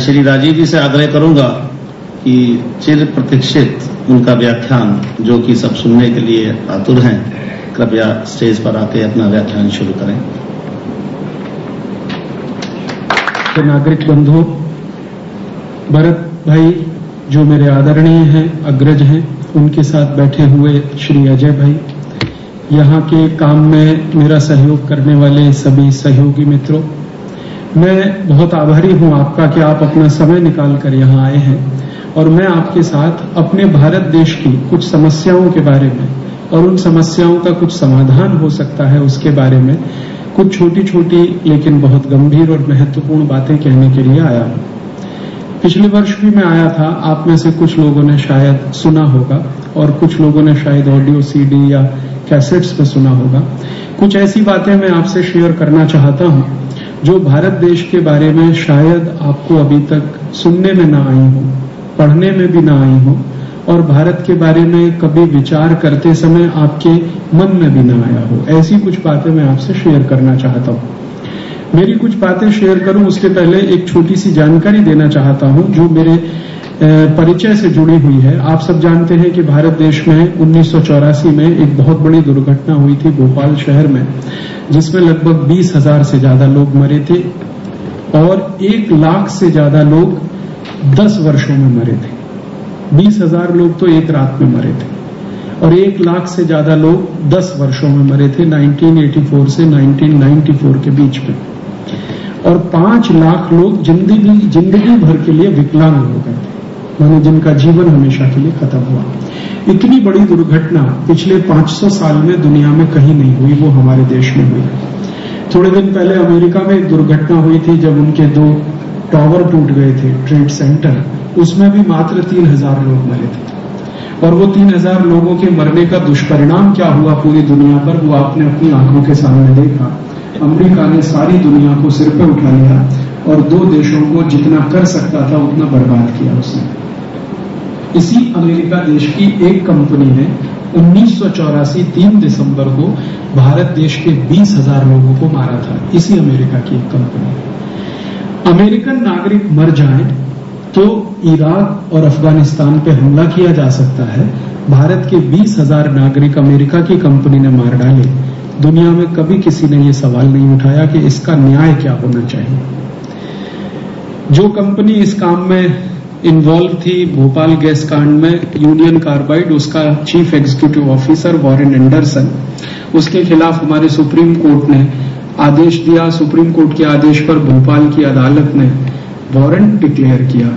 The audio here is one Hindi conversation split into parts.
श्री राजीव जी से आग्रह करूंगा कि चिर प्रतीक्षित उनका व्याख्यान, जो कि सब सुनने के लिए आतुर हैं, कृपया स्टेज पर आके अपना व्याख्यान शुरू करें। नागरिक बंधु, भरत भाई जो मेरे आदरणीय हैं, अग्रज हैं, उनके साथ बैठे हुए श्री अजय भाई, यहाँ के काम में मेरा सहयोग करने वाले सभी सहयोगी मित्रों, मैं बहुत आभारी हूँ आपका कि आप अपना समय निकाल कर यहाँ आए हैं और मैं आपके साथ अपने भारत देश की कुछ समस्याओं के बारे में और उन समस्याओं का कुछ समाधान हो सकता है उसके बारे में कुछ छोटी छोटी लेकिन बहुत गंभीर और महत्वपूर्ण बातें कहने के लिए आया हूँ। पिछले वर्ष भी मैं आया था, आप में से कुछ लोगों ने शायद सुना होगा और कुछ लोगों ने शायद ऑडियो सीडी या कैसेट्स पे सुना होगा। कुछ ऐसी बातें मैं आपसे शेयर करना चाहता हूँ जो भारत देश के बारे में शायद आपको अभी तक सुनने में ना आई हो, पढ़ने में भी ना आई हो और भारत के बारे में कभी विचार करते समय आपके मन में भी ना आया हो। ऐसी कुछ बातें मैं आपसे शेयर करना चाहता हूँ। मेरी कुछ बातें शेयर करूं उसके पहले एक छोटी सी जानकारी देना चाहता हूं जो मेरे परिचय से जुड़ी हुई है। आप सब जानते हैं कि भारत देश में 1984 में एक बहुत बड़ी दुर्घटना हुई थी भोपाल शहर में, जिसमें लगभग 20,000 से ज्यादा लोग मरे थे और 1 लाख से ज्यादा लोग 10 वर्षों में मरे थे। 20,000 लोग तो एक रात में मरे थे और 1 लाख से ज्यादा लोग 10 वर्षों में मरे थे 1984 से 1994 के बीच में, और 5 लाख लोग जिंदगी भर के लिए विकलांग हो गए थे, मानो जिनका जीवन हमेशा के लिए खत्म हुआ। इतनी बड़ी दुर्घटना पिछले 500 साल में दुनिया में कहीं नहीं हुई, वो हमारे देश में हुई। थोड़े दिन पहले अमेरिका में एक दुर्घटना हुई थी जब उनके 2 टावर टूट गए थे, ट्रेड सेंटर, उसमें भी मात्र 3,000 लोग मरे थे। और वो 3,000 लोगों के मरने का दुष्परिणाम क्या हुआ पूरी दुनिया पर, वो आपने अपनी आंखों के सामने देखा। अमेरिका ने सारी दुनिया को सिर पे उठा लिया और 2 देशों को जितना कर सकता था उतना बर्बाद किया उसने। इसी अमेरिका देश की एक कंपनी ने 1984 3 दिसंबर को भारत देश के 20,000 लोगों को मारा था। इसी अमेरिका की एक कंपनी। अमेरिकन नागरिक मर जाएं तो इराक और अफगानिस्तान पे हमला किया जा सकता है। भारत के 20,000 नागरिक अमेरिका की कंपनी ने मार डाले। दुनिया में कभी किसी ने ये सवाल नहीं उठाया कि इसका न्याय क्या होना चाहिए। जो कंपनी इस काम में इन्वॉल्व थी भोपाल गैस कांड में, यूनियन कार्बाइड, उसका chief executive officer Warren Anderson, उसके खिलाफ हमारे सुप्रीम कोर्ट ने आदेश दिया। सुप्रीम कोर्ट के आदेश पर भोपाल की अदालत ने वारंट डिक्लेयर किया,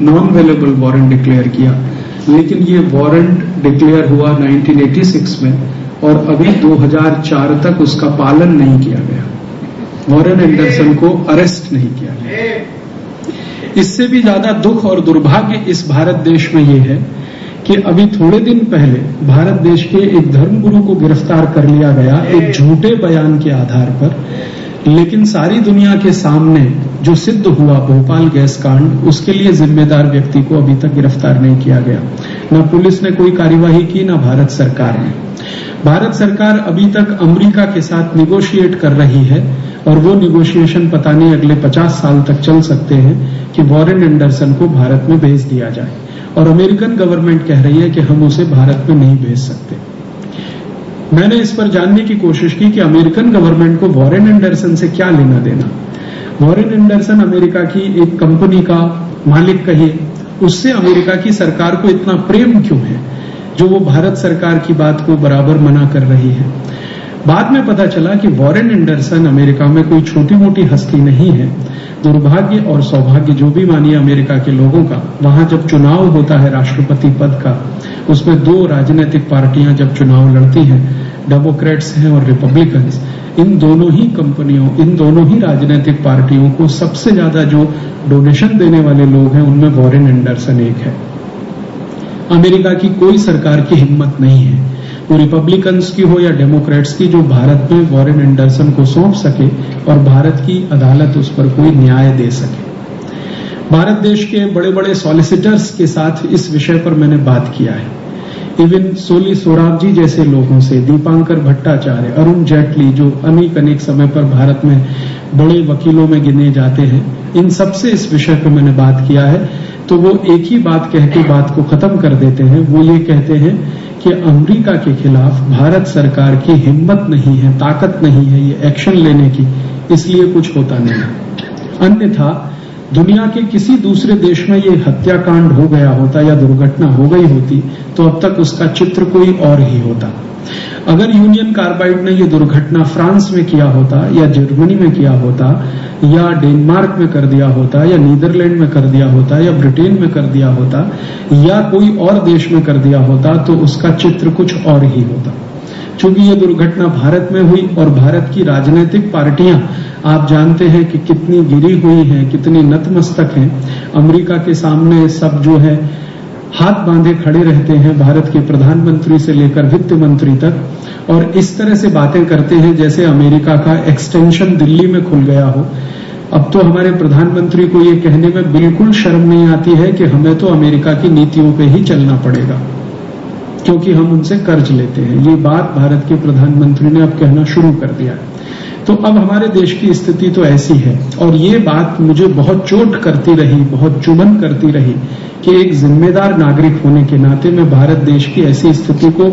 नॉन अवेलेबल वारंट डिक्लेयर किया, लेकिन ये वारंट डिक्लेयर हुआ 1986 में और अभी 2004 तक उसका पालन नहीं किया गया। वॉरेन एंडरसन को अरेस्ट नहीं किया गया। इससे भी ज्यादा दुख और दुर्भाग्य इस भारत देश में ये है कि अभी थोड़े दिन पहले भारत देश के एक धर्मगुरु को गिरफ्तार कर लिया गया एक झूठे बयान के आधार पर, लेकिन सारी दुनिया के सामने जो सिद्ध हुआ भोपाल गैस कांड, उसके लिए जिम्मेदार व्यक्ति को अभी तक गिरफ्तार नहीं किया गया। न पुलिस ने कोई कार्यवाही की, न भारत सरकार ने। भारत सरकार अभी तक अमेरिका के साथ निगोशिएट कर रही है और वो निगोशिएशन पता नहीं अगले 50 साल तक चल सकते हैं कि वॉरेन एंडरसन को भारत में भेज दिया जाए, और अमेरिकन गवर्नमेंट कह रही है कि हम उसे भारत में नहीं भेज सकते। मैंने इस पर जानने की कोशिश की कि अमेरिकन गवर्नमेंट को वॉरेन एंडरसन से क्या लेना देना। वॉरेन एंडरसन अमेरिका की एक कंपनी का मालिक कहिए, उससे अमेरिका की सरकार को इतना प्रेम क्यों है जो वो भारत सरकार की बात को बराबर मना कर रही है। बाद में पता चला कि वॉरेन एंडरसन अमेरिका में कोई छोटी मोटी हस्ती नहीं है। दुर्भाग्य और सौभाग्य जो भी मानिए अमेरिका के लोगों का, वहां जब चुनाव होता है राष्ट्रपति पद का, उसमें 2 राजनीतिक पार्टियां जब चुनाव लड़ती हैं, डेमोक्रेट्स हैं और रिपब्लिकन्स, इन दोनों ही कंपनियों, इन दोनों ही राजनीतिक पार्टियों को सबसे ज्यादा जो डोनेशन देने वाले लोग हैं उनमें वॉरेन एंडरसन एक है। अमेरिका की कोई सरकार की हिम्मत नहीं है, वो रिपब्लिकन्स की हो या डेमोक्रेट्स की, जो भारत में वॉरेन एंडरसन को सौंप सके और भारत की अदालत उस पर कोई न्याय दे सके। भारत देश के बड़े बड़े सॉलिसिटर्स के साथ इस विषय पर मैंने बात किया है। इवन सोली सोराब जी जैसे लोगों से, दीपांकर भट्टाचार्य, अरुण जेटली, जो अनेक समय पर भारत में बड़े वकीलों में गिने जाते हैं। इन सबसे इस विषय पे मैंने बात किया है, तो वो एक ही बात कह के बात को खत्म कर देते हैं। वो ये कहते हैं कि अमेरिका के खिलाफ भारत सरकार की हिम्मत नहीं है, ताकत नहीं है ये एक्शन लेने की, इसलिए कुछ होता नहीं। अन्यथा दुनिया के किसी दूसरे देश में ये हत्याकांड हो गया होता या दुर्घटना हो गई होती तो अब तक उसका चित्र कोई और ही होता। अगर यूनियन कार्बाइड ने ये दुर्घटना फ्रांस में किया होता या जर्मनी में किया होता या डेनमार्क में कर दिया होता या नीदरलैंड में कर दिया होता या ब्रिटेन में कर दिया होता या कोई और देश में कर दिया होता तो उसका चित्र कुछ और ही होता। चूंकि ये दुर्घटना भारत में हुई और भारत की राजनीतिक पार्टियां आप जानते हैं कि कितनी गिरी हुई हैं, कितनी नतमस्तक हैं। अमेरिका के सामने सब जो है हाथ बांधे खड़े रहते हैं, भारत के प्रधानमंत्री से लेकर वित्त मंत्री तक, और इस तरह से बातें करते हैं जैसे अमेरिका का एक्सटेंशन दिल्ली में खुल गया हो। अब तो हमारे प्रधानमंत्री को ये कहने में बिल्कुल शर्म नहीं आती है कि हमें तो अमेरिका की नीतियों पे ही चलना पड़ेगा क्योंकि हम उनसे कर्ज लेते हैं। ये बात भारत के प्रधानमंत्री ने अब कहना शुरू कर दिया है। तो अब हमारे देश की स्थिति तो ऐसी है, और ये बात मुझे बहुत चोट करती रही, बहुत चुभन करती रही कि एक जिम्मेदार नागरिक होने के नाते मैं भारत देश की ऐसी स्थिति को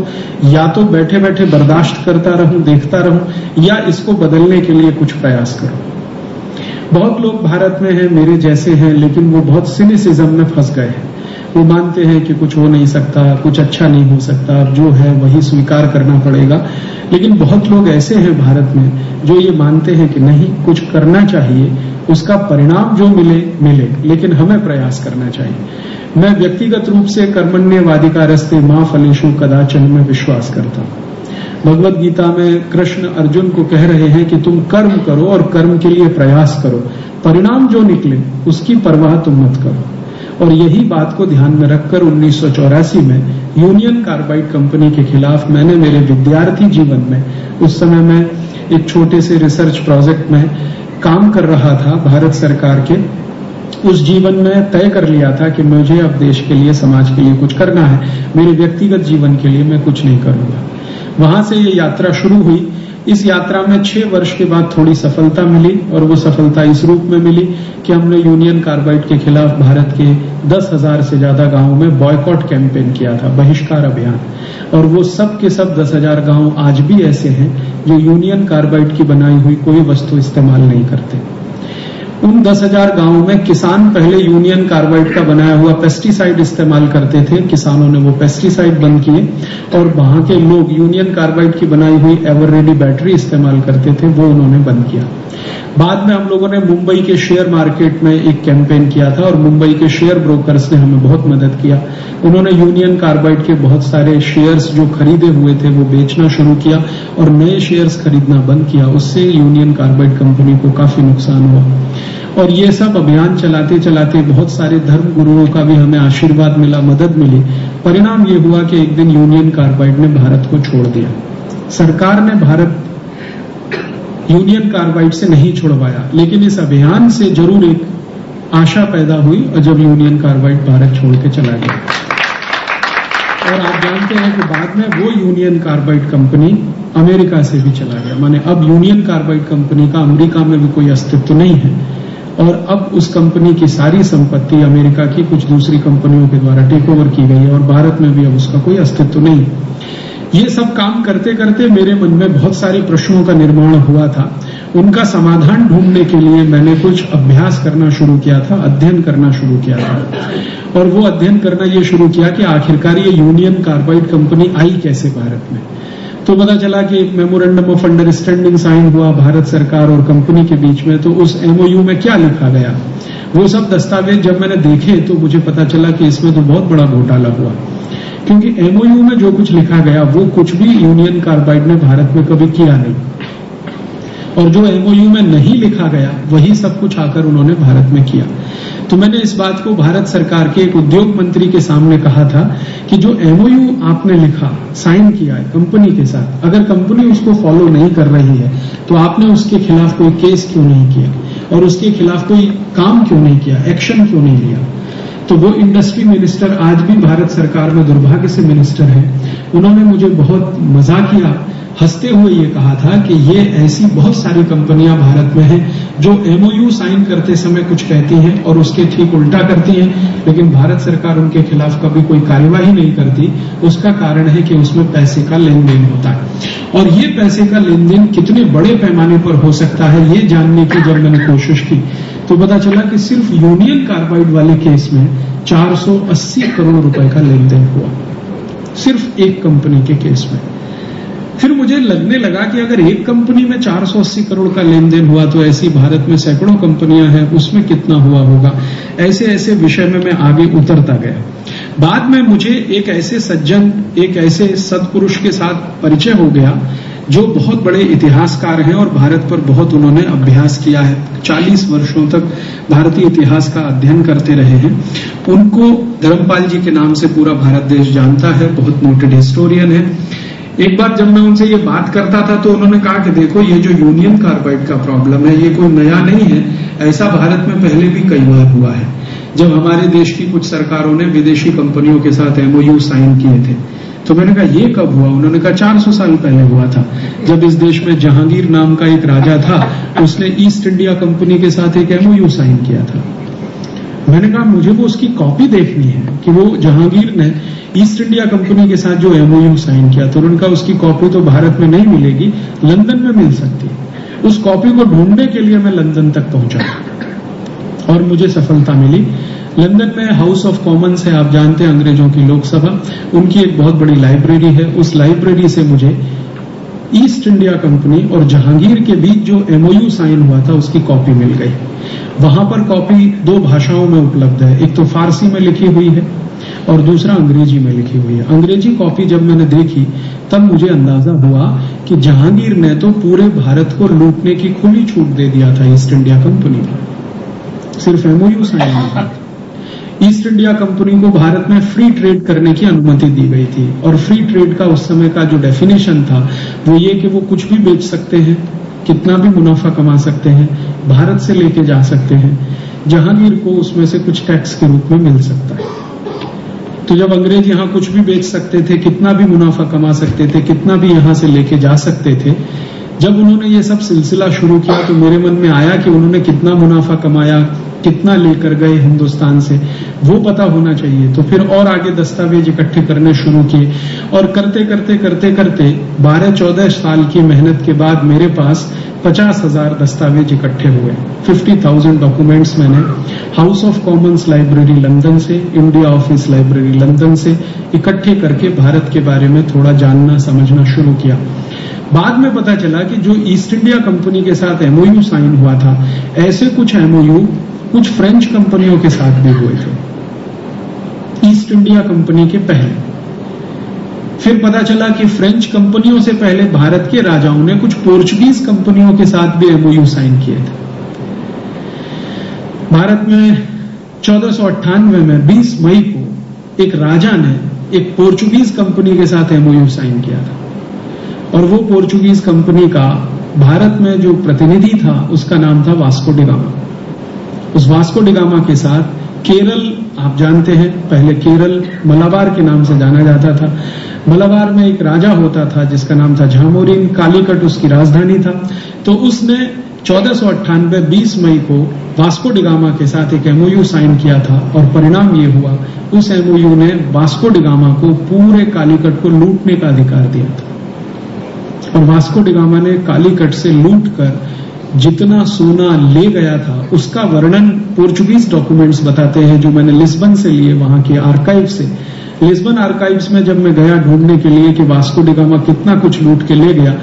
या तो बैठे बैठे बर्दाश्त करता रहूं, देखता रहूं, या इसको बदलने के लिए कुछ प्रयास करूं। बहुत लोग भारत में हैं, मेरे जैसे हैं, लेकिन वो बहुत सिनिसिज्म में फंस गए हैं। वो मानते हैं कि कुछ हो नहीं सकता, कुछ अच्छा नहीं हो सकता, जो है वही स्वीकार करना पड़ेगा। लेकिन बहुत लोग ऐसे हैं भारत में जो ये मानते हैं कि नहीं, कुछ करना चाहिए, उसका परिणाम जो मिले मिले, लेकिन हमें प्रयास करना चाहिए। मैं व्यक्तिगत रूप से कर्मण्येवाधिकारस्ते मा फलेषु कदाचन में विश्वास करता हूं। भगवत गीता में कृष्ण अर्जुन को कह रहे हैं कि तुम कर्म करो और कर्म के लिए प्रयास करो, परिणाम जो निकले उसकी परवाह तुम मत करो। और यही बात को ध्यान में रखकर 1984 में यूनियन कार्बाइड कंपनी के खिलाफ मैंने मेरे विद्यार्थी जीवन में, उस समय मैं एक छोटे से रिसर्च प्रोजेक्ट में काम कर रहा था भारत सरकार के, उस जीवन में तय कर लिया था कि मुझे अब देश के लिए, समाज के लिए कुछ करना है, मेरे व्यक्तिगत जीवन के लिए मैं कुछ नहीं करूंगा। वहां से ये यात्रा शुरू हुई। इस यात्रा में 6 वर्ष के बाद थोड़ी सफलता मिली, और वो सफलता इस रूप में मिली कि हमने यूनियन कार्बाइड के खिलाफ भारत के 10,000 से ज्यादा गांवों में बॉयकॉट कैंपेन किया था, बहिष्कार अभियान। और वो सब के सब 10,000 गांव आज भी ऐसे हैं जो यूनियन कार्बाइड की बनाई हुई कोई वस्तु इस्तेमाल नहीं करते। उन 10,000 गांवों में किसान पहले यूनियन कार्बाइड का बनाया हुआ पेस्टिसाइड इस्तेमाल करते थे, किसानों ने वो पेस्टिसाइड बंद किए, और वहां के लोग यूनियन कार्बाइड की बनाई हुई एवर रेडी बैटरी इस्तेमाल करते थे, वो उन्होंने बंद किया। बाद में हम लोगों ने मुंबई के शेयर मार्केट में एक कैंपेन किया था, और मुंबई के शेयर ब्रोकर्स ने हमें बहुत मदद किया। उन्होंने यूनियन कार्बाइड के बहुत सारे शेयर्स जो खरीदे हुए थे वो बेचना शुरू किया और नए शेयर्स खरीदना बंद किया। उससे यूनियन कार्बाइड कंपनी को काफी नुकसान हुआ। और ये सब अभियान चलाते चलाते बहुत सारे धर्म गुरुओं का भी हमें आशीर्वाद मिला, मदद मिली। परिणाम ये हुआ कि एक दिन यूनियन कार्बाइड ने भारत को छोड़ दिया। सरकार ने भारत यूनियन कार्बाइड से नहीं छुड़वाया, लेकिन इस अभियान से जरूर एक आशा पैदा हुई, और जब यूनियन कार्बाइड भारत छोड़ के चला गया। और आप जानते हैं कि बाद में वो यूनियन कार्बाइड कंपनी अमेरिका से भी चला गया। माने अब यूनियन कार्बाइड कंपनी का अमेरिका में भी कोई अस्तित्व नहीं है, और अब उस कंपनी की सारी संपत्ति अमेरिका की कुछ दूसरी कंपनियों के द्वारा टेक ओवर की गई है, और भारत में भी अब उसका कोई अस्तित्व नहीं। ये सब काम करते करते मेरे मन में बहुत सारे प्रश्नों का निर्माण हुआ था। उनका समाधान ढूंढने के लिए मैंने कुछ अभ्यास करना शुरू किया था, अध्ययन करना शुरू किया था। और वो अध्ययन करना ये शुरू किया कि आखिरकार ये यूनियन कार्बाइड कंपनी आई कैसे भारत में। तो पता चला कि एक मेमोरेंडम ऑफ अंडरस्टैंडिंग साइन हुआ भारत सरकार और कंपनी के बीच में। तो उस एमओयू में क्या लिखा गया, वो सब दस्तावेज जब मैंने देखे तो मुझे पता चला कि इसमें तो बहुत बड़ा घोटाला हुआ, क्योंकि एमओयू में जो कुछ लिखा गया वो कुछ भी यूनियन कार्बाइड ने भारत में कभी किया नहीं, और जो एमओयू में नहीं लिखा गया वही सब कुछ आकर उन्होंने भारत में किया। तो मैंने इस बात को भारत सरकार के एक उद्योग मंत्री के सामने कहा था कि जो एमओयू आपने लिखा, साइन किया है कंपनी के साथ, अगर कंपनी उसको फॉलो नहीं कर रही है तो आपने उसके खिलाफ कोई केस क्यों नहीं किया, और उसके खिलाफ कोई काम क्यों नहीं किया, एक्शन क्यों नहीं लिया। तो वो इंडस्ट्री मिनिस्टर आज भी भारत सरकार में दुर्भाग्य से मिनिस्टर हैं। उन्होंने मुझे बहुत मजाकिया हंसते हुए ये कहा था कि ये ऐसी बहुत सारी कंपनियां भारत में हैं जो एमओयू साइन करते समय कुछ कहती हैं और उसके ठीक उल्टा करती हैं, लेकिन भारत सरकार उनके खिलाफ कभी कोई कार्यवाही नहीं करती। उसका कारण है कि उसमें पैसे का लेन देन होता है और ये पैसे का लेन देन कितने बड़े पैमाने पर हो सकता है ये जानने की जब मैंने कोशिश की तो पता चला कि सिर्फ यूनियन कार्बाइड वाले केस में 480 करोड़ रुपए का लेन देन हुआ, सिर्फ एक कंपनी के केस में। फिर मुझे लगने लगा कि अगर एक कंपनी में 480 करोड़ का लेन देन हुआ तो ऐसी भारत में सैकड़ों कंपनियां हैं, उसमें कितना हुआ होगा। ऐसे ऐसे विषय में मैं आगे उतरता गया। बाद में मुझे एक ऐसे सज्जन, एक ऐसे सत्पुरुष के साथ परिचय हो गया जो बहुत बड़े इतिहासकार हैं और भारत पर बहुत उन्होंने अभ्यास किया है, 40 वर्षों तक भारतीय इतिहास का अध्ययन करते रहे हैं। उनको धर्मपाल जी के नाम से पूरा भारत देश जानता है, बहुत नोटेड हिस्टोरियन है। एक बार जब मैं उनसे ये बात करता था तो उन्होंने कहा कि देखो ये जो यूनियन कार्बाइड का प्रॉब्लम है ये कोई नया नहीं है, ऐसा भारत में पहले भी कई बार हुआ है। जब हमारे देश की कुछ सरकारों ने विदेशी कंपनियों के साथ एमओयू साइन किए थे तो मैंने कहा ये कब हुआ? उन्होंने कहा 400 साल पहले हुआ था, जब इस देश में जहांगीर नाम का एक राजा था, उसने ईस्ट इंडिया कंपनी के साथ एक एमओयू साइन किया था। मैंने कहा मुझे वो उसकी कॉपी देखनी है कि वो जहांगीर ने ईस्ट इंडिया कंपनी के साथ जो एमओयू साइन किया। तो उनका उसकी कॉपी तो भारत में नहीं मिलेगी, लंदन में मिल सकती है। उस कॉपी को ढूंढने के लिए मैं लंदन तक पहुंचा और मुझे सफलता मिली। लंदन में हाउस ऑफ कॉमन्स है, आप जानते हैं, अंग्रेजों की लोकसभा, उनकी एक बहुत बड़ी लाइब्रेरी है। उस लाइब्रेरी से मुझे ईस्ट इंडिया कंपनी और जहांगीर के बीच जो एमओयू साइन हुआ था उसकी कॉपी मिल गई। वहां पर कॉपी 2 भाषाओं में उपलब्ध है, एक तो फारसी में लिखी हुई है और दूसरा अंग्रेजी में लिखी हुई है। अंग्रेजी कॉपी जब मैंने देखी तब मुझे अंदाजा हुआ कि जहांगीर ने तो पूरे भारत को लूटने की खुली छूट दे दिया था ईस्ट इंडिया कंपनी को, सिर्फ एमओयू साइन हुआ। ईस्ट इंडिया कंपनी को भारत में फ्री ट्रेड करने की अनुमति दी गई थी और फ्री ट्रेड का उस समय का जो डेफिनेशन था वो ये कि वो कुछ भी बेच सकते हैं, कितना भी मुनाफा कमा सकते हैं, भारत से लेके जा सकते हैं, जहांगीर को उसमें से कुछ टैक्स के रूप में मिल सकता है। तो जब अंग्रेज यहां कुछ भी बेच सकते थे, कितना भी मुनाफा कमा सकते थे, कितना भी यहां से लेके जा सकते थे, जब उन्होंने ये सब सिलसिला शुरू किया तो मेरे मन में आया कि उन्होंने कितना मुनाफा कमाया, कितना लेकर गए हिंदुस्तान से, वो पता होना चाहिए। तो फिर और आगे दस्तावेज इकट्ठे करने शुरू किए और करते करते करते करते 12-14 साल की मेहनत के बाद मेरे पास 50,000 दस्तावेज इकट्ठे हुए। 50,000 डॉक्यूमेंट्स मैंने house of Commons library London से, इंडिया ऑफिस लाइब्रेरी लंदन से इकट्ठे करके भारत के बारे में थोड़ा जानना समझना शुरू किया। बाद में पता चला कि जो ईस्ट इंडिया कंपनी के साथ एमओयू साइन हुआ था, ऐसे कुछ एमओयू कुछ फ्रेंच कंपनियों के साथ भी हुए थे ईस्ट इंडिया कंपनी के पहले। फिर पता चला कि फ्रेंच कंपनियों से पहले भारत के राजाओं ने कुछ पोर्चुगीज कंपनियों के साथ भी एमओयू साइन किए थे। भारत में 1498 में 20 मई को एक राजा ने एक पोर्चुगीज कंपनी के साथ एमओयू साइन किया था और वो पोर्चुगीज कंपनी का भारत में जो प्रतिनिधि था उसका नाम था वास्को डी गामा। उस वास्को डी गामा के साथ केरल, आप जानते हैं, पहले केरल मलाबार के नाम से जाना जाता था। मलाबार में एक राजा होता था जिसका नाम था झामोरिन, कालीकट उसकी राजधानी था। तो उसने 1498 20 मई को वास्को डी गामा के साथ एक एमओयू साइन किया था और परिणाम ये हुआ, उस एमओयू ने वास्को डी गामा को पूरे कालीकट को लूटने का अधिकार दिया था और वास्को डी गामा ने कालीकट से लूट कर जितना सोना ले गया था उसका वर्णन पोर्चुगीज डॉक्यूमेंट्स बताते हैं जो मैंने लिस्बन से लिए, वहां के आर्काइव से। लिस्बन आर्काइव्स में जब मैं गया ढूंढने के लिए कि वास्को डी गामा कितना कुछ लूट के ले गया,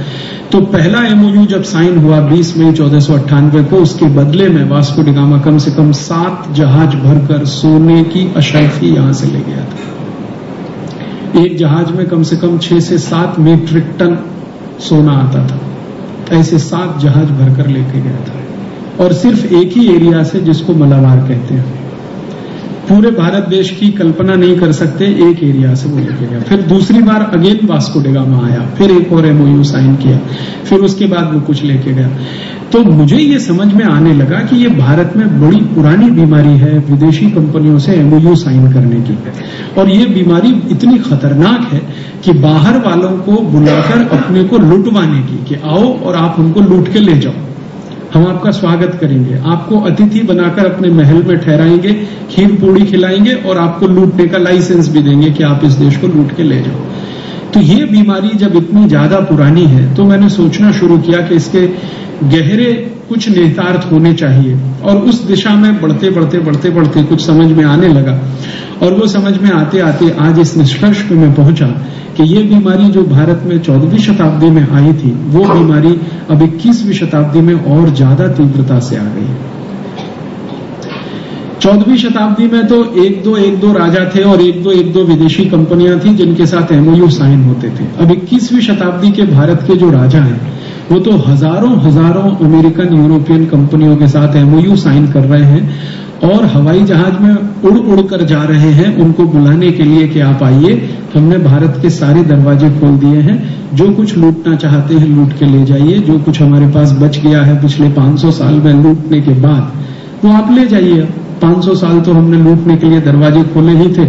तो पहला एमओयू जब साइन हुआ 20 मई 1498 को, उसके बदले में वास्को डी गामा कम से कम 7 जहाज भरकर सोने की अशर्फी यहां से ले गया था। एक जहाज में कम से कम 6 से 7 मीट्रिक टन सोना आता था। ऐसे 7 जहाज भरकर लेके गया था और सिर्फ एक ही एरिया से जिसको मलाबार कहते हैं। पूरे भारत देश की कल्पना नहीं कर सकते, एक एरिया से वो लेके गया। फिर दूसरी बार अगेन वास्को डी गामा आया, फिर एक और MOU साइन किया, फिर उसके बाद वो कुछ लेके गया। तो मुझे ये समझ में आने लगा कि ये भारत में बड़ी पुरानी बीमारी है विदेशी कंपनियों से MOU साइन करने की, और ये बीमारी इतनी खतरनाक है कि बाहर वालों को बुलाकर अपने को लुटवाने की, कि आओ और आप हमको लूट के ले जाओ, हम आपका स्वागत करेंगे, आपको अतिथि बनाकर अपने महल में ठहराएंगे, खीर पूड़ी खिलाएंगे और आपको लूटने का लाइसेंस भी देंगे कि आप इस देश को लूट के ले जाओ। तो ये बीमारी जब इतनी ज्यादा पुरानी है तो मैंने सोचना शुरू किया कि इसके गहरे कुछ निहितार्थ होने चाहिए, और उस दिशा में बढ़ते बढ़ते कुछ समझ में आने लगा, और वो समझ में आते आते आज इस निष्कर्ष पे मैं पहुंचा कि ये बीमारी जो भारत में 14वीं शताब्दी में आई थी, वो बीमारी अब 21वीं शताब्दी में और ज्यादा तीव्रता से आ गई है। 14वीं शताब्दी में तो एक दो राजा थे और एक दो विदेशी कंपनियां थी जिनके साथ MOU साइन होते थे। अब 21वीं शताब्दी के भारत के जो राजा हैं वो तो हजारों अमेरिकन यूरोपियन कंपनियों के साथ MOU साइन कर रहे हैं, और हवाई जहाज में उड़ कर जा रहे हैं उनको बुलाने के लिए कि आप आइए, हमने भारत के सारे दरवाजे खोल दिए हैं, जो कुछ लूटना चाहते हैं लूट के ले जाइए, जो कुछ हमारे पास बच गया है पिछले 500 साल में लूटने के बाद वो आप ले जाइए। 500 साल तो हमने लूटने के लिए दरवाजे खोले ही थे,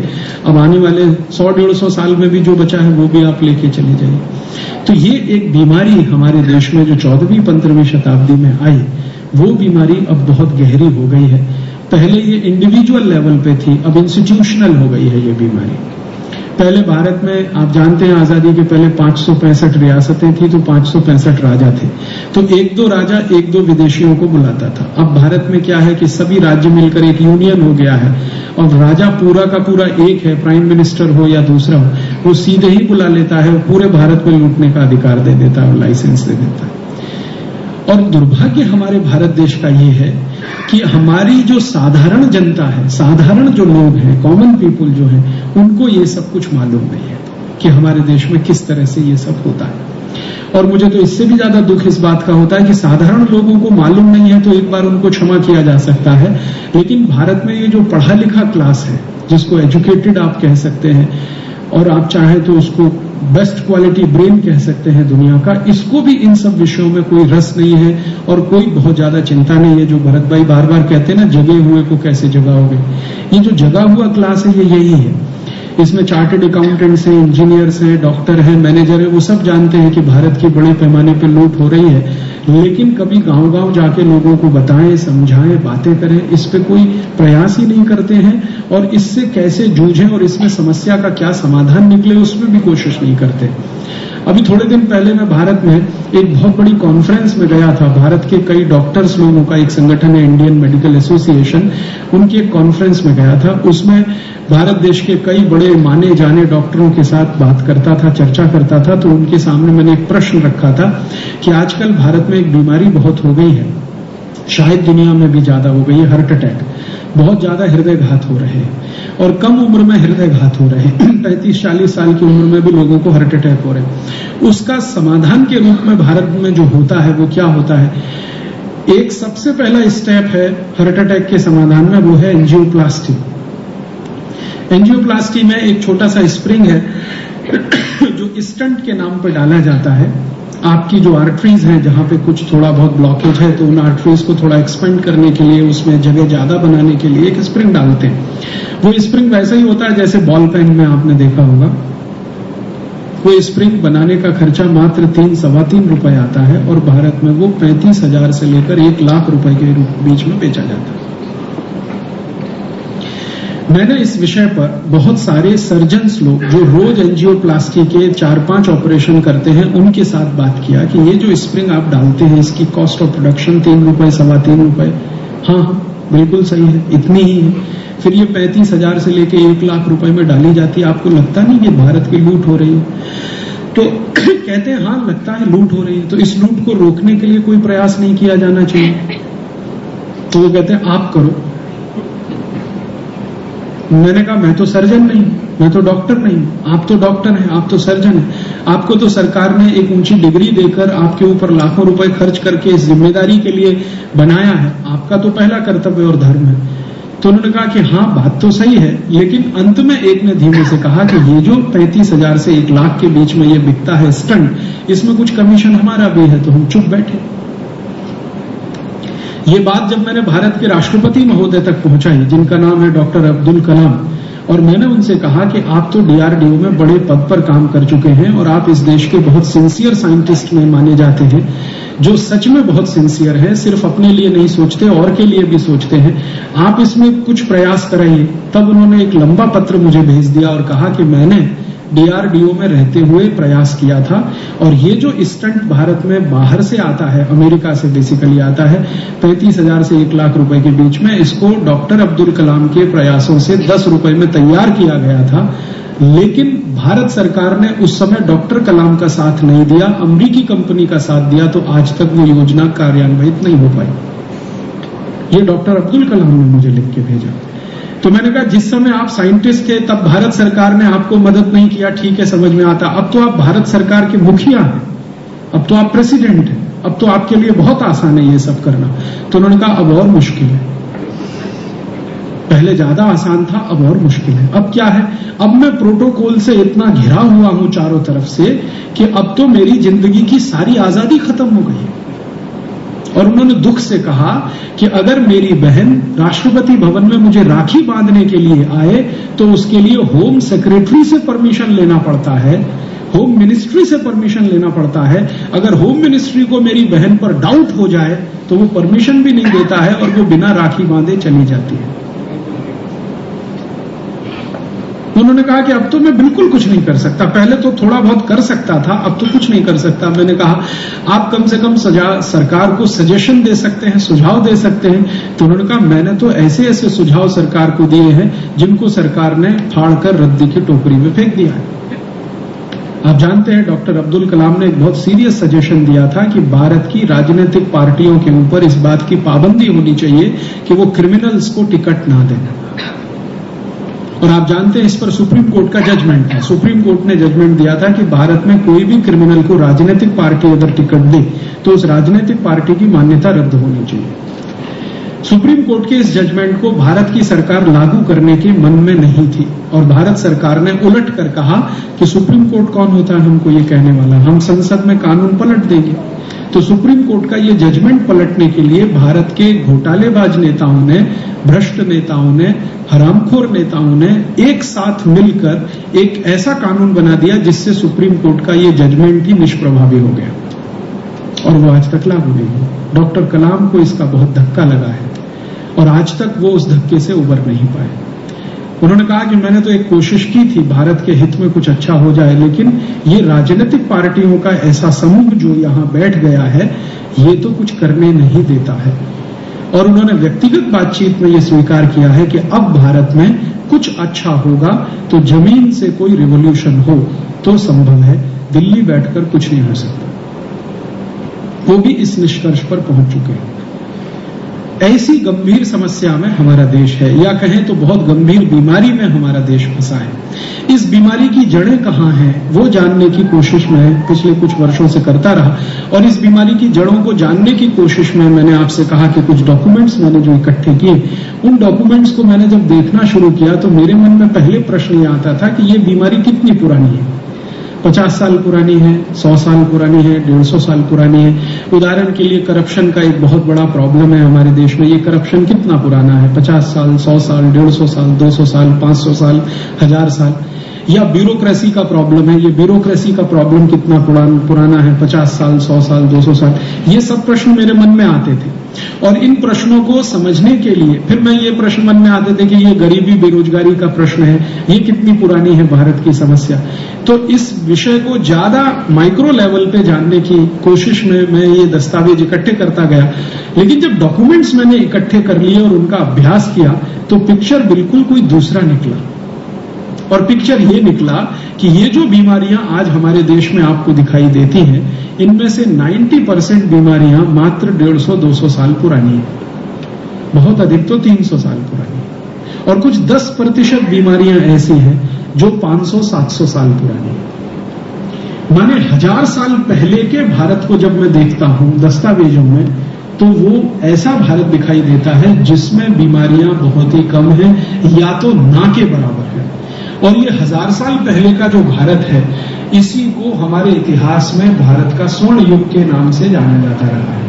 अब आने वाले 100-150 साल में भी जो बचा है वो भी आप लेके चले जाइए। तो ये एक बीमारी हमारे देश में जो 14वीं-15वीं शताब्दी में आई, वो बीमारी अब बहुत गहरी हो गई है। पहले ये इंडिविजुअल लेवल पे थी, अब इंस्टीट्यूशनल हो गई है ये बीमारी। पहले भारत में आप जानते हैं आजादी के पहले 565 रियासतें थी, तो 565 राजा थे, तो एक दो राजा एक दो विदेशियों को बुलाता था। अब भारत में क्या है कि सभी राज्य मिलकर एक यूनियन हो गया है, और राजा पूरा का पूरा एक है, प्राइम मिनिस्टर हो या दूसरा हो, वो सीधे ही बुला लेता है और पूरे भारत में लूटने का अधिकार दे देता है और लाइसेंस दे देता है। और दुर्भाग्य हमारे भारत देश का ये है कि हमारी जो साधारण जनता है, साधारण जो लोग हैं, कॉमन पीपुल जो हैं, उनको ये सब कुछ मालूम नहीं है कि हमारे देश में किस तरह से ये सब होता है। और मुझे तो इससे भी ज्यादा दुख इस बात का होता है कि साधारण लोगों को मालूम नहीं है तो एक बार उनको क्षमा किया जा सकता है, लेकिन भारत में ये जो पढ़ा लिखा क्लास है, जिसको एजुकेटेड आप कह सकते हैं, और आप चाहें तो उसको बेस्ट क्वालिटी ब्रेन कह सकते हैं दुनिया का, इसको भी इन सब विषयों में कोई रस नहीं है और कोई बहुत ज्यादा चिंता नहीं है। जो भरत भाई बार बार कहते हैं ना, जगे हुए को कैसे जगाओगे, ये जो जगा हुआ क्लास है ये यही है। इसमें चार्टर्ड अकाउंटेंट्स हैं, इंजीनियर्स हैं, डॉक्टर हैं, मैनेजर हैं, वो सब जानते हैं कि भारत की बड़े पैमाने पर लूट हो रही है, लेकिन कभी गांव-गांव जाके लोगों को बताएं, समझाएं, बातें करें, इस पे कोई प्रयास ही नहीं करते हैं, और इससे कैसे जूझें और इसमें समस्या का क्या समाधान निकले उसमें भी कोशिश नहीं करते। अभी थोड़े दिन पहले मैं भारत में एक बहुत बड़ी कॉन्फ्रेंस में गया था। भारत के कई डॉक्टर्स लोगों का एक संगठन है, इंडियन मेडिकल एसोसिएशन, उनकी एक कॉन्फ्रेंस में गया था। उसमें भारत देश के कई बड़े माने जाने डॉक्टरों के साथ बात करता था, चर्चा करता था। तो उनके सामने मैंने एक प्रश्न रखा था कि आजकल भारत में एक बीमारी बहुत हो गई है, शायद दुनिया में भी ज्यादा हो गई है, हार्ट अटैक। बहुत ज्यादा हृदय घात हो रहे हैं और कम उम्र में हृदय घात हो रहे हैं। 35-40 साल की उम्र में भी लोगों को हार्ट अटैक हो रहे हैं। उसका समाधान के रूप में भारत में जो होता है वो क्या होता है? एक सबसे पहला स्टेप है हार्ट अटैक के समाधान में, वो है एंजियोप्लास्टी। एंजियोप्लास्टी में एक छोटा सा स्प्रिंग है जो स्टंट के नाम पर डाला जाता है। आपकी जो आर्टरीज हैं, जहां पे कुछ थोड़ा बहुत ब्लॉकेज है, तो उन आर्टरीज को थोड़ा एक्सपेंड करने के लिए, उसमें जगह ज्यादा बनाने के लिए एक स्प्रिंग डालते हैं। वो स्प्रिंग वैसा ही होता है जैसे बॉल पेन में आपने देखा होगा। वो स्प्रिंग बनाने का खर्चा मात्र 3-3.25 रुपए आता है, और भारत में वो 35,000 से लेकर 1 लाख रुपए के बीच में बेचा जाता है। मैंने इस विषय पर बहुत सारे सर्जन्स लोग जो रोज एंजियोप्लास्टी के 4-5 ऑपरेशन करते हैं, उनके साथ बात किया कि ये जो स्प्रिंग आप डालते हैं, इसकी कॉस्ट ऑफ प्रोडक्शन 3 रुपए, 3.25 रुपए। हाँ, बिल्कुल सही है, इतनी ही है। फिर ये 35,000 से लेके 1 लाख रुपए में डाली जाती है। आपको लगता नहीं कि भारत की लूट हो रही है? तो कहते हैं हाँ, लगता है लूट हो रही है। तो इस लूट को रोकने के लिए कोई प्रयास नहीं किया जाना चाहिए? तो वो कहते हैं आप करो। मैंने कहा मैं तो सर्जन नहीं, मैं तो डॉक्टर नहीं। आप तो डॉक्टर हैं, आप तो सर्जन हैं। आपको तो सरकार ने एक ऊंची डिग्री देकर आपके ऊपर लाखों रुपए खर्च करके इस जिम्मेदारी के लिए बनाया है। आपका तो पहला कर्तव्य और धर्म है। तो उन्होंने कहा कि हाँ बात तो सही है, लेकिन अंत में एक ने धीमे से कहा कि ये जो 35,000 से 1 लाख के बीच में ये बिकता है स्टंट, इसमें कुछ कमीशन हमारा भी है। तो हम चुप बैठे। ये बात जब मैंने भारत के राष्ट्रपति महोदय तक पहुंचाई, जिनका नाम है डॉक्टर अब्दुल कलाम, और मैंने उनसे कहा कि आप तो DRDO में बड़े पद पर काम कर चुके हैं और आप इस देश के बहुत सिंसियर साइंटिस्ट में माने जाते हैं, जो सच में बहुत सिंसियर है, सिर्फ अपने लिए नहीं सोचते और के लिए भी सोचते हैं, आप इसमें कुछ प्रयास कराइए। तब उन्होंने एक लंबा पत्र मुझे भेज दिया और कहा कि मैंने DRDO में रहते हुए प्रयास किया था और ये जो स्टंट भारत में बाहर से आता है, अमेरिका से बेसिकली आता है, 35,000 से 1 लाख रुपए के बीच में, इसको डॉक्टर अब्दुल कलाम के प्रयासों से 10 रुपए में तैयार किया गया था। लेकिन भारत सरकार ने उस समय डॉक्टर कलाम का साथ नहीं दिया, अमेरिकी कंपनी का साथ दिया, तो आज तक वो योजना कार्यान्वित नहीं हो पाई। ये डॉक्टर अब्दुल कलाम ने मुझे लिख के भेजा। तो मैंने कहा जिस समय आप साइंटिस्ट थे तब भारत सरकार ने आपको मदद नहीं किया, ठीक है, समझ में आता। अब तो आप भारत सरकार के मुखिया हैं, अब तो आप प्रेसिडेंट हैं, अब तो आपके लिए बहुत आसान है ये सब करना। तो उन्होंने कहा अब और मुश्किल है, पहले ज्यादा आसान था, अब और मुश्किल है। अब क्या है, अब मैं प्रोटोकॉल से इतना घिरा हुआ हूं चारों तरफ से कि अब तो मेरी जिंदगी की सारी आजादी खत्म हो गई। और उन्होंने दुख से कहा कि अगर मेरी बहन राष्ट्रपति भवन में मुझे राखी बांधने के लिए आए तो उसके लिए होम सेक्रेटरी से परमिशन लेना पड़ता है, होम मिनिस्ट्री से परमिशन लेना पड़ता है। अगर होम मिनिस्ट्री को मेरी बहन पर डाउट हो जाए तो वो परमिशन भी नहीं देता है और वो बिना राखी बांधे चली जाती है। उन्होंने कहा कि अब तो मैं बिल्कुल कुछ नहीं कर सकता, पहले तो थोड़ा बहुत कर सकता था, अब तो कुछ नहीं कर सकता। मैंने कहा आप कम से कम सरकार को सजेशन दे सकते हैं, सुझाव दे सकते हैं। तो उन्होंने कहा मैंने तो ऐसे ऐसे सुझाव सरकार को दिए हैं जिनको सरकार ने फाड़कर रद्दी की टोकरी में फेंक दिया है। आप जानते हैं डॉक्टर अब्दुल कलाम ने एक बहुत सीरियस सजेशन दिया था कि भारत की राजनीतिक पार्टियों के ऊपर इस बात की पाबंदी होनी चाहिए कि वो क्रिमिनल्स को टिकट ना दें। और आप जानते हैं इस पर सुप्रीम कोर्ट का जजमेंट था। सुप्रीम कोर्ट ने जजमेंट दिया था कि भारत में कोई भी क्रिमिनल को राजनीतिक पार्टी अगर टिकट दे तो उस राजनीतिक पार्टी की मान्यता रद्द होनी चाहिए। सुप्रीम कोर्ट के इस जजमेंट को भारत की सरकार लागू करने के मन में नहीं थी और भारत सरकार ने उलट कर कहा कि सुप्रीम कोर्ट कौन होता है हमको ये कहने वाला, हम संसद में कानून पलट देंगे। तो सुप्रीम कोर्ट का ये जजमेंट पलटने के लिए भारत के घोटालेबाज नेताओं ने, भ्रष्ट नेताओं ने, हरामखोर नेताओं ने एक साथ मिलकर एक ऐसा कानून बना दिया जिससे सुप्रीम कोर्ट का ये जजमेंट ही निष्प्रभावी हो गया और वो आज तक लागू नहीं हुआ। डॉक्टर कलाम को इसका बहुत धक्का लगा है और आज तक वो उस धक्के से उबर नहीं पाए। उन्होंने कहा कि मैंने तो एक कोशिश की थी भारत के हित में कुछ अच्छा हो जाए, लेकिन ये राजनीतिक पार्टियों का ऐसा समूह जो यहां बैठ गया है ये तो कुछ करने नहीं देता है। और उन्होंने व्यक्तिगत बातचीत में ये स्वीकार किया है कि अब भारत में कुछ अच्छा होगा तो जमीन से कोई रिवॉल्यूशन हो तो संभव है, दिल्ली बैठकर कुछ नहीं हो सकता। वो भी इस निष्कर्ष पर पहुंच चुके हैं। ऐसी गंभीर समस्या में हमारा देश है, या कहें तो बहुत गंभीर बीमारी में हमारा देश फंसा है। इस बीमारी की जड़ें कहां हैं वो जानने की कोशिश मैं पिछले कुछ वर्षों से करता रहा और इस बीमारी की जड़ों को जानने की कोशिश में मैंने आपसे कहा कि कुछ डॉक्यूमेंट्स मैंने जो इकट्ठे किए, उन डॉक्यूमेंट्स को मैंने जब देखना शुरू किया तो मेरे मन में पहले प्रश्न ये आता था कि ये बीमारी कितनी पुरानी है। 50 साल पुरानी है, 100 साल पुरानी है, 150 साल पुरानी है। उदाहरण के लिए करप्शन का एक बहुत बड़ा प्रॉब्लम है हमारे देश में। ये करप्शन कितना पुराना है? 50 साल, 100 साल, 150 साल, 200 साल, 500 साल, 1000 साल। या ब्यूरोक्रेसी का प्रॉब्लम है, ये ब्यूरोक्रेसी का प्रॉब्लम कितना पुराना है? 50 साल, 100 साल, 200 साल। ये सब प्रश्न मेरे मन में आते थे और इन प्रश्नों को समझने के लिए फिर मैं ये प्रश्न मन में आते थे कि ये गरीबी बेरोजगारी का प्रश्न है, ये कितनी पुरानी है भारत की समस्या। तो इस विषय को ज्यादा माइक्रो लेवल पे जानने की कोशिश में मैं ये दस्तावेज इकट्ठे करता गया, लेकिन जब डॉक्यूमेंट्स मैंने इकट्ठे कर लिए और उनका अभ्यास किया तो पिक्चर बिल्कुल कोई दूसरा निकला। और पिक्चर ये निकला कि ये जो बीमारियां आज हमारे देश में आपको दिखाई देती हैं, इनमें से 90% बीमारियां मात्र 150-200 साल पुरानी है, बहुत अधिक तो 300 साल पुरानी है। और कुछ 10% बीमारियां ऐसी हैं जो 500-700 साल पुरानी है। माने 1000 साल पहले के भारत को जब मैं देखता हूं दस्तावेजों में तो वो ऐसा भारत दिखाई देता है जिसमें बीमारियां बहुत ही कम हैं या तो ना के बराबर है। और ये 1000 साल पहले का जो भारत है, इसी को हमारे इतिहास में भारत का स्वर्ण युग के नाम से जाना जाता रहा है,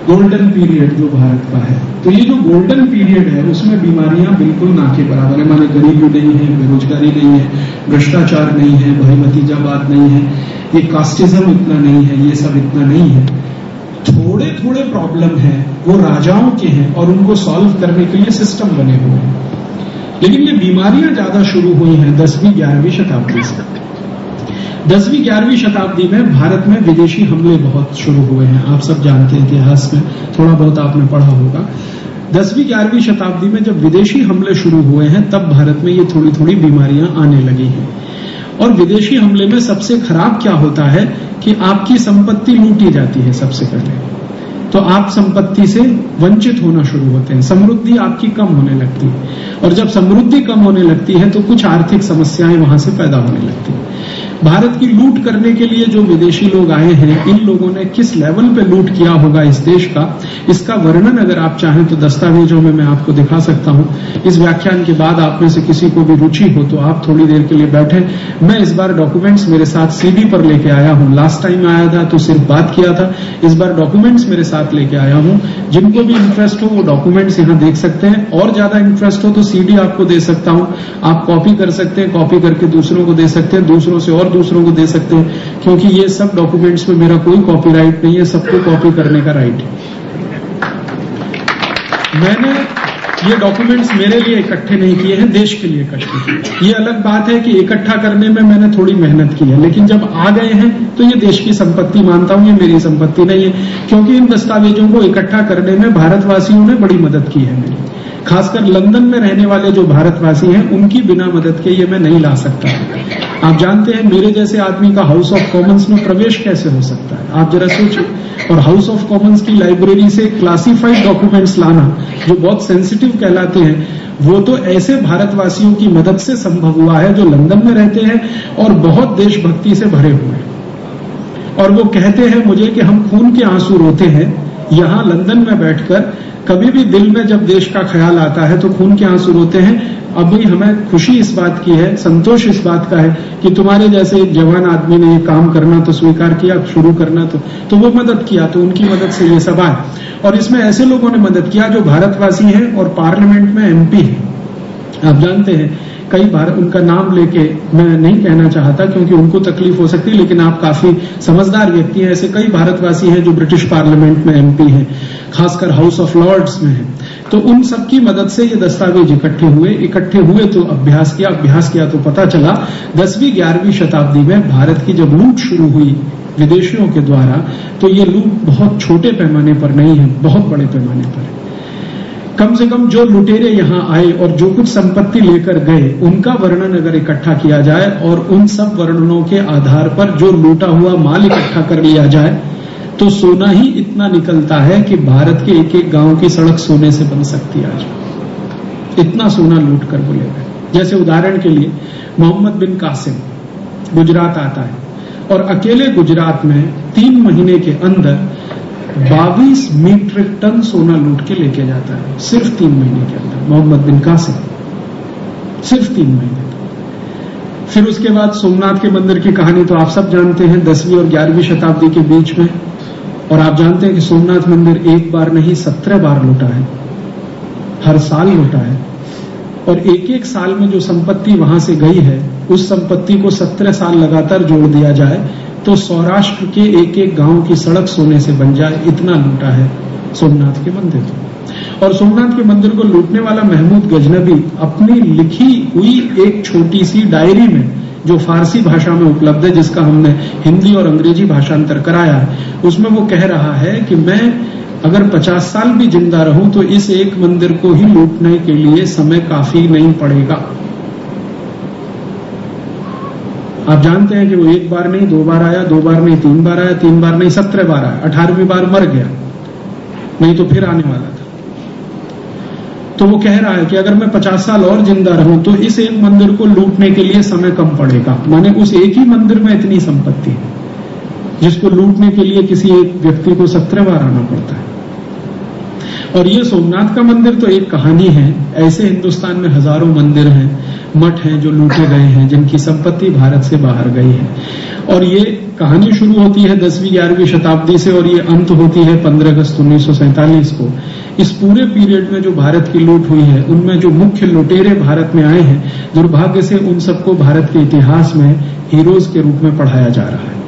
गोल्डन पीरियड जो भारत का है। तो ये जो गोल्डन पीरियड है उसमें बीमारियां बिल्कुल ना के बराबर है। माने गरीबी नहीं है, बेरोजगारी नहीं है, भ्रष्टाचार नहीं है, भाई भतीजावाद नहीं है, ये कास्टिज्म इतना नहीं है, ये सब इतना नहीं है। थोड़े थोड़े प्रॉब्लम है वो राजाओं के हैं और उनको सॉल्व करने के लिए सिस्टम बने हुए हैं। लेकिन ये बीमारियां ज्यादा शुरू हुई हैं 10वीं-11वीं शताब्दी से। 10वीं-11वीं शताब्दी में भारत में विदेशी हमले बहुत शुरू हुए हैं। आप सब जानते हैं, इतिहास में थोड़ा बहुत आपने पढ़ा होगा। 10वीं-11वीं शताब्दी में जब विदेशी हमले शुरू हुए हैं तब भारत में ये थोड़ी थोड़ी बीमारियां आने लगी हैं। और विदेशी हमले में सबसे खराब क्या होता है कि आपकी संपत्ति लूटी जाती है सबसे पहले, तो आप संपत्ति से वंचित होना शुरू होते हैं, समृद्धि आपकी कम होने लगती है। और जब समृद्धि कम होने लगती है तो कुछ आर्थिक समस्याएं वहां से पैदा होने लगती है। भारत की लूट करने के लिए जो विदेशी लोग आए हैं, इन लोगों ने किस लेवल पे लूट किया होगा इस देश का, इसका वर्णन अगर आप चाहें तो दस्तावेजों में मैं आपको दिखा सकता हूं। इस व्याख्यान के बाद आप में से किसी को भी रुचि हो तो आप थोड़ी देर के लिए बैठे। मैं इस बार डॉक्यूमेंट्स मेरे साथ सीडी पर लेके आया हूं। लास्ट टाइम आया था तो सिर्फ बात किया था, इस बार डॉक्यूमेंट्स मेरे साथ लेके आया हूं। जिनको भी इंटरेस्ट हो वो डॉक्यूमेंट्स यहां देख सकते हैं, और ज्यादा इंटरेस्ट हो तो सीडी आपको दे सकता हूं, आप कॉपी कर सकते हैं, कॉपी करके दूसरों को दे सकते हैं, दूसरों से और दूसरों को दे सकते हैं, क्योंकि ये सब डॉक्यूमेंट्स में मेरा कोई कॉपीराइट नहीं है, सबको कॉपी करने का राइट है। मैंने ये डॉक्यूमेंट्स मेरे लिए इकट्ठे नहीं किए हैं, देश के लिए इकट्ठे किए। ये अलग बात है कि इकट्ठा करने में मैंने थोड़ी मेहनत की है, लेकिन जब आ गए हैं तो ये देश की संपत्ति मानता हूं, ये मेरी संपत्ति नहीं है, क्योंकि इन दस्तावेजों को इकट्ठा करने में भारतवासियों ने बड़ी मदद की है मेरी। खासकर लंदन में रहने वाले जो भारतवासी हैं उनकी बिना मदद के ये मैं नहीं ला सकता। आप जानते हैं मेरे जैसे आदमी का हाउस ऑफ कॉमन्स में प्रवेश कैसे हो सकता है, आप जरा सोचिए। और हाउस ऑफ कॉमन्स की लाइब्रेरी से क्लासिफाइड डॉक्यूमेंट्स लाना जो बहुत सेंसिटिव कहलाते हैं, वो तो ऐसे भारतवासियों की मदद से संभव हुआ है जो लंदन में रहते हैं और बहुत देशभक्ति से भरे हुए हैं। और वो कहते हैं मुझे कि हम खून के आंसू रोते हैं यहां लंदन में बैठकर, कभी भी दिल में जब देश का ख्याल आता है तो खून के आंसू रोते हैं। अभी हमें खुशी इस बात की है, संतोष इस बात का है कि तुम्हारे जैसे एक जवान आदमी ने ये काम करना तो स्वीकार किया, शुरू करना तो वो मदद किया, तो उनकी मदद से ये सब आए। और इसमें ऐसे लोगों ने मदद किया जो भारतवासी हैं और पार्लियामेंट में MP हैं। आप जानते हैं कई बार उनका नाम लेके मैं नहीं कहना चाहता क्योंकि उनको तकलीफ हो सकती है, लेकिन आप काफी समझदार व्यक्ति हैं। ऐसे कई भारतवासी हैं जो ब्रिटिश पार्लियामेंट में MP हैं, खासकर हाउस ऑफ लॉर्ड्स में हैं। तो उन सबकी मदद से ये दस्तावेज इकट्ठे हुए तो अभ्यास किया तो पता चला 10वीं-11वीं शताब्दी में भारत की जब लूट शुरू हुई विदेशियों के द्वारा, तो ये लूट बहुत छोटे पैमाने पर नहीं है, बहुत बड़े पैमाने पर है। कम से कम जो लुटेरे यहां आए और जो कुछ संपत्ति लेकर गए उनका वर्णन अगर इकट्ठा किया जाए और उन सब वर्णनों के आधार पर जो लूटा हुआ माल इकट्ठा कर लिया जाए तो सोना ही इतना निकलता है कि भारत के एक एक गांव की सड़क सोने से बन सकती है आज। इतना सोना लूट कर बोले गए। जैसे उदाहरण के लिए मोहम्मद बिन कासिम गुजरात आता है और अकेले गुजरात में 3 महीने के अंदर 22 मीट्रिक टन सोना लूट के लेके जाता है, सिर्फ 3 महीने के अंदर। मोहम्मद बिन कासिम सिर्फ 3 महीने। फिर उसके बाद सोमनाथ के मंदिर की कहानी तो आप सब जानते हैं, 10वीं और 11वीं शताब्दी के बीच में। और आप जानते हैं कि सोमनाथ मंदिर एक बार नहीं 17 बार लूटा है, हर साल लूटा है। और एक एक साल में जो संपत्ति वहां से गई है उस संपत्ति को 17 साल लगातार जोड़ दिया जाए तो सौराष्ट्र के एक एक गांव की सड़क सोने से बन जाए, इतना लूटा है सोमनाथ के मंदिर को। और सोमनाथ के मंदिर को लूटने वाला महमूद गजनबी अपनी लिखी हुई एक छोटी सी डायरी में, जो फारसी भाषा में उपलब्ध है, जिसका हमने हिंदी और अंग्रेजी भाषांतर कराया है, उसमें वो कह रहा है कि मैं अगर 50 साल भी जिंदा रहूं तो इस एक मंदिर को ही लूटने के लिए समय काफी नहीं पड़ेगा। आप जानते हैं कि वो एक बार नहीं 2 बार आया, 2 बार नहीं 3 बार आया, 3 बार नहीं 17 बार आया, 18वीं बार मर गया, नहीं तो फिर आने वाला था। तो वो कह रहा है कि अगर मैं 50 साल और जिंदा रहूं तो इस एक मंदिर को लूटने के लिए समय कम पड़ेगा। माने उस एक ही मंदिर में इतनी संपत्ति है जिसको लूटने के लिए किसी एक व्यक्ति को 17 बार आना पड़ता है। और ये सोमनाथ का मंदिर तो एक कहानी है। ऐसे हिंदुस्तान में हजारों मंदिर हैं, मठ हैं जो लूटे गए हैं, जिनकी संपत्ति भारत से बाहर गई है। और ये कहानी शुरू होती है 10वीं 11वीं शताब्दी से और ये अंत होती है 15 अगस्त 1947 को। इस पूरे पीरियड में जो भारत की लूट हुई है, उनमें जो मुख्य लुटेरे भारत में आए हैं, दुर्भाग्य से उन सबको भारत के इतिहास में हीरोज के रूप में पढ़ाया जा रहा है।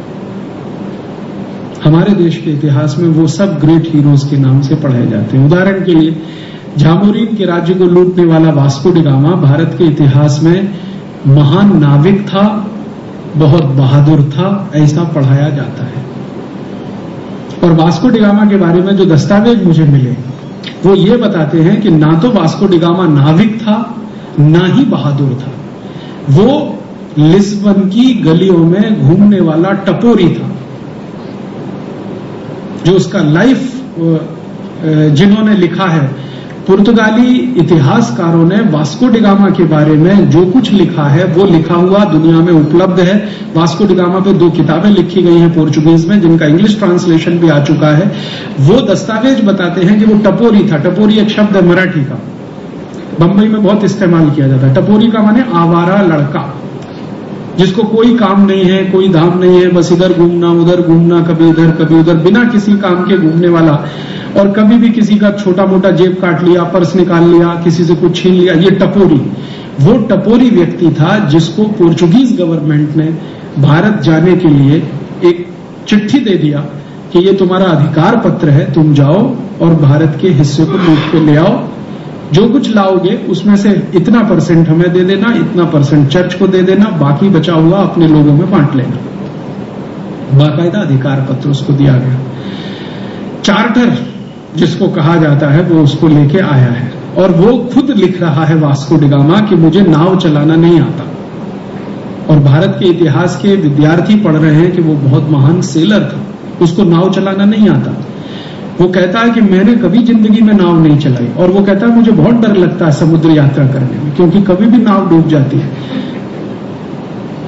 हमारे देश के इतिहास में वो सब ग्रेट हीरोज के नाम से पढ़ाए जाते हैं। उदाहरण के लिए झामोरीन के राज्य को लूटने वाला वास्को डी गामा भारत के इतिहास में महान नाविक था, बहुत बहादुर था, ऐसा पढ़ाया जाता है। और वास्को डी गामा के बारे में जो दस्तावेज मुझे मिले वो ये बताते हैं कि ना तो वास्को डी गामा नाविक था, ना ही बहादुर था। वो लिस्बन की गलियों में घूमने वाला टपोरी था। जो उसका लाइफ जिन्होंने लिखा है, पुर्तगाली इतिहासकारों ने वास्को डी गामा के बारे में जो कुछ लिखा है वो लिखा हुआ दुनिया में उपलब्ध है। वास्को डी गामा पे 2 किताबें लिखी गई हैं पोर्चुगीज में, जिनका इंग्लिश ट्रांसलेशन भी आ चुका है। वो दस्तावेज बताते हैं कि वो टपोरी था। टपोरी एक शब्द है मराठी का, बंबई में बहुत इस्तेमाल किया जाता है। टपोरी का माने आवारा लड़का, जिसको कोई काम नहीं है, कोई धाम नहीं है, बस इधर घूमना उधर घूमना, कभी इधर कभी उधर, बिना किसी काम के घूमने वाला। और कभी भी किसी का छोटा मोटा जेब काट लिया, पर्स निकाल लिया, किसी से कुछ छीन लिया, ये टपोरी। वो टपोरी व्यक्ति था जिसको पोर्चुगीज गवर्नमेंट ने भारत जाने के लिए एक चिट्ठी दे दिया कि ये तुम्हारा अधिकार पत्र है, तुम जाओ और भारत के हिस्से को लूट के ले आओ। जो कुछ लाओगे उसमें से इतना % हमें दे देना, इतना % चर्च को दे देना, बाकी बचा हुआ अपने लोगों में बांट लेना। बाकायदा अधिकार पत्र उसको दिया गया। चार्टर जिसको कहा जाता है वो उसको लेके आया है और वो खुद लिख रहा है वास्को डी गामा कि मुझे नाव चलाना नहीं आता। और भारत के इतिहास के विद्यार्थी पढ़ रहे हैं कि वो बहुत महान सेलर था, उसको नाव चलाना नहीं आता। वो कहता है कि मैंने कभी जिंदगी में नाव नहीं चलाई और वो कहता है मुझे बहुत डर लगता है समुद्र यात्रा करने में, क्योंकि कभी भी नाव डूब जाती है।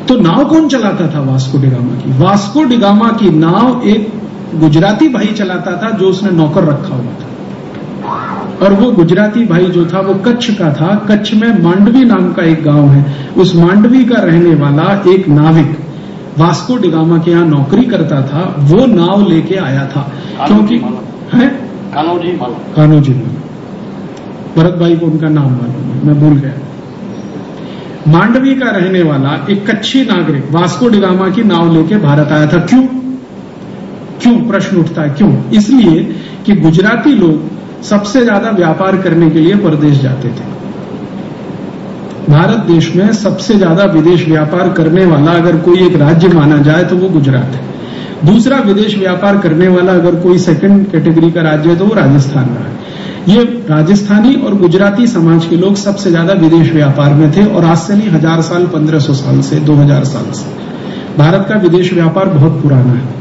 तो नाव कौन चलाता था वास्को डी गामा की? वास्को डी गामा की नाव एक गुजराती भाई चलाता था जो उसने नौकर रखा हुआ था। और वो गुजराती भाई जो था वो कच्छ का था। कच्छ में मांडवी नाम का एक गांव है, उस मांडवी का रहने वाला एक नाविक वास्को डी गामा के यहाँ नौकरी करता था। वो नाव लेके आया था क्योंकि है कानोजी भरत भाई को उनका नाम मालूम है, मैं भूल गया। मांडवी का रहने वाला एक कच्छी नागरिक वास्को डी गामा की नाव लेके भारत आया था। क्यों प्रश्न उठता है, क्यों? इसलिए कि गुजराती लोग सबसे ज्यादा व्यापार करने के लिए परदेश जाते थे। भारत देश में सबसे ज्यादा विदेश व्यापार करने वाला अगर कोई एक राज्य माना जाए तो वो गुजरात है। दूसरा विदेश व्यापार करने वाला अगर कोई सेकंड कैटेगरी का राज्य है तो वो राजस्थान रहा है। ये राजस्थानी और गुजराती समाज के लोग सबसे ज्यादा विदेश व्यापार में थे और आज से नहीं 1000 साल 1500 साल से 2000 साल से भारत का विदेश व्यापार बहुत पुराना है।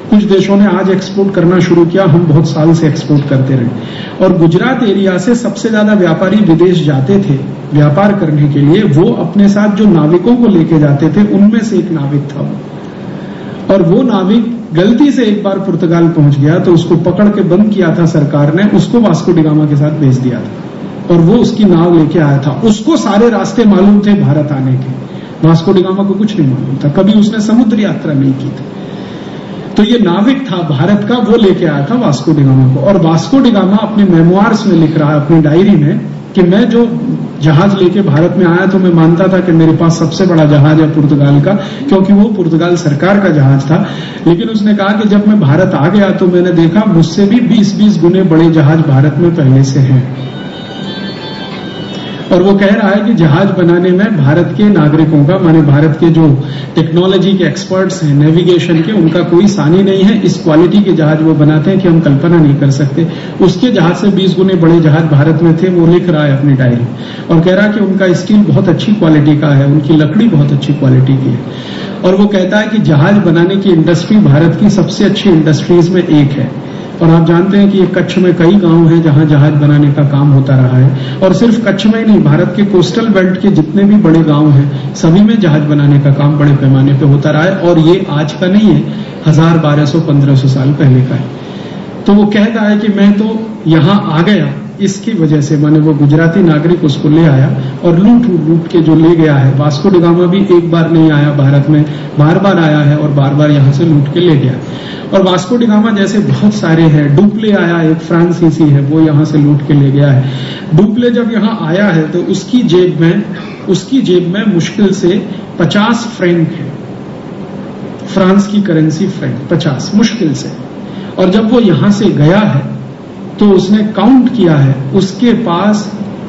कुछ देशों ने आज एक्सपोर्ट करना शुरू किया, हम बहुत साल से एक्सपोर्ट करते रहे। और गुजरात एरिया से सबसे ज्यादा व्यापारी विदेश जाते थे व्यापार करने के लिए। वो अपने साथ जो नाविकों को लेके जाते थे उनमें से एक नाविक था वो। और वो नाविक गलती से एक बार पुर्तगाल पहुंच गया तो उसको पकड़ के बंद किया था सरकार ने, उसको वास्को डी गामा के साथ भेज दिया था और वो उसकी नाव लेके आया था। उसको सारे रास्ते मालूम थे भारत आने के, वास्को डी गामा को कुछ नहीं मालूम था, कभी उसने समुद्र यात्रा नहीं की थी। तो ये नाविक था भारत का, वो लेके आया था वास्को डी गामा को। और वास्को डी गामा अपने मेमोइर्स में लिख रहा है, अपनी डायरी में, कि मैं जो जहाज लेके भारत में आया तो मैं मानता था कि मेरे पास सबसे बड़ा जहाज है पुर्तगाल का, क्योंकि वो पुर्तगाल सरकार का जहाज था। लेकिन उसने कहा कि जब मैं भारत आ गया तो मैंने देखा मुझसे भी 20-20 गुने बड़े जहाज भारत में पहले से हैं। और वो कह रहा है कि जहाज बनाने में भारत के नागरिकों का, माने भारत के जो टेक्नोलॉजी के एक्सपर्ट्स हैं नेविगेशन के, उनका कोई सानी नहीं है। इस क्वालिटी के जहाज वो बनाते हैं कि हम कल्पना नहीं कर सकते। उसके जहाज से 20 गुने बड़े जहाज भारत में थे। वो लिख रहा है अपनी डायरी और कह रहा है कि उनका स्टील बहुत अच्छी क्वालिटी का है, उनकी लकड़ी बहुत अच्छी क्वालिटी की है। और वो कहता है कि जहाज बनाने की इंडस्ट्री भारत की सबसे अच्छी इंडस्ट्रीज में एक है। और आप जानते हैं कि ये कच्छ में कई गांव हैं जहां जहाज बनाने का काम होता रहा है। और सिर्फ कच्छ में ही नहीं, भारत के कोस्टल बेल्ट के जितने भी बड़े गांव हैं सभी में जहाज बनाने का काम बड़े पैमाने पे होता रहा है। और ये आज का नहीं है, 1000, 1200, 1500 साल पहले का है। तो वो कहता है कि मैं तो यहां आ गया इसकी वजह से, माने वो गुजराती नागरिक उसको ले आया और लूट के जो ले गया है। वास्को डी गामा भी एक बार नहीं आया भारत में, बार बार आया है और बार बार यहां से लूट के ले गया। और वास्को डी गामा जैसे बहुत सारे हैं। डुप्ले आया, एक फ्रांसीसी है, वो यहां से लूट के ले गया है। डुप्ले जब यहां आया है तो उसकी जेब में मुश्किल से 50 फ्रैंक है, फ्रांस की करेंसी फ्रैंक 50 मुश्किल से। और जब वो यहां से गया है तो उसने काउंट किया है, उसके पास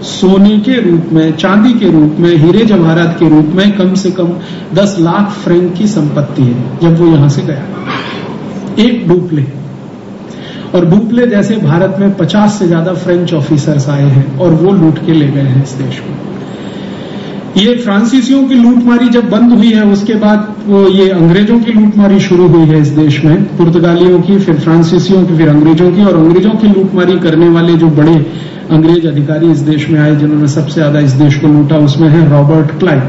सोने के रूप में, चांदी के रूप में, हीरे जवाहरात के रूप में कम से कम 10 लाख फ्रैंक की संपत्ति है जब वो यहां से गया। एक डुप्ले। और डुप्ले जैसे भारत में 50 से ज्यादा फ्रेंच ऑफिसर्स आए हैं और वो लूट के ले गए हैं इस देश को। ये फ्रांसीसियों की लूटमारी जब बंद हुई है उसके बाद वो ये अंग्रेजों की लूटमारी शुरू हुई है इस देश में, पुर्तगालियों की, फिर फ्रांसीसियों की, फिर अंग्रेजों की। और अंग्रेजों की लूटमारी करने वाले जो बड़े अंग्रेज अधिकारी इस देश में आए जिन्होंने सबसे ज्यादा इस देश को लूटा, उसमें है रॉबर्ट क्लाइव।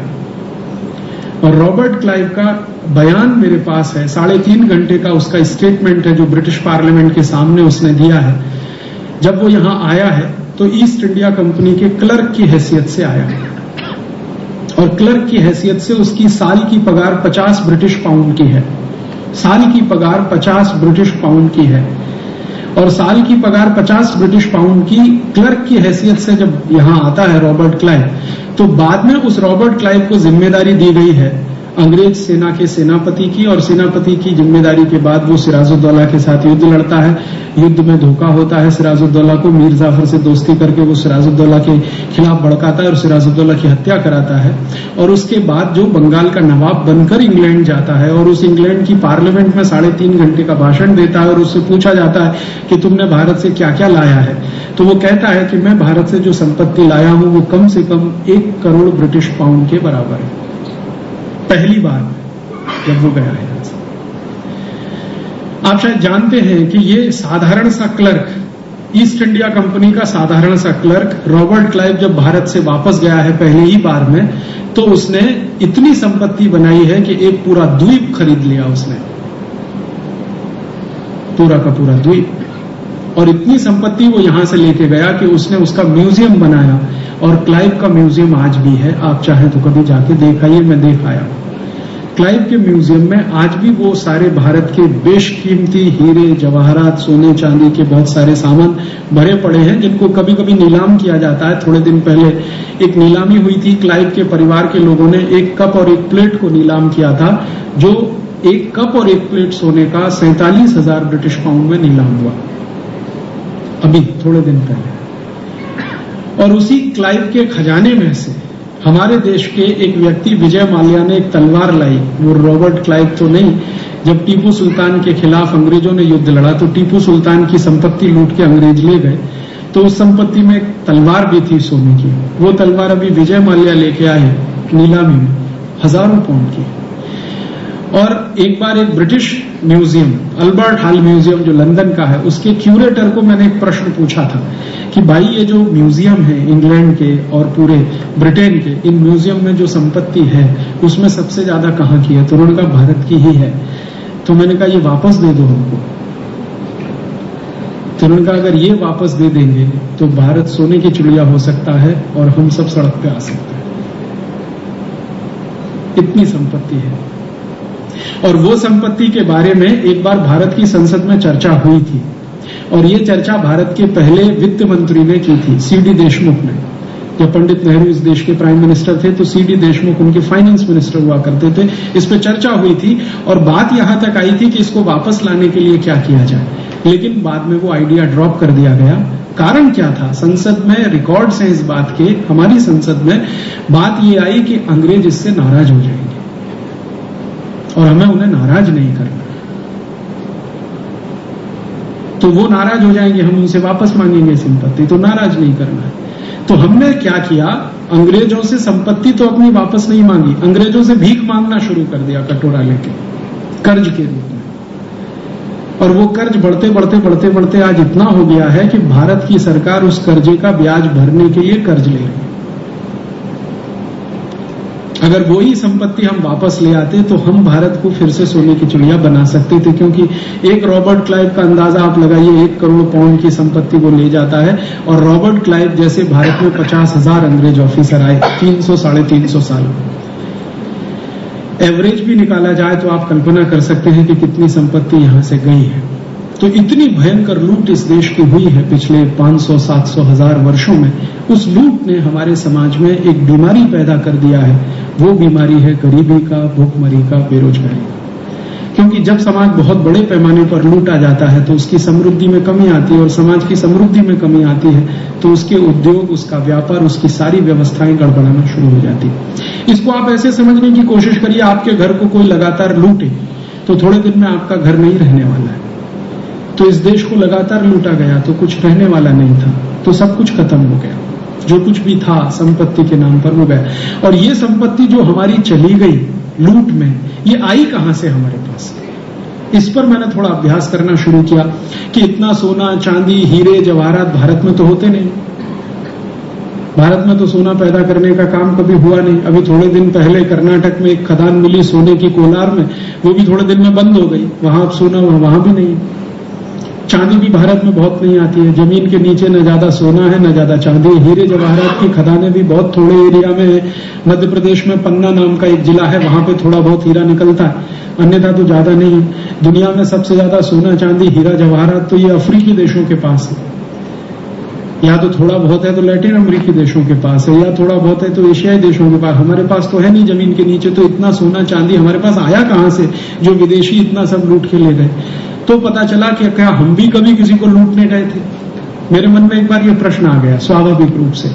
और रॉबर्ट क्लाइव का बयान मेरे पास है, 3.5 घंटे का उसका स्टेटमेंट है जो ब्रिटिश पार्लियामेंट के सामने उसने दिया है। जब वो यहां आया है तो ईस्ट इंडिया कंपनी के क्लर्क की हैसियत से आया है और क्लर्क की हैसियत से उसकी साल की पगार 50 ब्रिटिश पाउंड की है। साल की पगार 50 ब्रिटिश पाउंड की है। और साल की पगार 50 ब्रिटिश पाउंड की क्लर्क की हैसियत से जब यहां आता है रॉबर्ट क्लाइव, तो बाद में उस रॉबर्ट क्लाइव को जिम्मेदारी दी गई है अंग्रेज सेना के सेनापति की। और सेनापति की जिम्मेदारी के बाद वो सिराजुद्दौला के साथ युद्ध लड़ता है। युद्ध में धोखा होता है सिराजुद्दौला को, मीर जाफर से दोस्ती करके वो सिराजुद्दौला के खिलाफ भड़काता है और सिराजुद्दौला की हत्या कराता है। और उसके बाद जो बंगाल का नवाब बनकर इंग्लैंड जाता है और उस इंग्लैंड की पार्लियामेंट में 3.5 घंटे का भाषण देता है और उससे पूछा जाता है कि तुमने भारत से क्या क्या लाया है, तो वो कहता है कि मैं भारत से जो संपत्ति लाया हूं वो कम से कम 1 करोड़ ब्रिटिश पाउंड के बराबर है। पहली बार जब वो गया है। आप शायद जानते हैं कि ये साधारण सा क्लर्क, ईस्ट इंडिया कंपनी का साधारण सा क्लर्क रॉबर्ट क्लाइव जब भारत से वापस गया है पहले ही बार में, तो उसने इतनी संपत्ति बनाई है कि एक पूरा द्वीप खरीद लिया उसने, पूरा का पूरा द्वीप। और इतनी संपत्ति वो यहां से लेके गया कि उसने उसका म्यूजियम बनाया। और क्लाइव का म्यूजियम आज भी है, आप चाहें तो कभी जाके देख आइए, मैं देख आया। क्लाइव के म्यूजियम में आज भी वो सारे भारत के बेशकीमती हीरे जवाहरात, सोने चांदी के बहुत सारे सामान भरे पड़े हैं जिनको कभी कभी नीलाम किया जाता है। थोड़े दिन पहले एक नीलामी हुई थी, क्लाइव के परिवार के लोगों ने एक कप और एक प्लेट को नीलाम किया था, जो एक कप और एक प्लेट सोने का 47,000 ब्रिटिश पाउंड में नीलाम हुआ अभी थोड़े दिन पहले। और उसी क्लाइव के खजाने में से हमारे देश के एक व्यक्ति विजय माल्या ने एक तलवार लाई। वो रॉबर्ट क्लाइव तो नहीं। जब टीपू सुल्तान के खिलाफ अंग्रेजों ने युद्ध लड़ा तो टीपू सुल्तान की संपत्ति लूट के अंग्रेज ले गए, तो उस संपत्ति में एक तलवार भी थी सोने की। वो तलवार अभी विजय माल्या लेके आए नीलामी में, हजारों पाउंड की। और एक बार एक British museum, Albert hall museum जो लंदन का है, उसके क्यूरेटर को मैंने एक प्रश्न पूछा था कि भाई ये जो म्यूजियम है इंग्लैंड के और पूरे ब्रिटेन के, इन म्यूजियम में जो संपत्ति है उसमें सबसे ज्यादा कहाँ की है? तो उन्होंने कहा भारत की ही है। तो मैंने कहा ये वापस दे दो हमको। तो उन्होंने कहा अगर ये वापस दे देंगे तो भारत सोने की चिड़िया हो सकता है और हम सब सड़क पे आ सकते हैं, इतनी संपत्ति है। और वो संपत्ति के बारे में एक बार भारत की संसद में चर्चा हुई थी और ये चर्चा भारत के पहले वित्त मंत्री ने की थी, सीडी देशमुख ने। जब पंडित नेहरू इस देश के प्राइम मिनिस्टर थे तो सीडी देशमुख उनके फाइनेंस मिनिस्टर हुआ करते थे। इस पे चर्चा हुई थी और बात यहां तक आई थी कि इसको वापस लाने के लिए क्या किया जाए, लेकिन बाद में वो आइडिया ड्रॉप कर दिया गया। कारण क्या था? संसद में रिकॉर्ड्स हैं इस बात के, हमारी संसद में बात ये आई कि अंग्रेज इससे नाराज हो जाएंगे और हमें उन्हें नाराज नहीं करना। तो वो नाराज हो जाएंगे, हम उनसे वापस मांगेंगे संपत्ति, तो नाराज नहीं करना है। तो हमने क्या किया, अंग्रेजों से संपत्ति तो अपनी वापस नहीं मांगी, अंग्रेजों से भीख मांगना शुरू कर दिया कटोरा लेके, कर्ज के रूप में। और वो कर्ज बढ़ते बढ़ते बढ़ते बढ़ते आज इतना हो गया है कि भारत की सरकार उस कर्जे का ब्याज भरने के लिए कर्ज ले रही है। अगर वही संपत्ति हम वापस ले आते तो हम भारत को फिर से सोने की चिड़िया बना सकते थे, क्योंकि एक रॉबर्ट क्लाइव का अंदाजा आप लगाइए, 1 करोड़ पाउंड की संपत्ति वो ले जाता है, और रॉबर्ट क्लाइव जैसे भारत में 50,000 अंग्रेज ऑफिसर आए 300 साढ़े 300 साल। एवरेज भी निकाला जाए तो आप कल्पना कर सकते हैं कि कितनी संपत्ति यहां से गई है। तो इतनी भयंकर लूट इस देश की हुई है पिछले 500, 700, 1000 वर्षों में। उस लूट ने हमारे समाज में एक बीमारी पैदा कर दिया है। वो बीमारी है गरीबी का, भूखमरी का, बेरोजगारी का। क्योंकि जब समाज बहुत बड़े पैमाने पर लूटा जाता है तो उसकी समृद्धि में कमी आती है, और समाज की समृद्धि में कमी आती है तो उसके उद्योग, उसका व्यापार, उसकी सारी व्यवस्थाएं गड़बड़ाना शुरू हो जाती है। इसको आप ऐसे समझने की कोशिश करिए, आपके घर को कोई लगातार लूटे तो थोड़े दिन में आपका घर नहीं रहने वाला है। तो इस देश को लगातार लूटा गया तो कुछ रहने वाला नहीं था, तो सब कुछ खत्म हो गया। जो कुछ भी था संपत्ति के नाम पर वो गया। और ये संपत्ति जो हमारी चली गई लूट में, ये आई कहां से हमारे पास? इस पर मैंने थोड़ा अभ्यास करना शुरू किया कि इतना सोना, चांदी, हीरे, जवाहरात भारत में तो होते नहीं। भारत में तो सोना पैदा करने का काम कभी हुआ नहीं। अभी थोड़े दिन पहले कर्नाटक में एक खदान मिली सोने की कोलार में, वो भी थोड़े दिन में बंद हो गई। वहां अब सोना वहां भी नहीं। चांदी भी भारत में बहुत नहीं आती है। जमीन के नीचे न ज्यादा सोना है न ज्यादा चांदी। हीरे जवाहरात की खदानें भी बहुत थोड़े एरिया में है। मध्य प्रदेश में पन्ना नाम का एक जिला है, वहां पे थोड़ा बहुत हीरा निकलता है, अन्यथा तो ज्यादा नहीं है। दुनिया में सबसे ज्यादा सोना, चांदी, हीरा जवाहरात तो ये अफ्रीकी देशों के पास है। या तो थोड़ा बहुत है तो लैटिन अमेरिकी देशों के पास है, या थोड़ा बहुत है तो एशियाई देशों के पास। हमारे पास तो है नहीं जमीन के नीचे। तो इतना सोना चांदी हमारे पास आया कहां से, जो विदेशी इतना सब लूट के ले गए? तो पता चला कि क्या हम भी कभी किसी को लूटने गए थे? मेरे मन में एक बार ये प्रश्न आ गया स्वाभाविक रूप से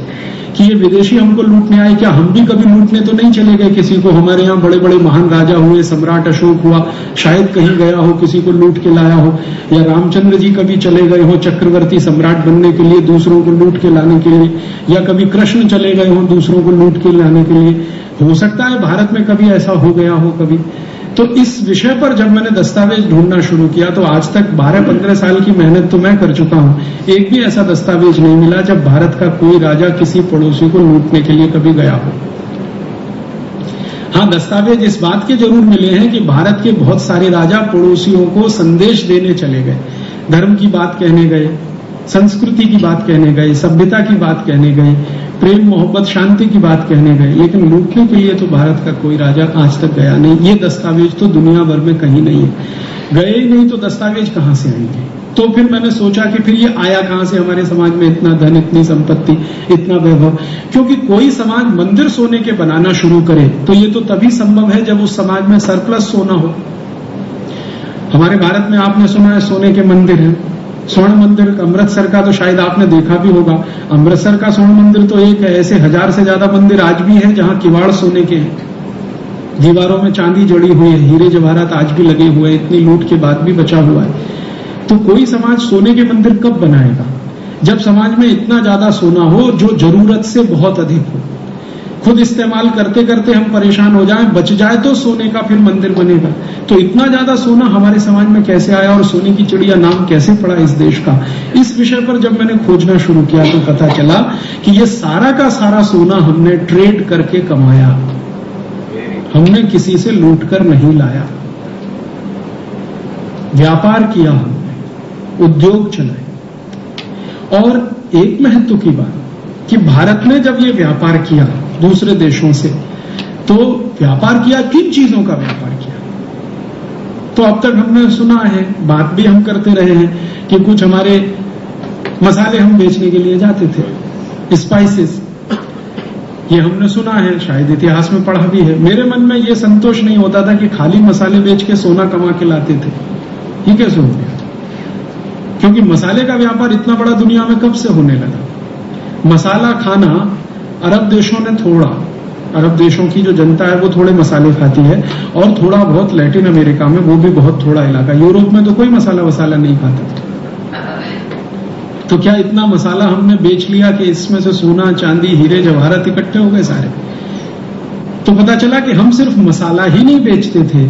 कि ये विदेशी हमको लूटने आए, क्या हम भी कभी लूटने तो नहीं चले गए किसी को? हमारे यहाँ बड़े बड़े महान राजा हुए, सम्राट अशोक हुआ, शायद कहीं गया हो, किसी को लूट के लाया हो। या रामचंद्र जी कभी चले गए हो चक्रवर्ती सम्राट बनने के लिए, दूसरों को लूट के लाने के लिए। या कभी कृष्ण चले गए हो दूसरों को लूट के लाने के लिए। हो सकता है भारत में कभी ऐसा हो गया हो कभी। तो इस विषय पर जब मैंने दस्तावेज ढूंढना शुरू किया तो आज तक 12-15 साल की मेहनत तो मैं कर चुका हूं, एक भी ऐसा दस्तावेज नहीं मिला जब भारत का कोई राजा किसी पड़ोसी को लूटने के लिए कभी गया हो। हाँ, दस्तावेज इस बात के जरूर मिले हैं कि भारत के बहुत सारे राजा पड़ोसियों को संदेश देने चले गए, धर्म की बात कहने गए, संस्कृति की बात कहने गए, सभ्यता की बात कहने गए, प्रेम मोहब्बत शांति की बात कहने गए, लेकिन लूटने के लिए तो भारत का कोई राजा आज तक गया नहीं। ये दस्तावेज तो दुनिया भर में कहीं नहीं है। गए ही नहीं तो दस्तावेज कहां से आएंगे? तो फिर मैंने सोचा कि फिर ये आया कहां से हमारे समाज में इतना धन, इतनी संपत्ति, इतना वैभव? क्योंकि कोई समाज मंदिर सोने के बनाना शुरू करे तो ये तो तभी संभव है जब उस समाज में सरप्लस सोना हो। हमारे भारत में आपने सुना है सोने के मंदिर हैं। स्वर्ण मंदिर अमृतसर का तो शायद आपने देखा भी होगा। अमृतसर का स्वर्ण मंदिर तो एक है, ऐसे 1000 से ज्यादा मंदिर आज भी हैं जहां किवाड़ सोने के हैं, दीवारों में चांदी जड़ी हुई है, हीरे जवाहरात आज भी लगे हुए हैं, इतनी लूट के बाद भी बचा हुआ है। तो कोई समाज सोने के मंदिर कब बनाएगा? जब समाज में इतना ज्यादा सोना हो जो जरूरत से बहुत अधिक हो, खुद इस्तेमाल करते करते हम परेशान हो जाएं, बच जाए तो सोने का फिर मंदिर बनेगा। तो इतना ज्यादा सोना हमारे समाज में कैसे आया और सोने की चिड़िया नाम कैसे पड़ा इस देश का? इस विषय पर जब मैंने खोजना शुरू किया तो पता चला कि ये सारा का सारा सोना हमने ट्रेड करके कमाया, हमने किसी से लूट कर नहीं लाया। व्यापार किया हमने, उद्योग चलाए। और एक महत्व की बात कि भारत ने जब ये व्यापार किया दूसरे देशों से, तो व्यापार किया, किन चीजों का व्यापार किया? तो अब तक हमने सुना है, बात भी हम करते रहे हैं कि कुछ हमारे मसाले हम बेचने के लिए जाते थे, स्पाइसेस, ये हमने सुना है, शायद इतिहास में पढ़ा भी है। मेरे मन में ये संतोष नहीं होता था कि खाली मसाले बेच के सोना कमा के लाते थे। ये कैसे हो गया? क्योंकि मसाले का व्यापार इतना बड़ा दुनिया में कब से होने लगा? मसाला खाना अरब देशों ने थोड़ा, अरब देशों की जो जनता है वो थोड़े मसाले खाती है, और थोड़ा बहुत लैटिन अमेरिका में, वो भी बहुत थोड़ा इलाका। यूरोप में तो कोई मसाला वसाला नहीं खाता। तो क्या इतना मसाला हमने बेच लिया कि इसमें से सोना, चांदी, हीरे जवाहरात इकट्ठे हो गए सारे? तो पता चला कि हम सिर्फ मसाला ही नहीं बेचते थे,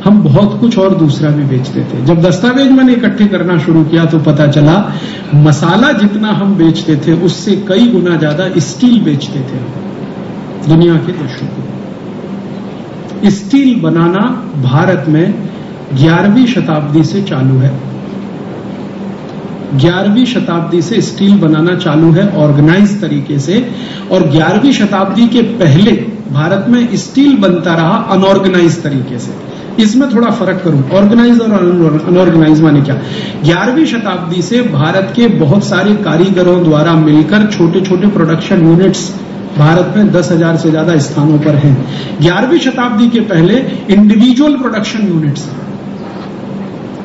हम बहुत कुछ और दूसरा भी बेचते थे। जब दस्तावेज मैंने इकट्ठे करना शुरू किया तो पता चला मसाला जितना हम बेचते थे उससे कई गुना ज्यादा स्टील बेचते थे दुनिया के देशों को। स्टील बनाना भारत में 11वीं शताब्दी से चालू है। 11वीं शताब्दी से स्टील बनाना चालू है ऑर्गेनाइज तरीके से, और 11वीं शताब्दी के पहले भारत में स्टील बनता रहा अनऑर्गेनाइज तरीके से। इसमें थोड़ा फर्क करूं, ऑर्गेनाइज और अनऑर्गेनाइज माने क्या। 11वीं शताब्दी से भारत के बहुत सारे कारीगरों द्वारा मिलकर छोटे छोटे प्रोडक्शन यूनिट्स भारत में 10,000 से ज्यादा स्थानों पर हैं। 11वीं शताब्दी के पहले इंडिविजुअल प्रोडक्शन यूनिट्स,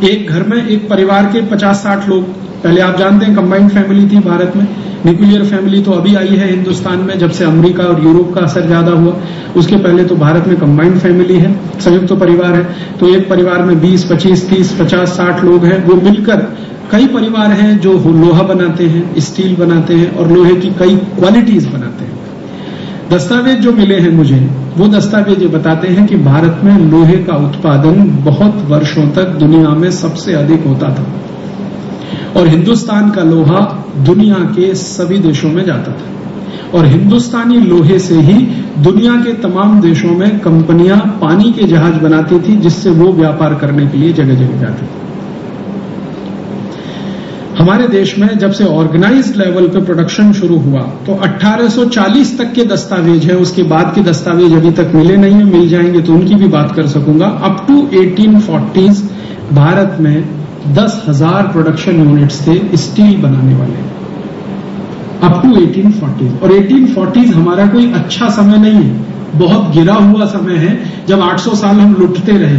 एक घर में एक परिवार के 50-60 लोग, पहले आप जानते हैं कंबाइंड फैमिली थी भारत में। न्यूक्लियर फैमिली तो अभी आई है हिंदुस्तान में, जब से अमेरिका और यूरोप का असर ज्यादा हुआ। उसके पहले तो भारत में कंबाइंड फैमिली है, संयुक्त तो परिवार है। तो एक परिवार में 20, 25, 30, 50, 60 लोग हैं, वो मिलकर कई परिवार हैं जो लोहा बनाते हैं, स्टील बनाते हैं और लोहे की कई क्वालिटीज बनाते हैं। दस्तावेज जो मिले हैं मुझे, वो दस्तावेज ये बताते हैं कि भारत में लोहे का उत्पादन बहुत वर्षों तक दुनिया में सबसे अधिक होता था, और हिंदुस्तान का लोहा दुनिया के सभी देशों में जाता था, और हिंदुस्तानी लोहे से ही दुनिया के तमाम देशों में कंपनियां पानी के जहाज बनाती थी, जिससे वो व्यापार करने के लिए जगह जगह जाती थी। हमारे देश में जब से ऑर्गेनाइज्ड लेवल पे प्रोडक्शन शुरू हुआ तो 1840 तक के दस्तावेज है, उसके बाद के दस्तावेज अभी तक मिले नहीं है, मिल जाएंगे तो उनकी भी बात कर सकूंगा। अप टू 1840 भारत में 10,000 प्रोडक्शन यूनिट्स थे स्टील बनाने वाले, अप टू 1840। और 1840 हमारा कोई अच्छा समय नहीं है, बहुत गिरा हुआ समय है। जब 800 साल हम लुटते रहे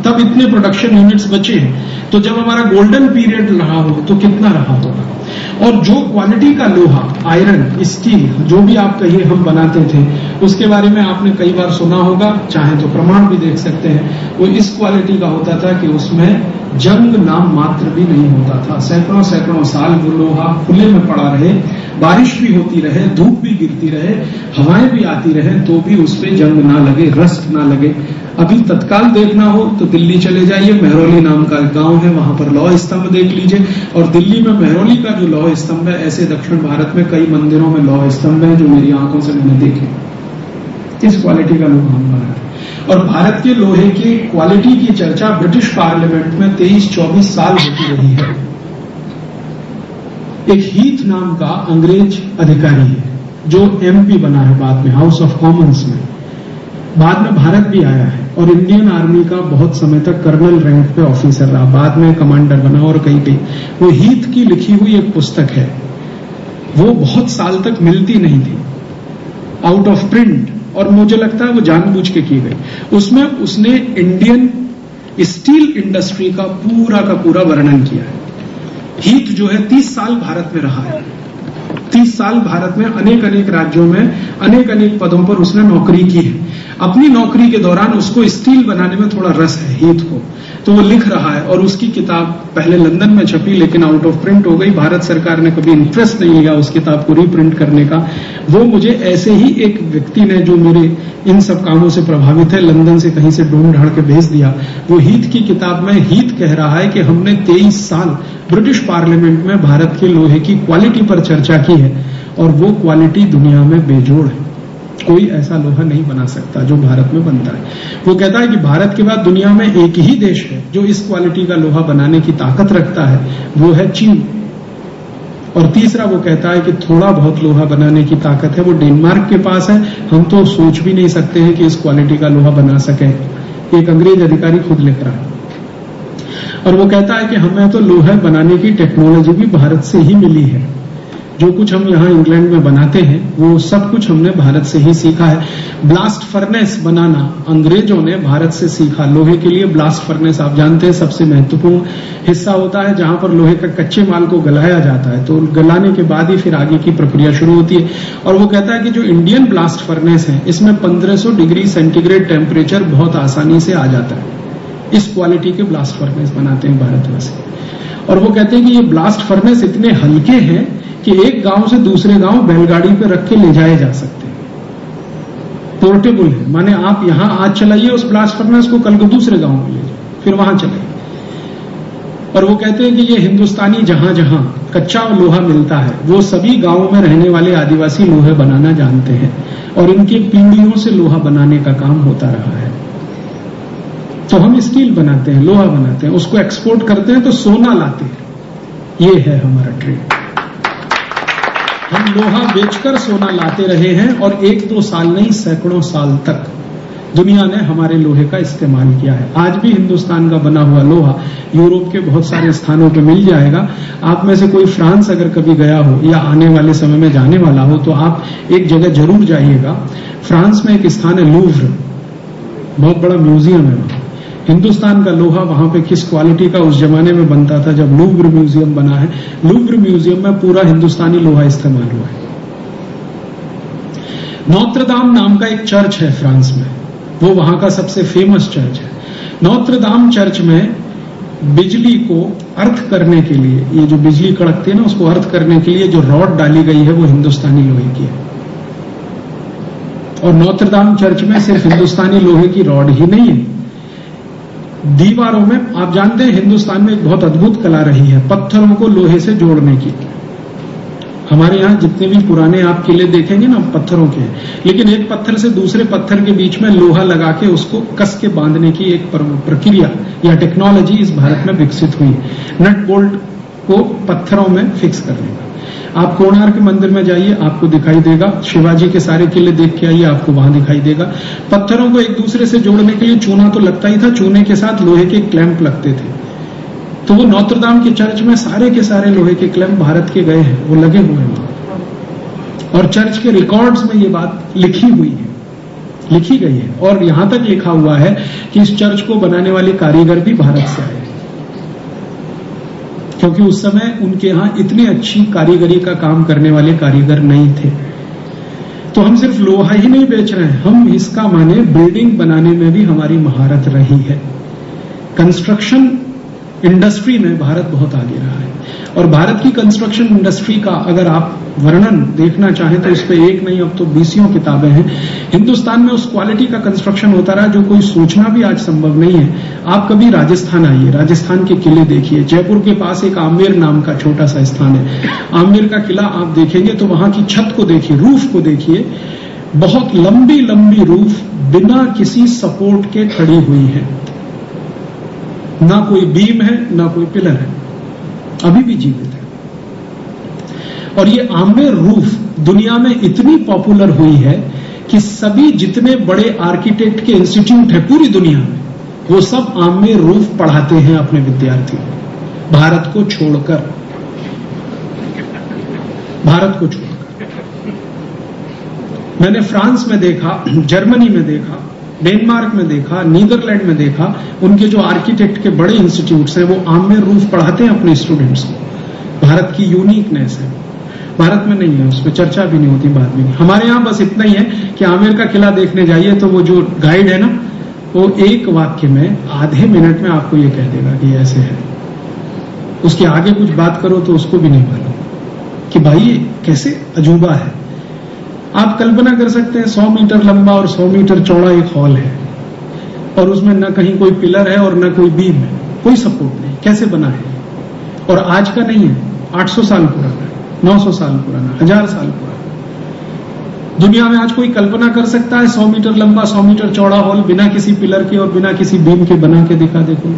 तब इतने प्रोडक्शन यूनिट्स बचे हैं। तो जब हमारा गोल्डन पीरियड रहा हो तो कितना रहा होगा। और जो क्वालिटी का लोहा, आयरन, स्टील, जो भी आप कहिए हम बनाते थे, उसके बारे में आपने कई बार सुना होगा, चाहे तो प्रमाण भी देख सकते हैं। वो इस क्वालिटी का होता था कि उसमें जंग नाम मात्र भी नहीं होता था। सैकड़ों सैकड़ों साल वो लोहा खुले में पड़ा रहे, बारिश भी होती रहे, धूप भी गिरती रहे, हवाएं भी आती रहे, तो भी उस पे जंग ना लगे, रस्ट ना लगे। अभी तत्काल देखना हो तो दिल्ली चले जाइए, मेहरौली नाम का गांव है, वहां पर लौह स्तंभ देख लीजिए। और दिल्ली में मेहरौली का जो लौह स्तंभ है, ऐसे दक्षिण भारत में कई मंदिरों में लौह स्तंभ है जो मेरी आंखों से मैंने देखे। इस क्वालिटी का लोहा हम बना रहे। और भारत के लोहे की क्वालिटी की चर्चा ब्रिटिश पार्लियामेंट में 23-24 साल होती रही है। एक हीथ नाम का अंग्रेज अधिकारी है जो एमपी बना है बाद में, हाउस ऑफ कॉमन्स में, बाद में भारत भी आया है और इंडियन आर्मी का बहुत समय तक कर्नल रैंक पे ऑफिसर रहा, बाद में कमांडर बना और कहीं। वो हीथ की लिखी हुई एक पुस्तक है, वो बहुत साल तक मिलती नहीं थी, आउट ऑफ प्रिंट, और मुझे लगता है वो जानबूझ के की गई। उसमें उसने इंडियन स्टील इंडस्ट्री का पूरा वर्णन किया है। हीथ जो है 30 साल भारत में रहा है, 30 साल भारत में अनेक राज्यों में अनेक पदों पर उसने नौकरी की है। अपनी नौकरी के दौरान उसको स्टील बनाने में थोड़ा रस है हीथ को, तो वो लिख रहा है। और उसकी किताब पहले लंदन में छपी लेकिन आउट ऑफ प्रिंट हो गई। भारत सरकार ने कभी इंटरेस्ट नहीं लिया उस किताब को रीप्रिंट करने का। वो मुझे ऐसे ही एक व्यक्ति ने जो मेरे इन सब कामों से प्रभावित है, लंदन से कहीं से ढूंढ ढाड़ के भेज दिया। वो हीथ की किताब में हीथ कह रहा है कि हमने 23 साल ब्रिटिश पार्लियामेंट में भारत के लोहे की क्वालिटी पर चर्चा की है, और वो क्वालिटी दुनिया में बेजोड़ है। कोई ऐसा लोहा नहीं बना सकता जो भारत में बनता है। वो कहता है कि भारत के बाद दुनिया में एक ही देश है जो इस क्वालिटी का लोहा बनाने की ताकत रखता है, वो है चीन। और तीसरा वो कहता है कि थोड़ा बहुत लोहा बनाने की ताकत है, वो डेनमार्क के पास है। हम तो सोच भी नहीं सकते हैं कि इस क्वालिटी का लोहा बना सके। एक अंग्रेज अधिकारी खुद लिख रहा है। और वो कहता है कि हमें तो लोहा बनाने की टेक्नोलॉजी भी भारत से ही मिली है। जो कुछ हम यहाँ इंग्लैंड में बनाते हैं वो सब कुछ हमने भारत से ही सीखा है। ब्लास्ट फर्नेस बनाना अंग्रेजों ने भारत से सीखा। लोहे के लिए ब्लास्ट फर्नेस आप जानते हैं सबसे महत्वपूर्ण हिस्सा होता है, जहां पर लोहे का कच्चे माल को गलाया जाता है, तो गलाने के बाद ही फिर आगे की प्रक्रिया शुरू होती है। और वो कहता है कि जो इंडियन ब्लास्ट फर्नेस है, इसमें 1500 डिग्री सेंटीग्रेड टेम्परेचर बहुत आसानी से आ जाता है। इस क्वालिटी के ब्लास्ट फर्नेस बनाते हैं भारतवासी। और वो कहते हैं कि ये ब्लास्ट फर्नेस इतने हल्के हैं कि एक गांव से दूसरे गांव बैलगाड़ी पे रख के ले जाए जा सकते हैं। पोर्टेबल है, माने आप यहां आज चलाइए उस ब्लास्ट फर्नेस को, कल को दूसरे गांव में ले जाए, फिर वहां चलाइए। और वो कहते हैं कि ये हिंदुस्तानी जहां जहां कच्चा लोहा मिलता है, वो सभी गांवों में रहने वाले आदिवासी लोहे बनाना जानते हैं, और इनकी पीढ़ियों से लोहा बनाने का काम होता रहा है। तो हम स्टील बनाते हैं, लोहा बनाते हैं, उसको एक्सपोर्ट करते हैं तो सोना लाते हैं। ये है हमारा ट्रेड। हम लोहा बेचकर सोना लाते रहे हैं और 1-2 साल नहीं, सैकड़ों साल तक दुनिया ने हमारे लोहे का इस्तेमाल किया है। आज भी हिंदुस्तान का बना हुआ लोहा यूरोप के बहुत सारे स्थानों पे मिल जाएगा। आप में से कोई फ्रांस अगर कभी गया हो या आने वाले समय में जाने वाला हो तो आप एक जगह जरूर जाइएगा। फ्रांस में एक स्थान है लूव्र, बहुत बड़ा म्यूजियम है वहां। हिंदुस्तान का लोहा वहां पे किस क्वालिटी का उस जमाने में बनता था जब लूव्र म्यूजियम बना है। लूव्र म्यूजियम में पूरा हिंदुस्तानी लोहा इस्तेमाल हुआ है। नोत्रदाम नाम का एक चर्च है फ्रांस में, वो वहां का सबसे फेमस चर्च है। नोत्रदाम चर्च में बिजली को अर्थ करने के लिए, ये जो बिजली कड़कती है ना, उसको अर्थ करने के लिए जो रॉड डाली गई है वो हिंदुस्तानी लोहे की है। और नोत्रदाम चर्च में सिर्फ हिंदुस्तानी लोहे की रॉड ही नहीं है, दीवारों में आप जानते हैं हिंदुस्तान में एक बहुत अद्भुत कला रही है पत्थरों को लोहे से जोड़ने की। हमारे यहां जितने भी पुराने आप किले देखेंगे ना, पत्थरों के, लेकिन एक पत्थर से दूसरे पत्थर के बीच में लोहा लगा के उसको कस के बांधने की एक प्रक्रिया या टेक्नोलॉजी इस भारत में विकसित हुई। नट बोल्ट को पत्थरों में फिक्स करने का। आप कोणार्क मंदिर में जाइए, आपको दिखाई देगा। शिवाजी के सारे किले देख के आइए, आपको वहां दिखाई देगा। पत्थरों को एक दूसरे से जोड़ने के लिए चूना तो लगता ही था, चूने के साथ लोहे के क्लैंप लगते थे। तो वो नोत्रदाम के चर्च में सारे के सारे लोहे के क्लैंप भारत के गए हैं, वो लगे हुए हैं। और चर्च के रिकॉर्ड्स में ये बात लिखी हुई है, लिखी गई है। और यहां तक लिखा हुआ है कि इस चर्च को बनाने वाले कारीगर भी भारत से आए, क्योंकि उस समय उनके यहां इतनी अच्छी कारीगरी का काम करने वाले कारीगर नहीं थे। तो हम सिर्फ लोहा ही नहीं बेच रहे हैं, हम इसका माने बिल्डिंग बनाने में भी हमारी महारत रही है। कंस्ट्रक्शन इंडस्ट्री में भारत बहुत आगे रहा है। और भारत की कंस्ट्रक्शन इंडस्ट्री का अगर आप वर्णन देखना चाहें तो इस पे एक नहीं, अब तो 20 किताबें हैं। हिंदुस्तान में उस क्वालिटी का कंस्ट्रक्शन होता रहा जो कोई सोचना भी आज संभव नहीं है। आप कभी राजस्थान आइए, राजस्थान के किले देखिए। जयपुर के पास एक आमेर नाम का छोटा सा स्थान है, आमेर का किला आप देखेंगे तो वहां की छत को देखिए, रूफ को देखिए, बहुत लंबी लंबी रूफ बिना किसी सपोर्ट के खड़ी हुई है। ना कोई बीम है, ना कोई पिलर है, अभी भी जीवित है। और ये आमेर रूफ दुनिया में इतनी पॉपुलर हुई है कि सभी जितने बड़े आर्किटेक्ट के इंस्टीट्यूट है पूरी दुनिया में, वो सब आमेर रूफ पढ़ाते हैं अपने विद्यार्थियों, भारत को छोड़कर। भारत को छोड़कर मैंने फ्रांस में देखा, जर्मनी में देखा, डेनमार्क में देखा, नीदरलैंड में देखा, उनके जो आर्किटेक्ट के बड़े इंस्टीट्यूट्स हैं वो आमेर रूफ पढ़ाते हैं अपने स्टूडेंट्स को। भारत की यूनिकनेस है, भारत में नहीं है, उस पर चर्चा भी नहीं होती, बात भी नहीं। हमारे यहां बस इतना ही है कि आमेर का किला देखने जाइए तो वो जो गाइड है ना, वो एक वाक्य में आधे मिनट में आपको ये कह देगा कि ऐसे है। उसके आगे कुछ बात करो तो उसको भी नहीं मालूम कि भाई ये कैसे अजूबा है। आप कल्पना कर सकते हैं 100 मीटर लंबा और 100 मीटर चौड़ा एक हॉल है और उसमें न कहीं कोई पिलर है और न कोई बीम है, कोई सपोर्ट नहीं, कैसे बना है। और आज का नहीं है, 800 साल पुराना है, 900 साल पुराना, 1000 साल पुराना। दुनिया में आज कोई कल्पना कर सकता है 100 मीटर लंबा 100 मीटर चौड़ा हॉल बिना किसी पिलर के और बिना किसी बीम के बना के दिखा? देखो,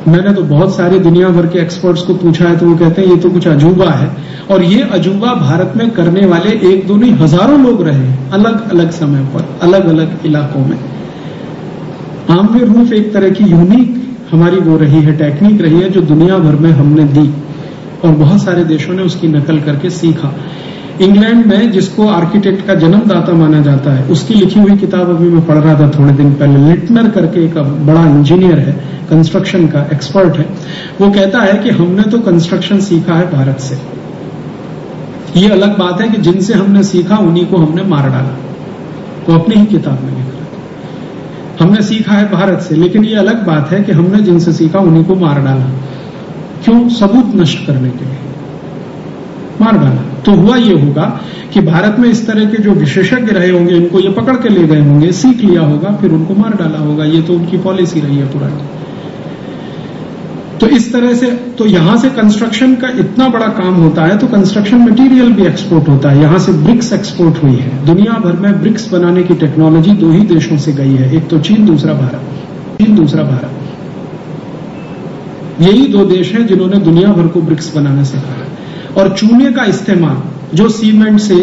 मैंने तो बहुत सारे दुनिया भर के एक्सपर्ट्स को पूछा है तो वो कहते हैं ये तो कुछ अजूबा है। और ये अजूबा भारत में करने वाले एक दो नहीं, हजारों लोग रहे हैं अलग अलग समय पर, अलग अलग इलाकों में। आमेर रूफ एक तरह की यूनिक हमारी वो रही है, टेक्निक रही है जो दुनिया भर में हमने दी और बहुत सारे देशों ने उसकी नकल करके सीखा। इंग्लैंड में जिसको आर्किटेक्ट का जन्मदाता माना जाता है, उसकी लिखी हुई किताब अभी मैं पढ़ रहा था थोड़े दिन पहले। लिटनर करके एक बड़ा इंजीनियर है, कंस्ट्रक्शन का एक्सपर्ट है, वो कहता है कि हमने तो कंस्ट्रक्शन सीखा है भारत से। ये अलग बात है कि जिनसे हमने सीखा उन्हीं को हमने मार डाला, वो अपनी ही किताब में लिख रहा था। हमने सीखा है भारत से, लेकिन ये अलग बात है कि हमने जिनसे सीखा उन्हीं को मार डाला। क्यों? सबूत नष्ट करने के लिए मार डाला। तो हुआ ये होगा कि भारत में इस तरह के जो विशेषज्ञ रहे होंगे, इनको ये पकड़ के ले गए होंगे, सीख लिया होगा, फिर उनको मार डाला होगा। ये तो उनकी पॉलिसी रही है पुरानी। तो इस तरह से तो यहां से कंस्ट्रक्शन का इतना बड़ा काम होता है, तो कंस्ट्रक्शन मटेरियल भी एक्सपोर्ट होता है। यहां से ब्रिक्स एक्सपोर्ट हुई है। दुनिया भर में ब्रिक्स बनाने की टेक्नोलॉजी 2 ही देशों से गई है, एक तो चीन, दूसरा भारत। यही 2 देश हैं जिन्होंने दुनिया भर को ब्रिक्स बनाना सिखाया। और चूने का इस्तेमाल, जो सीमेंट से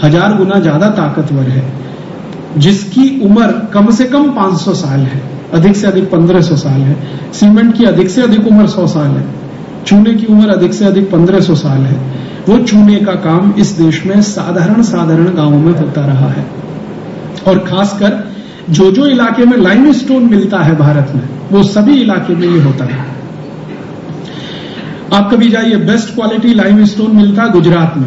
1000 गुना ज्यादा ताकतवर है, जिसकी उम्र कम से कम 500 साल है, अधिक से अधिक 1500 साल है। सीमेंट की अधिक से अधिक उम्र 100 साल है, चूने की उम्र अधिक से अधिक 1500 साल है। वो चूने का काम इस देश में साधारण गांवों में होता रहा है। और खासकर जो इलाके में लाइमस्टोन मिलता है भारत में, वो सभी इलाके में ये होता है। आप कभी जाइए, बेस्ट क्वालिटी लाइमस्टोन मिलता है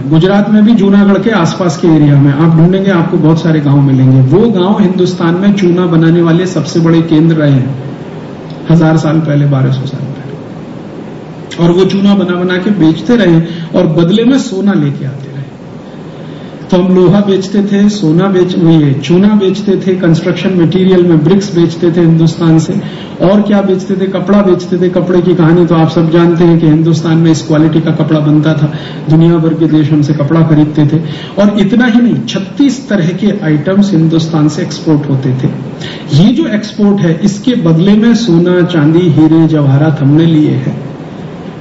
गुजरात में भी जूनागढ़ के आसपास के एरिया में आप ढूंढेंगे, आपको बहुत सारे गांव मिलेंगे। वो गांव हिंदुस्तान में चूना बनाने वाले सबसे बड़े केंद्र रहे हैं 1000 साल पहले, 1200 साल पहले। और वो चूना बना के बेचते रहे और बदले में सोना लेके आते रहे। तो हम लोहा बेचते थे, चूना बेचते थे, कंस्ट्रक्शन मटेरियल में ब्रिक्स बेचते थे हिंदुस्तान से, और क्या बेचते थे, कपड़ा बेचते थे। कपड़े की कहानी तो आप सब जानते हैं कि हिंदुस्तान में इस क्वालिटी का कपड़ा बनता था, दुनिया भर के देश हमसे कपड़ा खरीदते थे। और इतना ही नहीं, 36 तरह के आइटम्स हिंदुस्तान से एक्सपोर्ट होते थे। ये जो एक्सपोर्ट है, इसके बदले में सोना, चांदी, हीरे, जवाहरात हमने लिए हैं।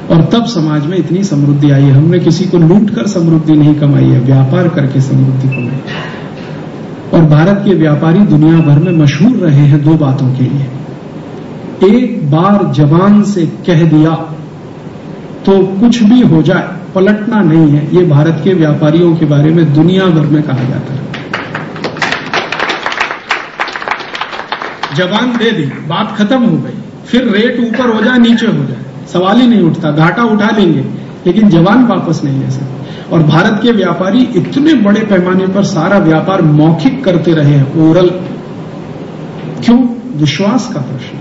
और तब समाज में इतनी समृद्धि आई है। हमने किसी को लूट कर समृद्धि नहीं कमाई है, व्यापार करके समृद्धि कमाई। और भारत के व्यापारी दुनिया भर में मशहूर रहे हैं 2 बातों के लिए। एक बार जबान से कह दिया तो कुछ भी हो जाए, पलटना नहीं है। ये भारत के व्यापारियों के बारे में दुनिया भर में कहा जाता है। जबान दे दी, बात खत्म हो गई, फिर रेट ऊपर हो जाए नीचे हो जाए, सवाल ही नहीं उठता। घाटा उठा लेंगे लेकिन जबान वापस नहीं ले सकते। और भारत के व्यापारी इतने बड़े पैमाने पर सारा व्यापार मौखिक करते रहे हैं, ओरल। क्यों? विश्वास का प्रश्न।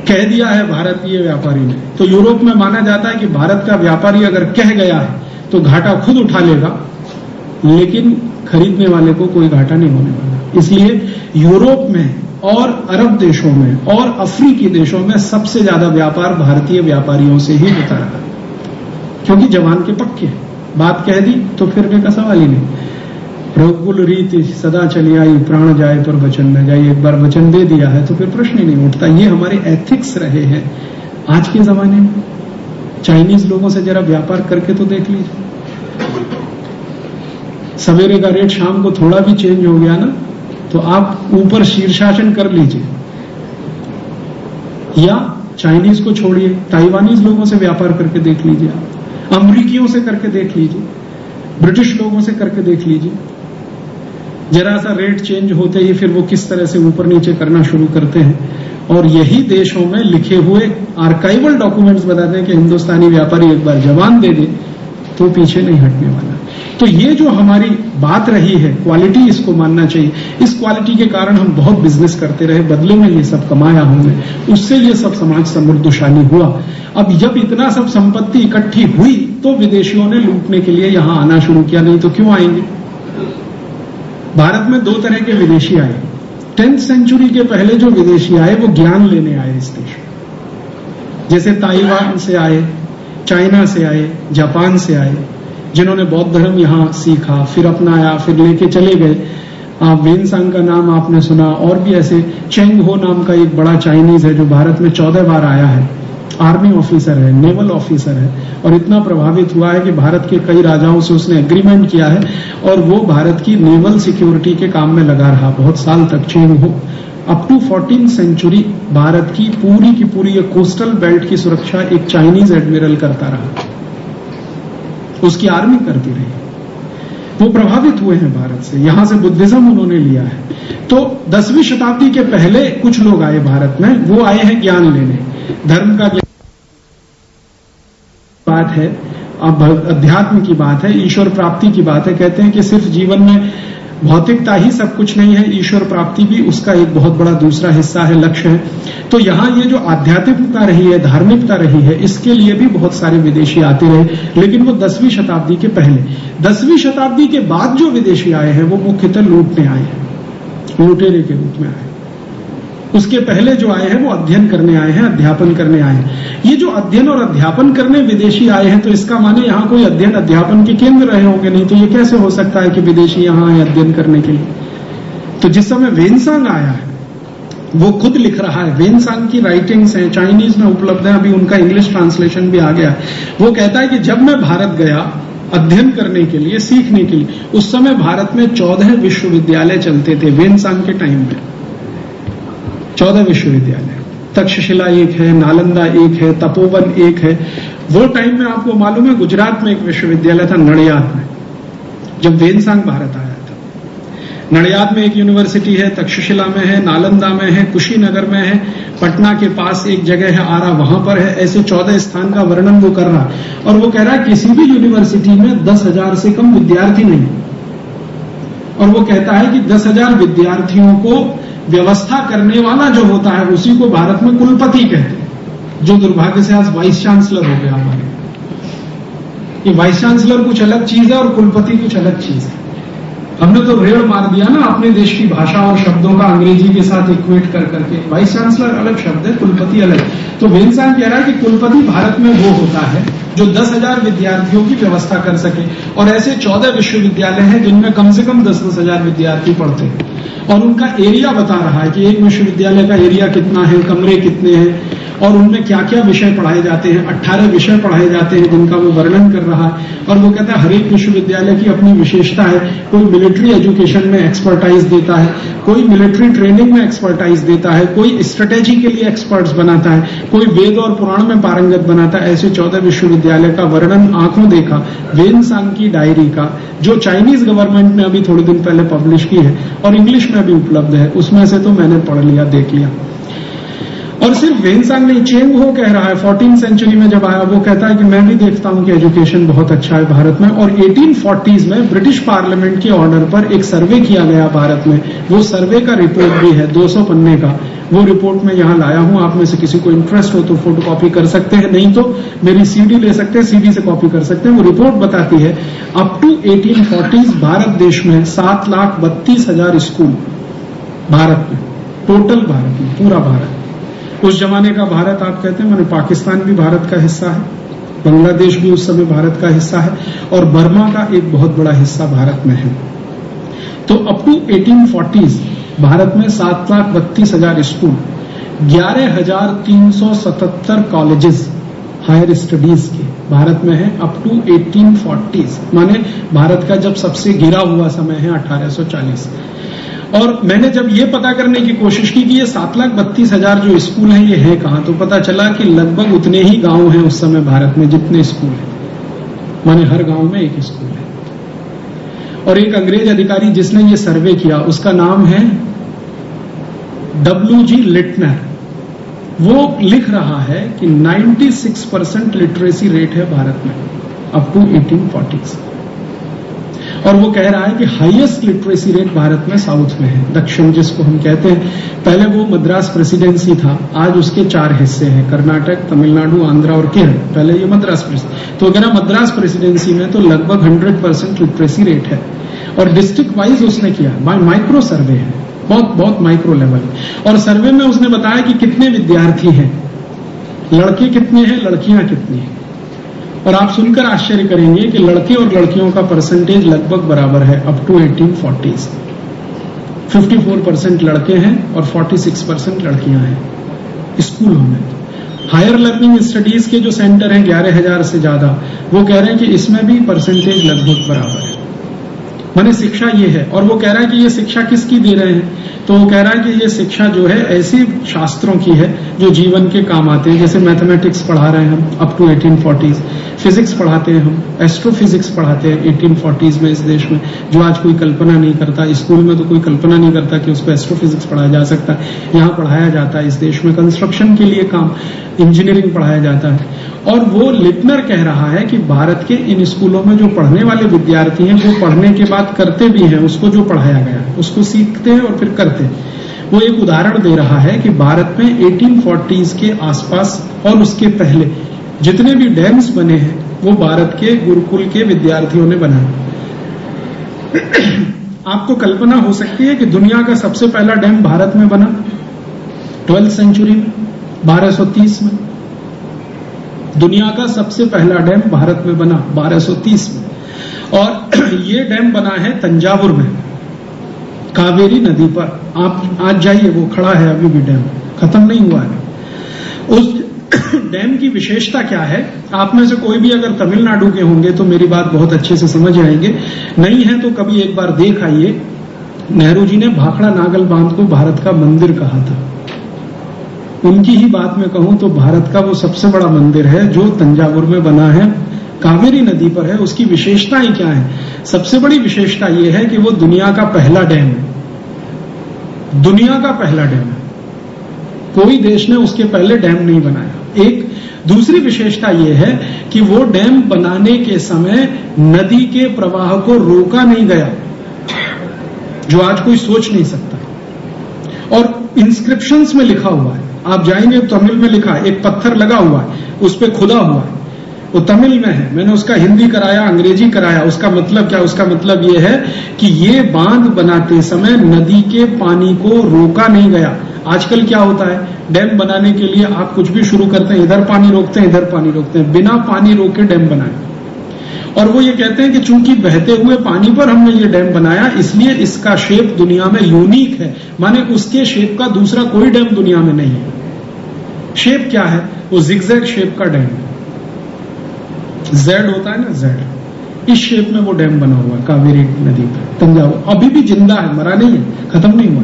कह दिया है भारतीय व्यापारी ने, तो यूरोप में माना जाता है कि भारत का व्यापारी अगर कह गया है तो घाटा खुद उठा लेगा, लेकिन खरीदने वाले को कोई घाटा नहीं होने वाला। इसलिए यूरोप में और अरब देशों में और अफ्रीकी देशों में सबसे ज्यादा व्यापार भारतीय व्यापारियों से ही होता रहा, क्योंकि जवान के पक्के। बात कह दी तो फिरने का सवाल ही नहीं। रघुकुल रीति सदा चली आई, प्राण जाए पर वचन न जाए। एक बार वचन दे दिया है तो फिर प्रश्न ही नहीं उठता। ये हमारे एथिक्स रहे हैं आज के जमाने में। चाइनीज लोगों से जरा व्यापार करके तो देख लीजिए, सवेरे का रेट शाम को थोड़ा भी चेंज हो गया ना, तो आप ऊपर शीर्षासन कर लीजिए। या चाइनीज को छोड़िए, ताइवानीज लोगों से व्यापार करके देख लीजिए, आप अमरीकियों से करके देख लीजिए, ब्रिटिश लोगों से करके देख लीजिए। जरा सा रेट चेंज होते ही फिर वो किस तरह से ऊपर नीचे करना शुरू करते हैं। और यही देशों में लिखे हुए आर्काइवल डॉक्यूमेंट्स बताते हैं कि हिंदुस्तानी व्यापारी एक बार जबान दे दे तो पीछे नहीं हटने वाला। तो ये जो हमारी बात रही है, क्वालिटी, इसको मानना चाहिए। इस क्वालिटी के कारण हम बहुत बिजनेस करते रहे, बदले में ये सब कमाया हमने, उससे ये सब समाज समृद्धशाली हुआ। अब जब इतना सब संपत्ति इकट्ठी हुई तो विदेशियों ने लूटने के लिए यहां आना शुरू किया, नहीं तो क्यों आएंगे। भारत में 2 तरह के विदेशी आए। 10th सेंचुरी के पहले जो विदेशी आए वो ज्ञान लेने आए इस देश में, जैसे ताइवान से आए, चाइना से आए, जापान से आए, जिन्होंने बौद्ध धर्म यहां सीखा, फिर अपनाया, फिर लेके चले गए। वेनसांग का नाम आपने सुना, और भी ऐसे। चेंग हो नाम का एक बड़ा चाइनीज है जो भारत में 14 बार आया है, आर्मी ऑफिसर है, नेवल ऑफिसर है, और इतना प्रभावित हुआ है कि भारत के कई राजाओं से उसने एग्रीमेंट किया है और वो भारत की नेवल सिक्योरिटी के काम में लगा रहा बहुत साल तक। चेंग हो up to 14th century Bharat की पूरी ये कोस्टल बेल्ट की सुरक्षा एक चाइनीज एडमिरल करता रहा, उसकी आर्मी करती रही। वो प्रभावित हुए हैं भारत से, यहां से बुद्धिज्म उन्होंने लिया है। तो 10वीं शताब्दी के पहले कुछ लोग आए भारत में, वो आए हैं ज्ञान लेने, धर्म का बात है, अब अध्यात्म की बात है, ईश्वर प्राप्ति की बात है। कहते हैं कि सिर्फ जीवन में भौतिकता ही सब कुछ नहीं है, ईश्वर प्राप्ति भी उसका एक बहुत बड़ा दूसरा हिस्सा है, लक्ष्य है। तो यहां ये जो आध्यात्मिकता रही है, धार्मिकता रही है, इसके लिए भी बहुत सारे विदेशी आते रहे, लेकिन वो 10वीं शताब्दी के पहले। 10वीं शताब्दी के बाद जो विदेशी आए हैं वो मुख्यतः लूटने आए हैं, लुटेरे के रूप में आए। उसके पहले जो आए हैं वो अध्ययन करने आए हैं, अध्यापन करने आए हैं। ये जो अध्ययन और अध्यापन करने विदेशी आए हैं, तो इसका माने यहाँ कोई अध्ययन अध्यापन के केंद्र रहे होंगे, नहीं तो ये कैसे हो सकता है कि विदेशी यहाँ आए अध्ययन करने के लिए। तो जिस समय वेनसांग आया है वो खुद लिख रहा है, वेनसांग की राइटिंग्स हैं, चाइनीज में उपलब्ध है, अभी उनका इंग्लिश ट्रांसलेशन भी आ गया है। वो कहता है कि जब मैं भारत गया अध्ययन करने के लिए, सीखने के लिए, उस समय भारत में 14 विश्वविद्यालय चलते थे। वेनसांग के टाइम में 14 विश्वविद्यालय, तक्षशिला एक है, नालंदा एक है, तपोवन एक है। वो टाइम में आपको मालूम है गुजरात में एक विश्वविद्यालय था, नडियाद में, जब वेनसांग भारत आया था। नडियाद में एक यूनिवर्सिटी है, तक्षशिला में है, नालंदा में है, कुशीनगर में है, पटना के पास एक जगह है आरा, वहां पर है। ऐसे 14 स्थान का वर्णन वो कर रहा है। और वो कह रहा है किसी भी यूनिवर्सिटी में 10,000 से कम विद्यार्थी नहीं। और वो कहता है कि 10,000 विद्यार्थियों को व्यवस्था करने वाला जो होता है उसी को भारत में कुलपति कहते हैं, जो दुर्भाग्य से आज वाइस चांसलर हो गया हमारे। ये वाइस चांसलर कुछ अलग चीज है और कुलपति कुछ अलग चीज है। हमने तो रेड़ मार दिया ना अपने देश की भाषा और शब्दों का अंग्रेजी के साथ इक्वेट कर करके। वाइस चांसलर अलग शब्द है, कुलपति अलग। तो वेनसांग कह रहा है कि कुलपति भारत में वो होता है जो 10,000 विद्यार्थियों की व्यवस्था कर सके। और ऐसे 14 विश्वविद्यालय हैं जिनमें कम से कम 10-10 हजार विद्यार्थी पढ़ते हैं। और उनका एरिया बता रहा है कि एक विश्वविद्यालय का एरिया कितना है, कमरे कितने हैं और उनमें क्या क्या विषय पढ़ाए जाते हैं। 18 विषय पढ़ाए जाते हैं जिनका वो वर्णन कर रहा है। और वो कहता है हर एक विश्वविद्यालय की अपनी विशेषता है। कोई मिलिट्री एजुकेशन में एक्सपर्टाइज देता है, कोई मिलिट्री ट्रेनिंग में एक्सपर्टाइज देता है, कोई स्ट्रेटेजी के लिए एक्सपर्ट्स बनाता है, कोई वेद और पुराण में पारंगत बनाता है। ऐसे 14 विश्वविद्यालय का वर्णन आंखों देखा वेनसांग की डायरी का, जो चाइनीज गवर्नमेंट ने अभी थोड़े दिन पहले पब्लिश की है और इंग्लिश में भी उपलब्ध है। उसमें से तो मैंने पढ़ लिया, देख लिया। और सिर्फ वेनसांग नहीं, चेंग हो कह रहा है 14th सेंचुरी में जब आया, वो कहता है कि मैं भी देखता हूं कि एजुकेशन बहुत अच्छा है भारत में। और 1840s में ब्रिटिश पार्लियामेंट के ऑर्डर पर एक सर्वे किया गया भारत में। वो सर्वे का रिपोर्ट भी है 200 पन्ने का। वो रिपोर्ट मैं यहां लाया हूं, आप में से किसी को इंटरेस्ट हो तो फोटोकॉपी कर सकते हैं, नहीं तो मेरी सीडी ले सकते हैं, सीडी से कॉपी कर सकते हैं। वो रिपोर्ट बताती है अप टू 1840s भारत देश में 7,32,000 स्कूल भारत में, टोटल भारत में, पूरा भारत। उस जमाने का भारत आप कहते हैं, माने पाकिस्तान भी भारत का हिस्सा है, बांग्लादेश भी उस समय भारत का हिस्सा है और बर्मा का एक बहुत बड़ा हिस्सा भारत में है। तो अप टू 1840s भारत में 7,32,000 स्कूल, 11,377 कॉलेजेस हायर स्टडीज के भारत में है अप टू 1840s, माने भारत का जब सबसे गिरा हुआ समय है 1840। और मैंने जब ये पता करने की कोशिश की कि ये 7,32,000 जो स्कूल हैं ये है कहां, तो पता चला कि लगभग उतने ही गांव हैं उस समय भारत में जितने स्कूल हैं, माने हर गांव में एक स्कूल है। और एक अंग्रेज अधिकारी जिसने ये सर्वे किया उसका नाम है W.G. लिटनर। वो लिख रहा है कि 96% लिटरेसी रेट है भारत में अप टू 1840s। और वो कह रहा है कि हाईएस्ट लिटरेसी रेट भारत में साउथ में है, दक्षिण जिसको हम कहते हैं। पहले वो मद्रास प्रेसिडेंसी था, आज उसके 4 हिस्से हैं, कर्नाटक, तमिलनाडु, आंध्रा और केरल। पहले ये मद्रास प्रेसिडेंसी, तो अगर मद्रास प्रेसिडेंसी में तो लगभग 100% लिटरेसी रेट है। और डिस्ट्रिक्ट वाइज उसने किया, बाय माइक्रो सर्वे है, बहुत माइक्रो लेवल। और सर्वे में उसने बताया कि कितने विद्यार्थी हैं, लड़के कितने हैं, लड़कियां कितनी हैं। और आप सुनकर आश्चर्य करेंगे कि लड़के और लड़कियों का परसेंटेज लगभग बराबर है अप टू 1840s। 54% लड़के हैं और 46% लड़कियां हैं स्कूलों में। हायर लर्निंग स्टडीज के जो सेंटर हैं 11,000 से ज्यादा, वो कह रहे हैं कि इसमें भी परसेंटेज लगभग बराबर है, माने शिक्षा ये है। और वो कह रहा है कि ये शिक्षा किसकी दे रहे हैं, तो वो कह रहा है कि ये शिक्षा जो है ऐसी शास्त्रों की है जो जीवन के काम आते हैं। जैसे मैथमेटिक्स पढ़ा रहे हैं हम अप टू 1840s, फिजिक्स पढ़ाते हैं हम, एस्ट्रोफिजिक्स पढ़ाते हैं 1840s में इस देश में, जो आज कोई कल्पना नहीं करता। स्कूल में तो कोई कल्पना नहीं करता कि उसको एस्ट्रोफिजिक्स पढ़ाया जा सकता है, यहाँ पढ़ाया जाता है इस देश में। कंस्ट्रक्शन के लिए काम, इंजीनियरिंग पढ़ाया जाता है। और वो लिटनर कह रहा है कि भारत के इन स्कूलों में जो पढ़ने वाले विद्यार्थी हैं वो पढ़ने के बाद करते भी हैं उसको जो पढ़ाया गया है, उसको सीखते हैं और फिर करते हैं। वो एक उदाहरण दे रहा है कि भारत में 1840s के आसपास और उसके पहले जितने भी डैम्स बने हैं वो भारत के गुरुकुल के विद्यार्थियों ने बनाए। आपको कल्पना हो सकती है कि दुनिया का सबसे पहला डैम भारत में बना, 12th सेंचुरी में 1230 में। दुनिया का सबसे पहला डैम भारत में बना 1230 में, और ये डैम बना है तंजावुर में, कावेरी नदी पर। आप आज जाइए, वो खड़ा है अभी भी, डैम खत्म नहीं हुआ है। उस डैम की विशेषता क्या है? आप में से कोई भी अगर तमिलनाडु के होंगे तो मेरी बात बहुत अच्छे से समझ आएंगे, नहीं है तो कभी एक बार देख आइए। नेहरू जी ने भाखड़ा नागल बांध को भारत का मंदिर कहा था। उनकी ही बात में कहूं तो भारत का वो सबसे बड़ा मंदिर है जो तंजावुर में बना है, कावेरी नदी पर है। उसकी विशेषताएं क्या है? सबसे बड़ी विशेषता यह है कि वो दुनिया का पहला डैम है। दुनिया का पहला डैम है, कोई देश ने उसके पहले डैम नहीं बनाया। एक दूसरी विशेषता यह है कि वो डैम बनाने के समय नदी के प्रवाह को रोका नहीं गया, जो आज कोई सोच नहीं सकता। और इंस्क्रिप्शंस में लिखा हुआ है, आप जाएंगे तमिल में लिखा है, एक पत्थर लगा हुआ है, उस पर खुदा हुआ है, वो तमिल में है। मैंने उसका हिंदी कराया, अंग्रेजी कराया। उसका मतलब क्या? उसका मतलब ये है कि ये बांध बनाते समय नदी के पानी को रोका नहीं गया। आजकल क्या होता है, डैम बनाने के लिए आप कुछ भी शुरू करते हैं, इधर पानी रोकते हैं, इधर पानी रोकते हैं, बिना पानी रोके डैम बनाए। और वो ये कहते हैं कि चूंकि बहते हुए पानी पर हमने ये डैम बनाया, इसलिए इसका शेप दुनिया में यूनिक है, माने उसके शेप का दूसरा कोई डैम दुनिया में नहीं है। शेप क्या है? वो जिगजैग शेप का डैम है। जेड होता है ना, जेड, इस शेप में वो डैम बना हुआ है कावेरी नदी पर तंजावुर। अभी भी जिंदा है, मरा नहीं है, खत्म नहीं हुआ।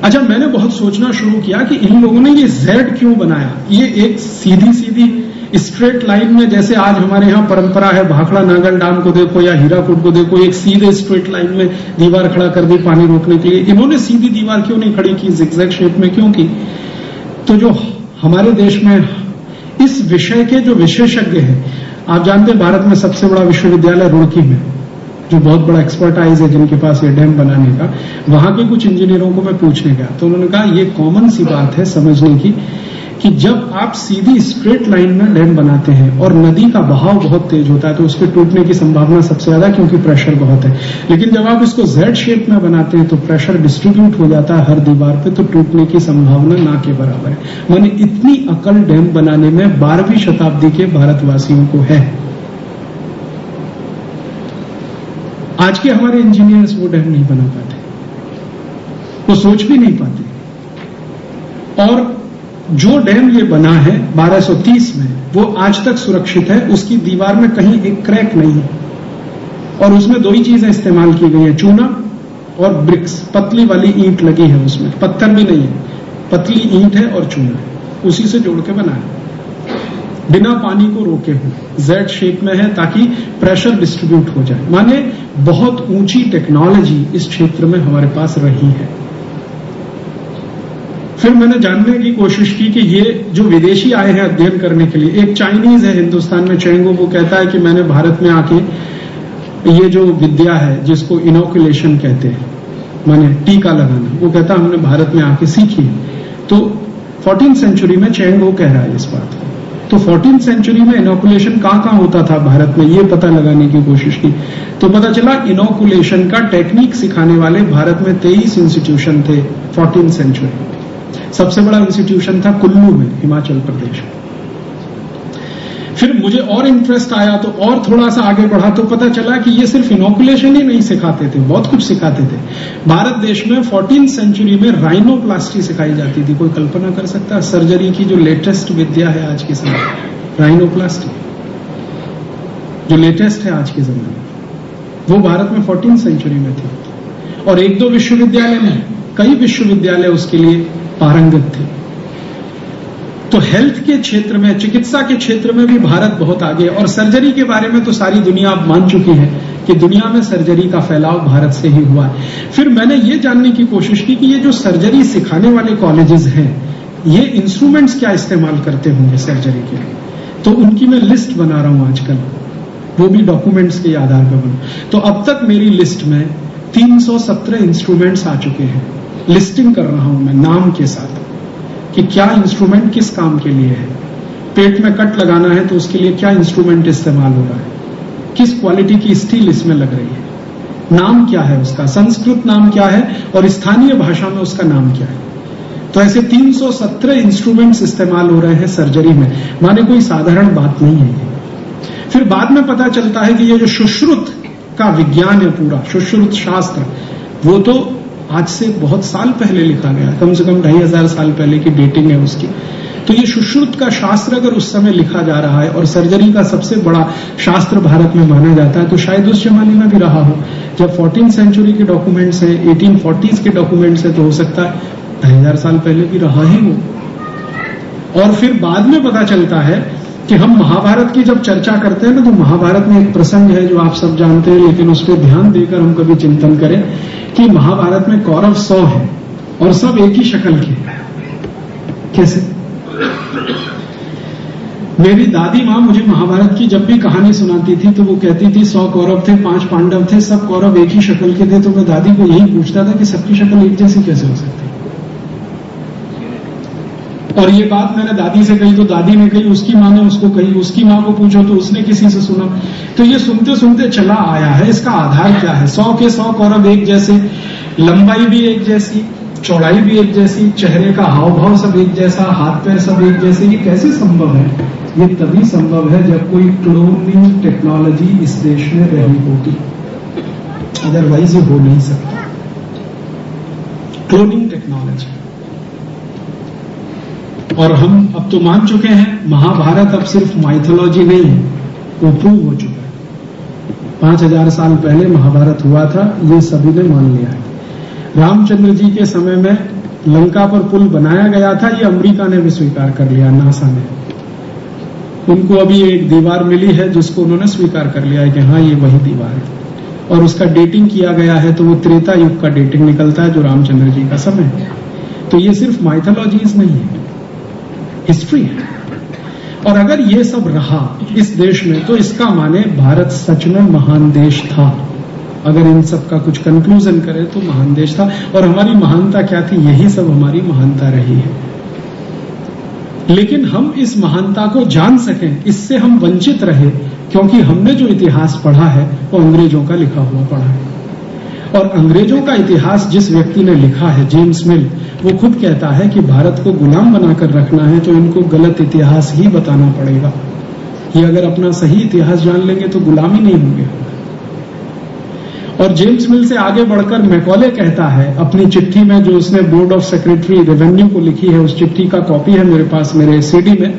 अच्छा, मैंने बहुत सोचना शुरू किया कि इन लोगों ने ये जेड क्यों बनाया। ये एक सीधी सीधी स्ट्रेट लाइन में, जैसे आज हमारे यहाँ परंपरा है, भाखड़ा नागल डैम को देखो या हीराकुड को देखो, एक सीधे स्ट्रेट लाइन में दीवार खड़ा कर दी पानी रोकने के लिए। इन्होंने सीधी दीवार क्यों नहीं खड़ी की, जिगजैग शेप में क्यों की? तो जो हमारे देश में इस विषय के जो विशेषज्ञ हैं, आप जानते हैं भारत में सबसे बड़ा विश्वविद्यालय रुड़की में, जो बहुत बड़ा एक्सपर्टाइज है जिनके पास ये डैम बनाने का, वहां के कुछ इंजीनियरों को मैं पूछने गया तो उन्होंने कहा ये कॉमन सी बात है समझने की कि जब आप सीधी स्ट्रेट लाइन में डैम बनाते हैं और नदी का बहाव बहुत तेज होता है तो उसके टूटने की संभावना सबसे ज्यादा, क्योंकि प्रेशर बहुत है। लेकिन जब आप इसको जेड शेप में बनाते हैं तो प्रेशर डिस्ट्रीब्यूट हो जाता है हर दीवार पे, तो टूटने की संभावना ना के बराबर है। माने इतनी अकल डैम बनाने में 12वीं शताब्दी के भारतवासियों को है। आज के हमारे इंजीनियर्स वो डैम नहीं बना पाते, वो सोच भी नहीं पाते। और जो डैम ये बना है 1230 में, वो आज तक सुरक्षित है। उसकी दीवार में कहीं एक क्रैक नहीं है, और उसमें दो ही चीजें इस्तेमाल की गई है, चूना और ब्रिक्स, पतली वाली ईंट लगी है उसमें, पत्थर भी नहीं है, पतली ईंट है और चूना है, उसी से जोड़ के बना है, बिना पानी को रोके हुए। जेड शेप में है ताकि प्रेशर डिस्ट्रीब्यूट हो जाए। माने बहुत ऊंची टेक्नोलॉजी इस क्षेत्र में हमारे पास रही है। फिर मैंने जानने की कोशिश की कि ये जो विदेशी आए हैं अध्ययन करने के लिए, एक चाइनीज है हिंदुस्तान में, चेंगो, वो कहता है कि मैंने भारत में आके ये जो विद्या है जिसको इनोकुलेशन कहते हैं, माने टीका लगाना, वो कहता हमने भारत में आके सीखी है। तो 14th सेंचुरी में चेंगो कह रहा है इस बात को। तो 14th सेंचुरी में इनोकुलेशन कहां होता था भारत में, ये पता लगाने की कोशिश की तो पता चला इनोकुलेशन का टेक्निक सिखाने वाले भारत में 23 इंस्टीट्यूशन थे 14th सेंचुरी। सबसे बड़ा इंस्टीट्यूशन था कुल्लू में, हिमाचल प्रदेश। फिर मुझे और इंटरेस्ट आया तो और थोड़ा सा आगे बढ़ा तो पता चला कि ये सिर्फ इनोकुलेशन ही नहीं सिखाते थे, बहुत कुछ सिखाते थे। भारत देश में 14th सेंचुरी में राइनोप्लास्टी सिखाई जाती थी। कोई कल्पना कर सकता है सर्जरी की जो लेटेस्ट विद्या है आज के समय, राइनोप्लास्टी जो लेटेस्ट है आज के जमाने में, वो भारत में 14th सेंचुरी में थी। और एक दो विश्वविद्यालय में, कई विश्वविद्यालय उसके लिए पारंगत थे। तो हेल्थ के क्षेत्र में, चिकित्सा के क्षेत्र में भी भारत बहुत आगे। और सर्जरी के बारे में तो सारी दुनिया अब मान चुकी है कि दुनिया में सर्जरी का फैलाव भारत से ही हुआ है। फिर मैंने ये जानने की कोशिश की कि ये जो सर्जरी सिखाने वाले कॉलेजेस हैं, ये इंस्ट्रूमेंट्स क्या इस्तेमाल करते होंगे सर्जरी के लिए। तो उनकी मैं लिस्ट बना रहा हूं आजकल, वो भी डॉक्यूमेंट्स के आधार पर बना। तो अब तक मेरी लिस्ट में 317 इंस्ट्रूमेंट्स आ चुके हैं। लिस्टिंग कर रहा हूं मैं नाम के साथ कि क्या इंस्ट्रूमेंट किस काम के लिए है। पेट में कट लगाना है तो उसके लिए क्या इंस्ट्रूमेंट इस्तेमाल हो रहा है, किस क्वालिटी की स्टील इसमें लग रही है, नाम क्या है उसका, संस्कृत नाम क्या है और स्थानीय भाषा में उसका नाम क्या है। तो ऐसे 317 इंस्ट्रूमेंट्स इस्तेमाल हो रहे हैं सर्जरी में, माने कोई साधारण बात नहीं है। फिर बाद में पता चलता है कि ये जो सुश्रुत का विज्ञान है, पूरा सुश्रुत शास्त्र, वो तो आज से बहुत साल पहले लिखा गया, कम से कम 2500 साल पहले की डेटिंग है उसकी। तो ये सुश्रुत का शास्त्र अगर उस समय लिखा जा रहा है और सर्जरी का सबसे बड़ा शास्त्र भारत में माना जाता है, तो शायद उस जमाने में भी रहा हो। जब 14th सेंचुरी के डॉक्यूमेंट्स हैं, 1840s के डॉक्यूमेंट्स हैं, तो हो सकता है 2000 साल पहले भी रहा ही हो। और फिर बाद में पता चलता है कि हम महाभारत की जब चर्चा करते हैं ना, तो महाभारत में एक प्रसंग है जो आप सब जानते हैं, लेकिन उस पर ध्यान देकर हम कभी चिंतन करें कि महाभारत में कौरव 100 है और सब एक ही शक्ल के। कैसे? मेरी दादी माँ मुझे महाभारत की जब भी कहानी सुनाती थी तो वो कहती थी 100 कौरव थे, 5 पांडव थे, सब कौरव एक ही शक्ल के थे। तो मैं दादी को यही पूछता था कि सबकी शक्ल एक जैसी कैसे हो सकती? और ये बात मैंने दादी से कही तो दादी ने कही, उसकी माँ ने उसको कही, उसकी माँ को पूछो तो उसने किसी से सुना। तो ये सुनते सुनते चला आया है। इसका आधार क्या है? 100 के 100 कौरव एक जैसे, लंबाई भी एक जैसी, चौड़ाई भी एक जैसी, चेहरे का हाव भाव सब एक जैसा, हाथ पैर सब एक जैसे, ये कैसे संभव है? ये तभी संभव है जब कोई क्लोनिंग टेक्नोलॉजी इस देश में रही होगी, अदरवाइज ये हो नहीं सकता। Cloning technology. और हम अब तो मान चुके हैं महाभारत अब सिर्फ माइथोलॉजी नहीं है, वो प्रूव हो चुका है। 5000 साल पहले महाभारत हुआ था, ये सभी ने मान लिया है। रामचंद्र जी के समय में लंका पर पुल बनाया गया था, ये अमेरिका ने भी स्वीकार कर लिया, नासा ने। उनको अभी एक दीवार मिली है जिसको उन्होंने स्वीकार कर लिया है कि हाँ ये वही दीवार है, और उसका डेटिंग किया गया है तो वो त्रेता युग का डेटिंग निकलता है जो रामचंद्र जी का समय है। तो ये सिर्फ माइथोलॉजीज नहीं है, हिस्ट्री है। और अगर ये सब रहा इस देश में तो इसका माने भारत सच में महान देश था। अगर इन सब का कुछ कंक्लूजन करें तो महान देश था। और हमारी महानता क्या थी? यही सब हमारी महानता रही है। लेकिन हम इस महानता को जान सकें, इससे हम वंचित रहे, क्योंकि हमने जो इतिहास पढ़ा है वो अंग्रेजों का लिखा हुआ पढ़ा है। और अंग्रेजों का इतिहास जिस व्यक्ति ने लिखा है, जेम्स मिल, वो खुद कहता है कि भारत को गुलाम बनाकर रखना है तो इनको गलत इतिहास ही बताना पड़ेगा। ये अगर अपना सही इतिहास जान लेंगे तो गुलामी नहीं होंगे। और जेम्स मिल से आगे बढ़कर मैकॉले कहता है अपनी चिट्ठी में, जो उसने बोर्ड ऑफ सेक्रेटरी रेवेन्यू को लिखी है, उस चिट्ठी का कॉपी है मेरे पास मेरे सीडी में,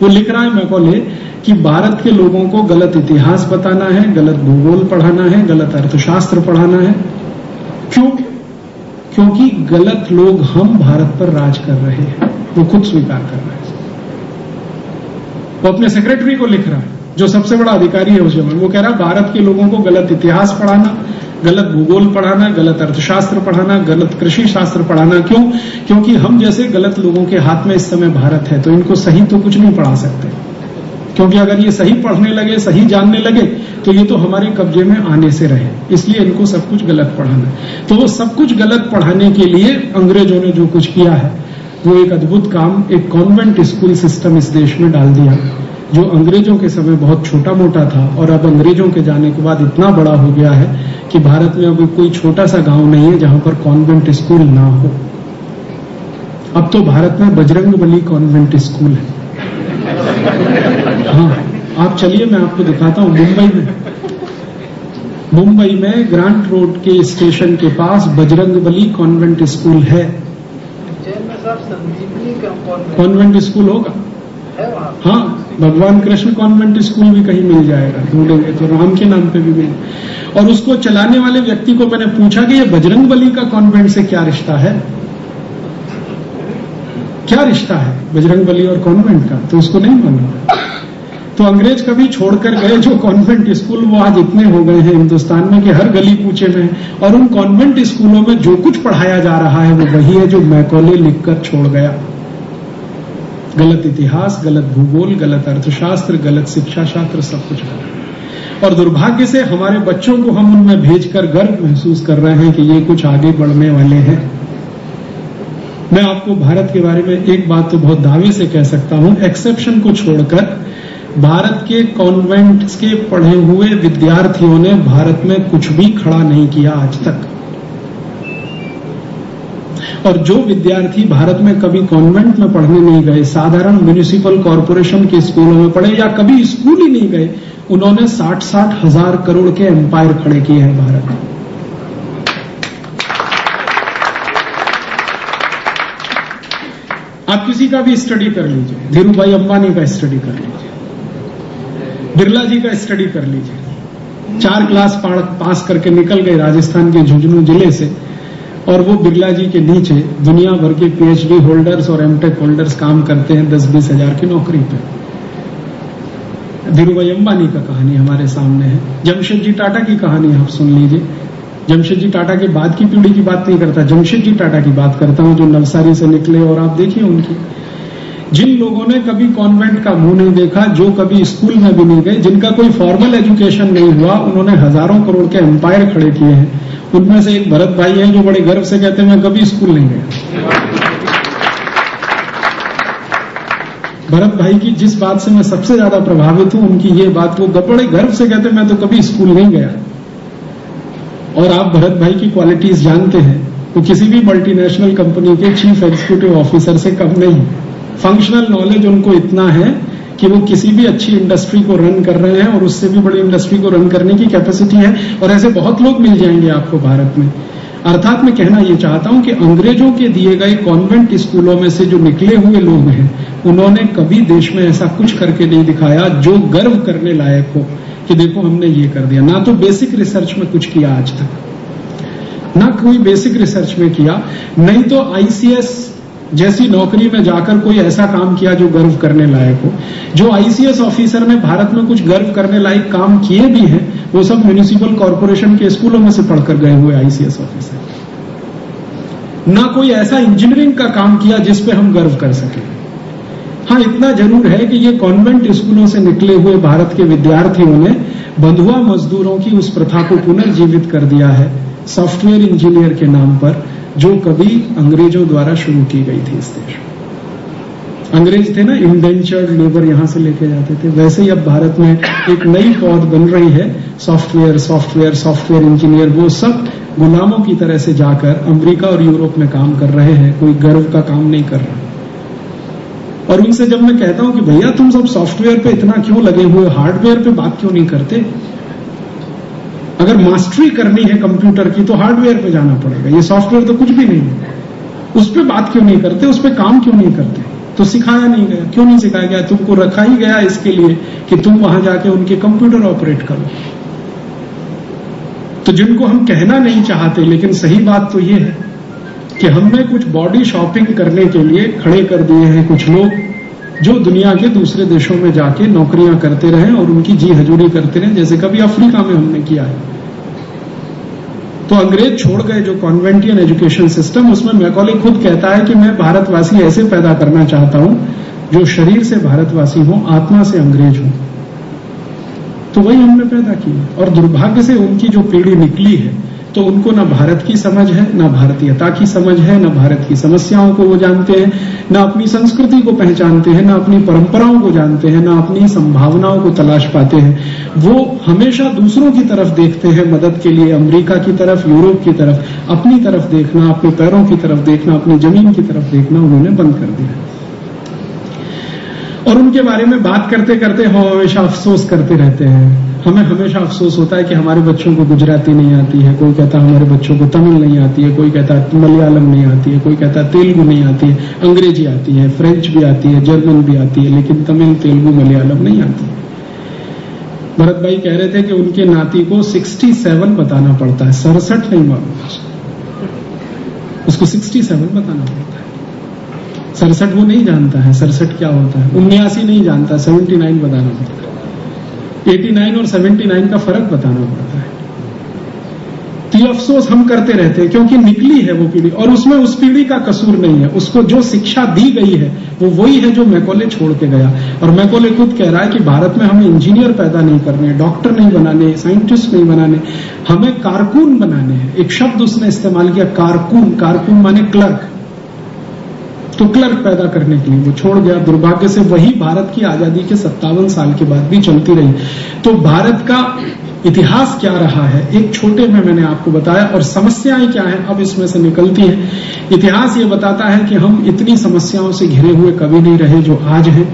वो लिख रहा है मैकॉले कि भारत के लोगों को गलत इतिहास बताना है, गलत भूगोल पढ़ाना है, गलत अर्थशास्त्र पढ़ाना है। क्यों? क्योंकि गलत लोग हम भारत पर राज कर रहे हैं, वो खुद स्वीकार कर रहे हैं। वो अपने सेक्रेटरी को लिख रहा है जो सबसे बड़ा अधिकारी है उस जमाने। वो कह रहा है भारत के लोगों को गलत इतिहास पढ़ाना, गलत भूगोल पढ़ाना, गलत अर्थशास्त्र पढ़ाना, गलत कृषि शास्त्र पढ़ाना। क्यों? क्योंकि हम जैसे गलत लोगों के हाथ में इस समय भारत है, तो इनको सही तो कुछ नहीं पढ़ा सकते। क्योंकि अगर ये सही पढ़ने लगे, सही जानने लगे, तो ये तो हमारे कब्जे में आने से रहे। इसलिए इनको सब कुछ गलत पढ़ाना। तो वो सब कुछ गलत पढ़ाने के लिए अंग्रेजों ने जो कुछ किया है, वो एक अद्भुत काम, एक कॉन्वेंट स्कूल सिस्टम इस देश में डाल दिया, जो अंग्रेजों के समय बहुत छोटा मोटा था और अब अंग्रेजों के जाने के बाद इतना बड़ा हो गया है कि भारत में अब कोई छोटा सा गांव नहीं है जहां पर कॉन्वेंट स्कूल ना हो। अब तो भारत में बजरंगबली कॉन्वेंट स्कूल है। हाँ, आप चलिए मैं आपको दिखाता हूं। मुंबई में ग्रांट रोड के स्टेशन के पास बजरंगबली कॉन्वेंट स्कूल है। कॉन्वेंट स्कूल होगा? हाँ, भगवान कृष्ण कॉन्वेंट स्कूल भी कहीं मिल जाएगा, ढूंढेंगे तो राम के नाम पे भी मिल। और उसको चलाने वाले व्यक्ति को मैंने पूछा कि ये बजरंगबली का कॉन्वेंट से क्या रिश्ता है, क्या रिश्ता है बजरंगबली और कॉन्वेंट का? तो उसको नहीं मालूम। तो अंग्रेज कभी छोड़कर गए जो कॉन्वेंट स्कूल, वो आज इतने हो गए हैं हिंदुस्तान में कि हर गली कूचे में। और उन कॉन्वेंट स्कूलों में जो कुछ पढ़ाया जा रहा है वो वही है जो मैकॉले लिखकर छोड़ गया। गलत इतिहास, गलत भूगोल, गलत अर्थशास्त्र, गलत शिक्षा शास्त्र, सब कुछ गलत। और दुर्भाग्य से हमारे बच्चों को हम उनमें भेजकर गर्व महसूस कर रहे हैं कि ये कुछ आगे बढ़ने वाले हैं। मैं आपको भारत के बारे में एक बात तो बहुत दावे से कह सकता हूं, एक्सेप्शन को छोड़कर भारत के कॉन्वेंट्स के पढ़े हुए विद्यार्थियों ने भारत में कुछ भी खड़ा नहीं किया आज तक। और जो विद्यार्थी भारत में कभी कॉन्वेंट में पढ़ने नहीं गए, साधारण म्युनिसिपल कॉरपोरेशन के स्कूलों में पढ़े या कभी स्कूल ही नहीं गए, उन्होंने 60-60 हजार करोड़ के एम्पायर खड़े किए हैं भारत में। आप किसी का भी स्टडी कर लीजिए, धीरूभाई अंबानी का स्टडी कर लीजिए, बिरला जी का स्टडी कर लीजिए। 4 क्लास पास करके निकल गए राजस्थान के झुंझुनू जिले से, और वो बिरला जी के नीचे दुनिया भर के पीएचडी होल्डर्स और एमटेक होल्डर्स काम करते हैं 10-20 हजार की नौकरी पे। धीरूभाई अंबानी का कहानी हमारे सामने है। जमशेद जी टाटा की कहानी आप सुन लीजिए। जमशेद जी टाटा के बाद की पीढ़ी की बात नहीं करता, जमशेद जी टाटा की बात करता हूं, जो नवसारी से निकले। और आप देखिए उनकी, जिन लोगों ने कभी कॉन्वेंट का मुंह नहीं देखा, जो कभी स्कूल में भी नहीं गए, जिनका कोई फॉर्मल एजुकेशन नहीं हुआ, उन्होंने हजारों करोड़ के एम्पायर खड़े किए हैं। उनमें से एक भरत भाई हैं जो बड़े गर्व से कहते हैं मैं कभी स्कूल नहीं गया। भरत भाई की जिस बात से मैं सबसे ज्यादा प्रभावित हूं, उनकी ये बात, वो बड़े गर्व से कहते हैं मैं तो कभी स्कूल नहीं गया। और आप भरत भाई की क्वालिटीज जानते हैं, वो किसी भी मल्टीनेशनल कंपनी के चीफ एग्जीक्यूटिव ऑफिसर से कम नहीं। फंक्शनल नॉलेज उनको इतना है कि वो किसी भी अच्छी इंडस्ट्री को रन कर रहे हैं और उससे भी बड़ी इंडस्ट्री को रन करने की कैपेसिटी है। और ऐसे बहुत लोग मिल जाएंगे आपको भारत में। अर्थात मैं कहना ये चाहता हूं कि अंग्रेजों के दिए गए कॉन्वेंट स्कूलों में से जो निकले हुए लोग हैं, उन्होंने कभी देश में ऐसा कुछ करके नहीं दिखाया जो गर्व करने लायक हो कि देखो हमने ये कर दिया। ना तो बेसिक रिसर्च में कुछ किया आज तक, ना कोई बेसिक रिसर्च में किया, नहीं तो आईसीएस जैसी नौकरी में जाकर कोई ऐसा काम किया जो गर्व करने लायक हो। जो आईसीएस ऑफिसर ने भारत में कुछ गर्व करने लायक काम किए भी हैं, वो सब म्युनिसिपल कॉरपोरेशन के स्कूलों में से पढ़कर गए हुए आईसीएस ऑफिसर। ना कोई ऐसा इंजीनियरिंग का काम किया जिस पे हम गर्व कर सके। हाँ, इतना जरूर है कि ये कॉन्वेंट स्कूलों से निकले हुए भारत के विद्यार्थियों ने बंधुआ मजदूरों की उस प्रथा को पुनर्जीवित कर दिया है, सॉफ्टवेयर इंजीनियर के नाम पर, जो कभी अंग्रेजों द्वारा शुरू की गई थी इस देश में। अंग्रेज थे ना, इंडेंचर्ड लेबर यहां से लेके जाते थे, वैसे ही अब भारत में एक नई पौध बन रही है, सॉफ्टवेयर इंजीनियर। वो सब गुलामों की तरह से जाकर अमेरिका और यूरोप में काम कर रहे हैं, कोई गर्व का काम नहीं कर रहा। और उनसे जब मैं कहता हूं कि भैया तुम सब सॉफ्टवेयर पे इतना क्यों लगे हुए, हार्डवेयर पे बात क्यों नहीं करते? अगर मास्टरी करनी है कंप्यूटर की तो हार्डवेयर पे जाना पड़ेगा, ये सॉफ्टवेयर तो कुछ भी नहीं है। उस पे बात क्यों नहीं करते, उस पे काम क्यों नहीं करते? तो सिखाया नहीं गया। क्यों नहीं सिखाया गया? तुमको रखा ही गया इसके लिए कि तुम वहां जाके उनके कंप्यूटर ऑपरेट करो। तो जिनको हम कहना नहीं चाहते, लेकिन सही बात तो ये है कि हमने कुछ बॉडी शॉपिंग करने के लिए खड़े कर दिए हैं कुछ लोग, जो दुनिया के दूसरे देशों में जाके नौकरियां करते रहे और उनकी जी हजूरी करते रहे, जैसे कभी अफ्रीका में हमने किया है। तो अंग्रेज छोड़ गए जो कॉन्वेंटियन एजुकेशन सिस्टम, उसमें मैकॉले खुद कहता है कि मैं भारतवासी ऐसे पैदा करना चाहता हूं जो शरीर से भारतवासी हो, आत्मा से अंग्रेज हो। तो वही हमने पैदा किया। और दुर्भाग्य से उनकी जो पीढ़ी निकली है, तो उनको ना भारत की समझ है, ना भारतीयता की समझ है, ना भारत की समस्याओं को वो जानते हैं, ना अपनी संस्कृति को पहचानते हैं, ना अपनी परंपराओं को जानते हैं, ना अपनी संभावनाओं को तलाश पाते हैं। वो हमेशा दूसरों की तरफ देखते हैं मदद के लिए, अमेरिका की तरफ, यूरोप की तरफ। अपनी तरफ देखना, अपने पैरों की तरफ देखना, अपनी जमीन की तरफ देखना उन्होंने बंद कर दिया। और उनके बारे में बात करते करते हम हमेशा अफसोस करते रहते हैं। हमें हमेशा अफसोस होता है कि हमारे बच्चों को गुजराती नहीं आती है, कोई कहता है हमारे बच्चों को तमिल नहीं आती है, कोई कहता है मलयालम नहीं आती है, कोई कहता है तेलुगु नहीं आती है, अंग्रेजी आती है, फ्रेंच भी आती है, जर्मन भी आती है, लेकिन तमिल, तेलुगु, मलयालम नहीं आती। भरत भाई कह रहे थे कि उनके नाती को 67 बताना पड़ता है, 67 नहीं मालूम उसको 67 बताना पड़ता है। 67 वो नहीं जानता है, 67 क्या होता है, 79 नहीं जानता, 79 बताना पड़ता है। 89 और 79 का फर्क बताना पड़ता है। तो ये अफसोस हम करते रहते हैं, क्योंकि निकली है वो पीढ़ी, और उसमें उस पीढ़ी का कसूर नहीं है। उसको जो शिक्षा दी गई है वो वही है जो मैकॉले छोड़ के गया। और मैकॉले खुद कह रहा है कि भारत में हमें इंजीनियर पैदा नहीं करने, डॉक्टर नहीं बनाने, साइंटिस्ट नहीं बनाने, हमें कारकुन बनाने हैं। एक शब्द उसने इस्तेमाल किया, कारकुन। कारकुन माने क्लर्क। तो क्लर्क पैदा करने के लिए वो छोड़ गया। दुर्भाग्य से वही भारत की आजादी के 57 साल के बाद भी चलती रही। तो भारत का इतिहास क्या रहा है, एक छोटे में मैंने आपको बताया, और समस्याएं क्या हैं अब इसमें से निकलती हैं। इतिहास ये बताता है कि हम इतनी समस्याओं से घिरे हुए कभी नहीं रहे जो आज हैं,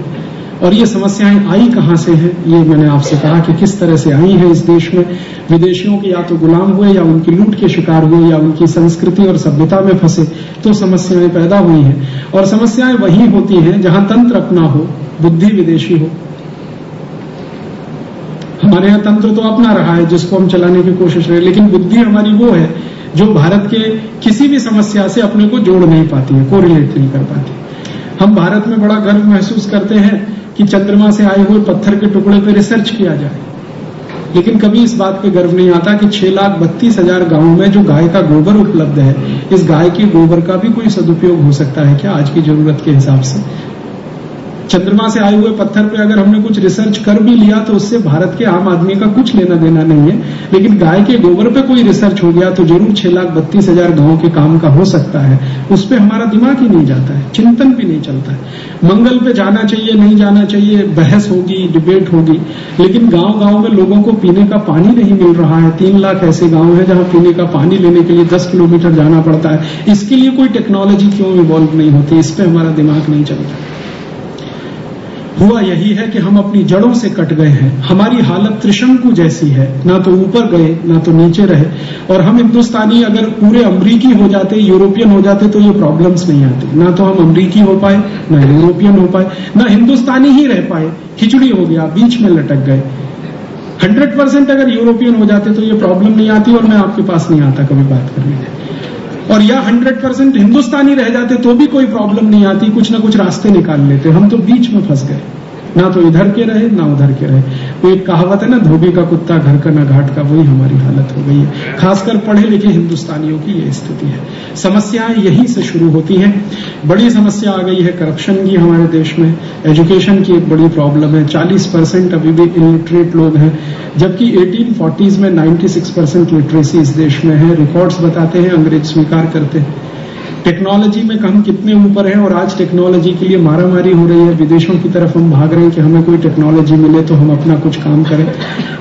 और ये समस्याएं आई कहां से हैं, ये मैंने आपसे कहा कि किस तरह से आई हैं इस देश में। विदेशियों के या तो गुलाम हुए, या उनकी लूट के शिकार हुए, या उनकी संस्कृति और सभ्यता में फंसे, तो समस्याएं पैदा हुई हैं। और समस्याएं वही होती हैं जहां तंत्र अपना हो, बुद्धि विदेशी हो। हमारे यहाँ तंत्र तो अपना रहा है जिसको हम चलाने की कोशिश रहे, लेकिन बुद्धि हमारी वो है जो भारत के किसी भी समस्या से अपने को जोड़ नहीं पाती है, कोरिलेट नहीं कर पाती। हम भारत में बड़ा गर्व महसूस करते हैं कि चंद्रमा से आए हुए पत्थर के टुकड़े पर रिसर्च किया जाए, लेकिन कभी इस बात पे गर्व नहीं आता कि 6,32,000 गांवों में जो गाय का गोबर उपलब्ध है, इस गाय के गोबर का भी कोई सदुपयोग हो सकता है क्या आज की जरूरत के हिसाब से? चंद्रमा से आए हुए पत्थर पे अगर हमने कुछ रिसर्च कर भी लिया तो उससे भारत के आम आदमी का कुछ लेना देना नहीं है, लेकिन गाय के गोबर पे कोई रिसर्च हो गया तो जरूर 6,32,000 गांवों के काम का हो सकता है। उस पे हमारा दिमाग ही नहीं जाता है, चिंतन भी नहीं चलता है। मंगल पे जाना चाहिए नहीं जाना चाहिए, बहस होगी, डिबेट होगी, लेकिन गांव गांव में लोगों को पीने का पानी नहीं मिल रहा है। 3 लाख ऐसे गांव हैं जहां पीने का पानी लेने के लिए 10 किलोमीटर जाना पड़ता है। इसके लिए कोई टेक्नोलॉजी क्यों इवॉल्व नहीं होती? इस पे हमारा दिमाग नहीं चलता। हुआ यही है कि हम अपनी जड़ों से कट गए हैं। हमारी हालत त्रिशंकु जैसी है, ना तो ऊपर गए ना तो नीचे रहे। और हम हिंदुस्तानी अगर पूरे अमरीकी हो जाते, यूरोपियन हो जाते तो ये प्रॉब्लम्स नहीं आती। ना तो हम अमरीकी हो पाए, ना यूरोपियन हो पाए, ना हिंदुस्तानी ही रह पाए, खिचड़ी हो गया, बीच में लटक गए। 100% अगर यूरोपियन हो जाते तो ये प्रॉब्लम नहीं आती और मैं आपके पास नहीं आता कभी बात करने। और या 100% हिंदुस्तानी रह जाते तो भी कोई प्रॉब्लम नहीं आती, कुछ ना कुछ रास्ते निकाल लेते। हम तो बीच में फंस गए, ना तो इधर के रहे ना उधर के रहे। वो एक कहावत है ना, धोबी का कुत्ता घर का ना घाट का, वही हमारी हालत हो गई है। खासकर पढ़े लिखे हिंदुस्तानियों की ये स्थिति है। समस्याएं यहीं से शुरू होती हैं। बड़ी समस्या आ गई है करप्शन की हमारे देश में। एजुकेशन की एक बड़ी प्रॉब्लम है। 40% अभी भी इलिटरेट लोग हैं, जबकि 1840s में 96% लिटरेसी इस देश में है। रिकॉर्ड्स बताते हैं, अंग्रेज स्वीकार करते हैं। टेक्नोलॉजी में हम कितने ऊपर हैं और आज टेक्नोलॉजी के लिए मारामारी हो रही है। विदेशों की तरफ हम भाग रहे हैं कि हमें कोई टेक्नोलॉजी मिले तो हम अपना कुछ काम करें।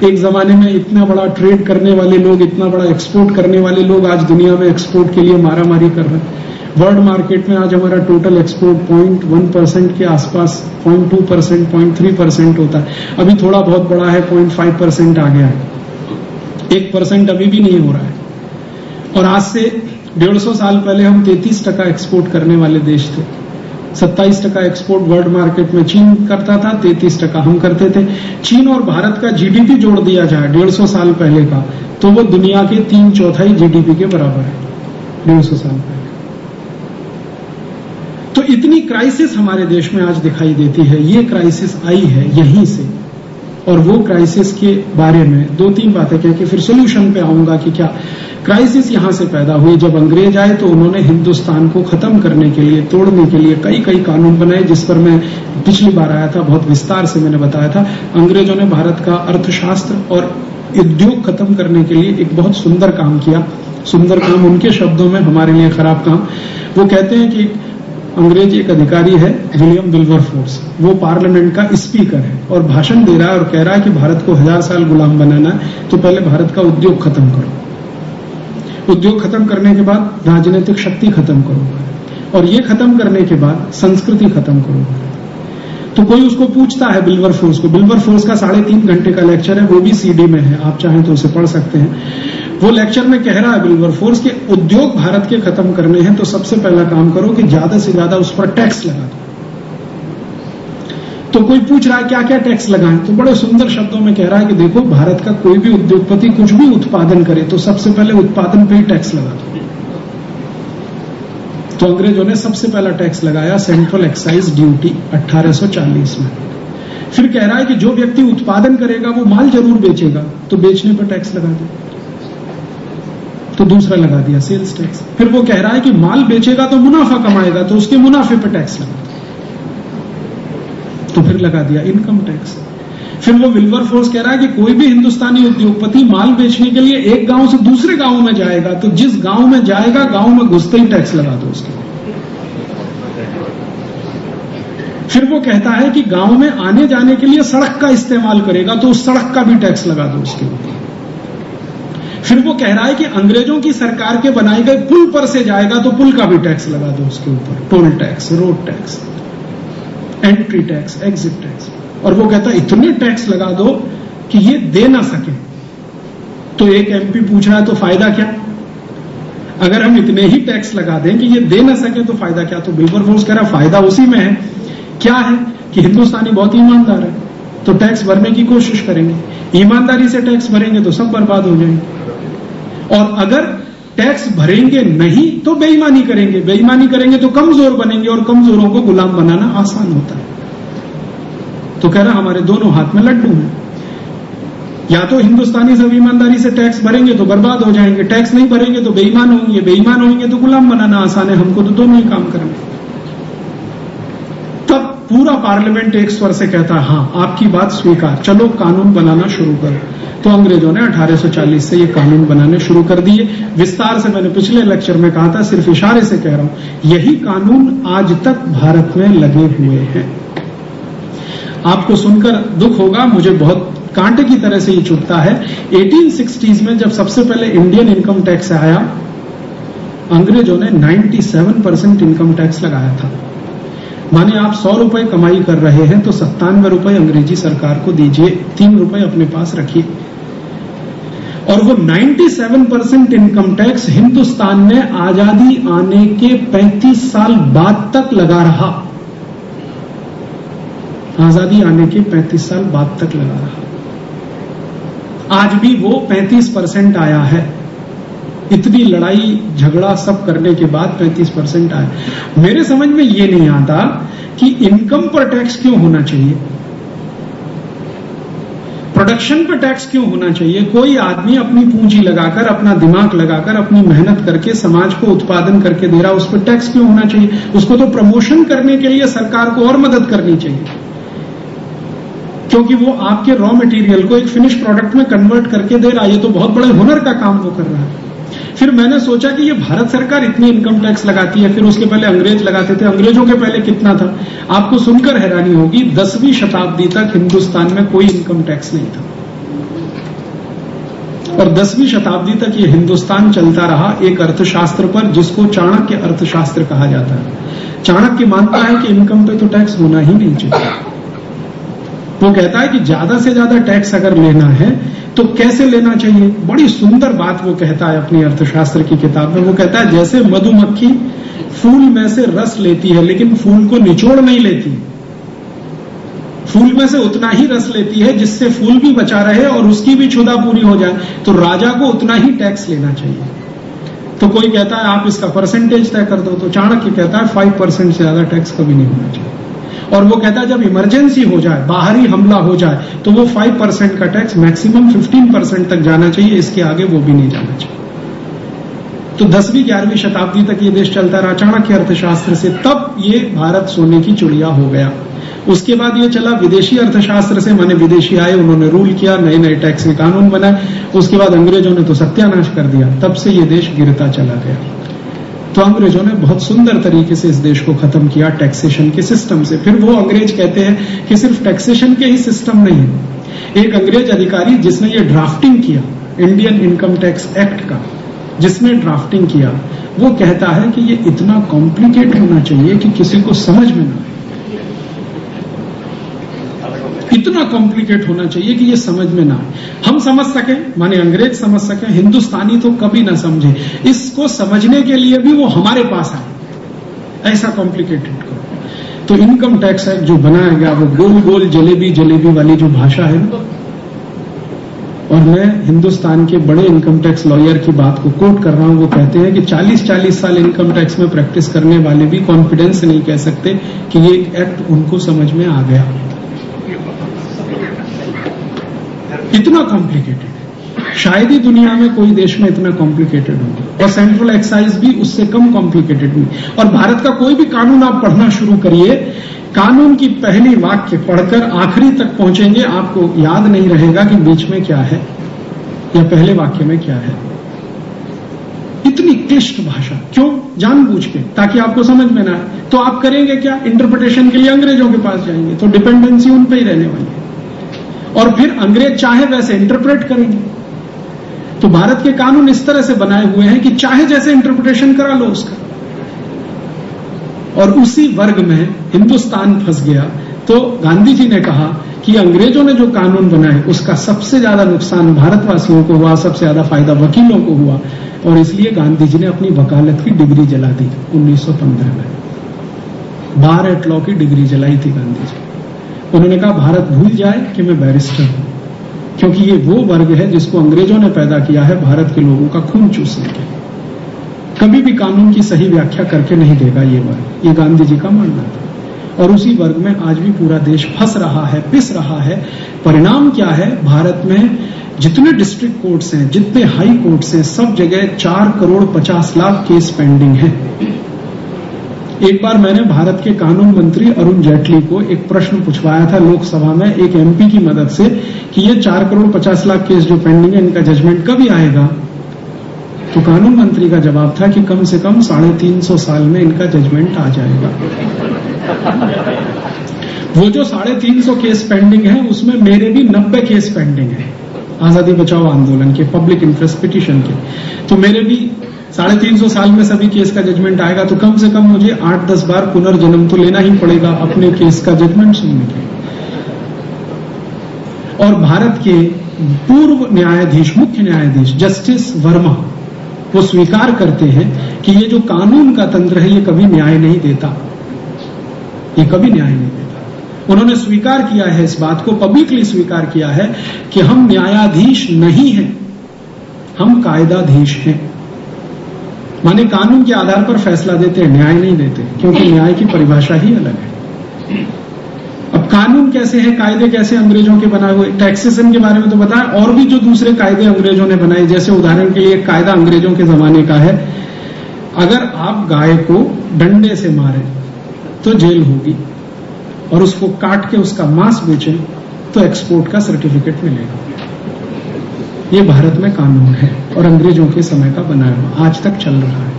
एक जमाने में इतना बड़ा ट्रेड करने वाले लोग, इतना बड़ा एक्सपोर्ट करने वाले लोग आज दुनिया में एक्सपोर्ट के लिए मारामारी कर रहे हैं। वर्ल्ड मार्केट में आज हमारा टोटल एक्सपोर्ट 0.1% के आसपास, 0.2%, 0.3% होता है। अभी थोड़ा बहुत बड़ा है, 0.5% आ गया है। 1% अभी भी नहीं हो रहा है। और आज से 150 साल पहले हम 33% एक्सपोर्ट करने वाले देश थे। 27% एक्सपोर्ट वर्ल्ड मार्केट में चीन करता था, 33% हम करते थे। चीन और भारत का जीडीपी जोड़ दिया जाए 150 साल पहले का, तो वो दुनिया के 3/4 जीडीपी के बराबर है 150 साल पहले। तो इतनी क्राइसिस हमारे देश में आज दिखाई देती है। ये क्राइसिस आई है यहीं से, और वो क्राइसिस के बारे में 2-3 बातें कह के फिर सोल्यूशन पे आऊंगा कि क्या क्राइसिस यहां से पैदा हुई। जब अंग्रेज आए तो उन्होंने हिंदुस्तान को खत्म करने के लिए, तोड़ने के लिए कई कानून बनाए, जिस पर मैं पिछली बार आया था, बहुत विस्तार से मैंने बताया था। अंग्रेजों ने भारत का अर्थशास्त्र और उद्योग खत्म करने के लिए एक बहुत सुंदर काम किया। सुंदर काम उनके शब्दों में, हमारे लिए खराब काम। वो कहते हैं कि अंग्रेज एक अधिकारी है, विलियम विल्बरफोर्स, वो पार्लियामेंट का स्पीकर है और भाषण दे रहा है और कह रहा है कि भारत को 1000 साल गुलाम बनाना है तो पहले भारत का उद्योग खत्म करो। उद्योग खत्म करने के बाद राजनीतिक शक्ति खत्म करो, और ये खत्म करने के बाद संस्कृति खत्म करो। तो कोई उसको पूछता है विल्बरफोर्स को। विल्बरफोर्स का 3.5 घंटे का लेक्चर है, वो भी सीडी में है, आप चाहें तो उसे पढ़ सकते हैं। वो लेक्चर में कह रहा है विल्बरफोर्स के उद्योग भारत के खत्म करने हैं तो सबसे पहला काम करो कि ज्यादा से ज्यादा उस पर टैक्स लगा दो। तो कोई पूछ रहा है क्या क्या टैक्स लगाएं, तो बड़े सुंदर शब्दों में कह रहा है कि देखो, भारत का कोई भी उद्योगपति कुछ भी उत्पादन करे तो सबसे पहले उत्पादन पे ही टैक्स लगा दो। तो अंग्रेजों ने सबसे पहला टैक्स लगाया सेंट्रल एक्साइज ड्यूटी 1840 में। फिर कह रहा है कि जो व्यक्ति उत्पादन करेगा वो माल जरूर बेचेगा, तो बेचने पर टैक्स लगा दो। तो दूसरा लगा दिया सेल्स टैक्स। फिर वो कह रहा है कि माल बेचेगा तो मुनाफा कमाएगा, तो उसके मुनाफे पर टैक्स लगा दो। तो फिर लगा दिया इनकम टैक्स। फिर वो विल्बरफोर्स कह रहा है कि कोई भी हिंदुस्तानी उद्योगपति माल बेचने के लिए एक गांव से दूसरे गांव में जाएगा, तो जिस गांव में जाएगा गांव में घुसते ही टैक्स लगा दो उसके। फिर वो कहता है कि गांव में आने जाने के लिए सड़क का इस्तेमाल करेगा, तो उस सड़क का भी टैक्स लगा दो उसके ऊपर। फिर वो कह रहा है कि अंग्रेजों की सरकार के बनाए गए पुल पर से जाएगा तो पुल का भी टैक्स लगा दो उसके ऊपर, toll tax, road tax, entry tax, exit tax. और वो कहता है इतने टैक्स लगा दो कि ये दे ना सके। तो एक एमपी पूछ रहा है तो फायदा क्या? अगर हम इतने ही टैक्स लगा दें कि ये दे ना सके तो फायदा क्या? तो विल्बरफोर्स कह रहा फायदा उसी में है। क्या है कि हिंदुस्तानी बहुत ईमानदार है, तो टैक्स भरने की कोशिश करेंगे। ईमानदारी से टैक्स भरेंगे तो सब बर्बाद हो जाएंगे, और अगर टैक्स भरेंगे नहीं तो बेईमानी करेंगे, बेईमानी करेंगे तो कमजोर बनेंगे, और कमजोरों को गुलाम बनाना आसान होता है। तो कह रहा हमारे दोनों हाथ में लड्डू हैं, या तो हिंदुस्तानी सब ईमानदारी से टैक्स भरेंगे तो बर्बाद हो जाएंगे, टैक्स नहीं भरेंगे तो बेईमान होंगे, बेईमान होंगे तो गुलाम बनाना आसान है, हमको तो दोनों ही काम करना। तब पूरा पार्लियामेंट एक स्वर से कहता है हाँ आपकी बात स्वीकार, चलो कानून बनाना शुरू करो। तो अंग्रेजों ने 1840 से ये कानून बनाने शुरू कर दिए। विस्तार से मैंने पिछले लेक्चर में कहा था, सिर्फ इशारे से कह रहा हूं, यही कानून आज तक भारत में लगे हुए हैं। आपको सुनकर दुख होगा, मुझे बहुत कांटे की तरह से ये चुभता है। 1860s में जब सबसे पहले इंडियन इनकम टैक्स आया, अंग्रेजों ने 97% इनकम टैक्स लगाया था। माने आप 100 रुपए कमाई कर रहे हैं तो 97 रुपए अंग्रेजी सरकार को दीजिए, 3 रुपए अपने पास रखिए। और वो 97% इनकम टैक्स हिंदुस्तान में आजादी आने के 35 साल बाद तक लगा रहा। आजादी आने के 35 साल बाद तक लगा रहा। आज भी वो 35% आया है। इतनी लड़ाई झगड़ा सब करने के बाद 35% आया। मेरे समझ में ये नहीं आता कि इनकम पर टैक्स क्यों होना चाहिए, प्रोडक्शन पर टैक्स क्यों होना चाहिए। कोई आदमी अपनी पूंजी लगाकर, अपना दिमाग लगाकर, अपनी मेहनत करके समाज को उत्पादन करके दे रहा, उस पर टैक्स क्यों होना चाहिए। उसको तो प्रमोशन करने के लिए सरकार को और मदद करनी चाहिए, क्योंकि वो आपके रॉ मटेरियल को एक फिनिश प्रोडक्ट में कन्वर्ट करके दे रहा है। ये तो बहुत बड़े हुनर का काम वो कर रहा है। फिर मैंने सोचा कि ये भारत सरकार इतनी इनकम टैक्स लगाती है, फिर उसके पहले अंग्रेज लगाते थे। अंग्रेजों के पहले कितना था? आपको सुनकर हैरानी होगी, 10वीं शताब्दी तक हिंदुस्तान में कोई इनकम टैक्स नहीं था। और 10वीं शताब्दी तक ये हिंदुस्तान चलता रहा एक अर्थशास्त्र पर, जिसको चाणक्य अर्थशास्त्र कहा जाता है। चाणक्य मानता है कि इनकम पे तो टैक्स होना ही नहीं चाहिए। वो कहता है कि ज्यादा से ज्यादा टैक्स अगर लेना है तो कैसे लेना चाहिए। बड़ी सुंदर बात वो कहता है अपनी अर्थशास्त्र की किताब में। वो कहता है जैसे मधुमक्खी फूल में से रस लेती है लेकिन फूल को निचोड़ नहीं लेती, फूल में से उतना ही रस लेती है जिससे फूल भी बचा रहे और उसकी भी क्षुधा पूरी हो जाए, तो राजा को उतना ही टैक्स लेना चाहिए। तो कोई कहता है आप इसका परसेंटेज तय कर दो, तो चाणक्य कहता है 5% से ज्यादा टैक्स कभी नहीं होना चाहिए। और वो कहता है जब इमरजेंसी हो जाए, बाहरी हमला हो जाए, तो वो 5% का टैक्स मैक्सिमम 15% तक जाना चाहिए, इसके आगे वो भी नहीं जाना चाहिए। तो 10वीं 11वीं शताब्दी तक ये देश चलता रहा चाणक्य अर्थशास्त्र से। तब ये भारत सोने की चिड़िया हो गया। उसके बाद ये चला विदेशी अर्थशास्त्र से, माने विदेशी आए, उन्होंने रूल किया, नए नए टैक्स के कानून बनाए। उसके बाद अंग्रेजों ने तो सत्यानाश कर दिया, तब से ये देश गिरता चला गया। तो अंग्रेजों ने बहुत सुंदर तरीके से इस देश को खत्म किया टैक्सेशन के सिस्टम से। फिर वो अंग्रेज कहते हैं कि सिर्फ टैक्सेशन के ही सिस्टम नहीं, एक अंग्रेज अधिकारी जिसने ये ड्राफ्टिंग किया इंडियन इनकम टैक्स एक्ट का, जिसने ड्राफ्टिंग किया, वो कहता है कि ये इतना कॉम्प्लिकेट होना चाहिए कि किसी को समझ में ना आए, इतना कॉम्प्लिकेट होना चाहिए कि ये समझ में ना आए। हम समझ सकें, माने अंग्रेज समझ सकें, हिंदुस्तानी तो कभी ना समझे। इसको समझने के लिए भी वो हमारे पास आए, ऐसा कॉम्प्लिकेटेड करो। तो इनकम टैक्स एक्ट जो बनाया गया वो गोल गोल जलेबी जलेबी वाली जो भाषा है। और मैं हिंदुस्तान के बड़े इनकम टैक्स लॉयर की बात को कोट कर रहा हूं। वो कहते हैं कि 40-40 साल इनकम टैक्स में प्रैक्टिस करने वाले भी कॉन्फिडेंस से नहीं कह सकते कि ये एक्ट उनको समझ में आ गया। इतना कॉम्प्लिकेटेड शायद ही दुनिया में कोई देश में इतना कॉम्प्लिकेटेड होगा। और सेंट्रल एक्साइज भी उससे कम कॉम्प्लिकेटेड नहीं। और भारत का कोई भी कानून आप पढ़ना शुरू करिए, कानून की पहली वाक्य पढ़कर आखिरी तक पहुंचेंगे, आपको याद नहीं रहेगा कि बीच में क्या है या पहले वाक्य में क्या है। इतनी क्लिष्ट भाषा क्यों? जानबूझ के, ताकि आपको समझ में ना आए। तो आप करेंगे क्या? इंटरप्रिटेशन के लिए अंग्रेजों के पास जाएंगे, तो डिपेंडेंसी उन पर ही रहने वाली है। और फिर अंग्रेज चाहे वैसे इंटरप्रेट करेंगे। तो भारत के कानून इस तरह से बनाए हुए हैं कि चाहे जैसे इंटरप्रिटेशन करा लो उसका, और उसी वर्ग में हिंदुस्तान फंस गया। तो गांधी जी ने कहा कि अंग्रेजों ने जो कानून बनाए उसका सबसे ज्यादा नुकसान भारतवासियों को हुआ, सबसे ज्यादा फायदा वकीलों को हुआ, और इसलिए गांधी जी ने अपनी वकालत की डिग्री जला दी 1915 में। बार एट लॉ की डिग्री जलाई थी गांधी जी। उन्होंने कहा भारत भूल जाए कि मैं बैरिस्टर हूं, क्योंकि ये वो वर्ग है जिसको अंग्रेजों ने पैदा किया है भारत के लोगों का खून चूसने के। कभी भी कानून की सही व्याख्या करके नहीं देगा ये वर्ग, ये गांधी जी का मानना था। और उसी वर्ग में आज भी पूरा देश फंस रहा है, पिस रहा है। परिणाम क्या है? भारत में जितने डिस्ट्रिक्ट कोर्ट्स हैं, जितने हाई कोर्ट्स हैं, सब जगह 4,50,00,000 केस पेंडिंग हैं। एक बार मैंने भारत के कानून मंत्री अरुण जेटली को एक प्रश्न पूछवाया था लोकसभा में एक एमपी की मदद से कि ये 4,50,00,000 केस जो पेंडिंग है, इनका जजमेंट कभी आएगा? तो कानून मंत्री का जवाब था कि कम से कम 350 साल में इनका जजमेंट आ जाएगा। वो जो 350 केस पेंडिंग है, उसमें मेरे भी 90 केस पेंडिंग है आजादी बचाओ आंदोलन के, पब्लिक इंटरेस्ट पिटीशन के। तो मेरे भी 350 साल में सभी केस का जजमेंट आएगा, तो कम से कम मुझे 8-10 बार पुनर्जन्म तो लेना ही पड़ेगा अपने केस का जजमेंट सुनने के। और भारत के पूर्व न्यायाधीश, मुख्य न्यायाधीश जस्टिस वर्मा, वो स्वीकार करते हैं कि ये जो कानून का तंत्र है ये कभी न्याय नहीं देता, ये कभी न्याय नहीं देता। उन्होंने स्वीकार किया है इस बात को, पब्लिकली स्वीकार किया है कि हम न्यायाधीश नहीं हैं, हम कायदाधीश हैं। माने कानून के आधार पर फैसला देते हैं, न्याय नहीं देते, क्योंकि न्याय की परिभाषा ही अलग है। अब कानून कैसे है, कायदे कैसे अंग्रेजों के बनाए हुए, टैक्सेशन के बारे में तो बताया, और भी जो दूसरे कायदे अंग्रेजों ने बनाए, जैसे उदाहरण के लिए एक कायदा अंग्रेजों के जमाने का है, अगर आप गाय को डंडे से मारें तो जेल होगी, और उसको काट के उसका मांस बेचें तो एक्सपोर्ट का सर्टिफिकेट मिलेगा। ये भारत में कानून है और अंग्रेजों के समय का बनाया हुआ, आज तक चल रहा है।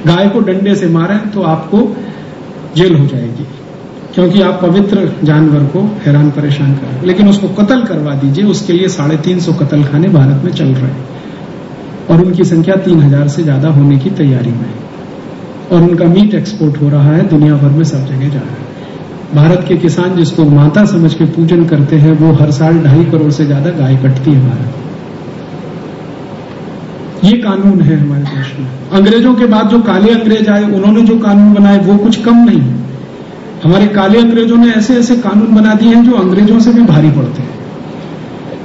गाय को डंडे से मारें तो आपको जेल हो जाएगी, क्योंकि आप पवित्र जानवर को हैरान परेशान करें, लेकिन उसको कत्ल करवा दीजिए, उसके लिए 350 कत्ल खाने भारत में चल रहे हैं, और उनकी संख्या 3000 से ज्यादा होने की तैयारी में है, और उनका मीट एक्सपोर्ट हो रहा है, दुनिया भर में सब जगह जा रहा है। भारत के किसान जिसको माता समझ के पूजन करते हैं, वो हर साल 2.5 करोड़ से ज्यादा गाय कटती है भारत। ये कानून है हमारे देश में। अंग्रेजों के बाद जो काले अंग्रेज आए, उन्होंने जो कानून बनाए वो कुछ कम नहीं है। हमारे काले अंग्रेजों ने ऐसे ऐसे कानून बना दिए हैं जो अंग्रेजों से भी भारी पड़ते हैं।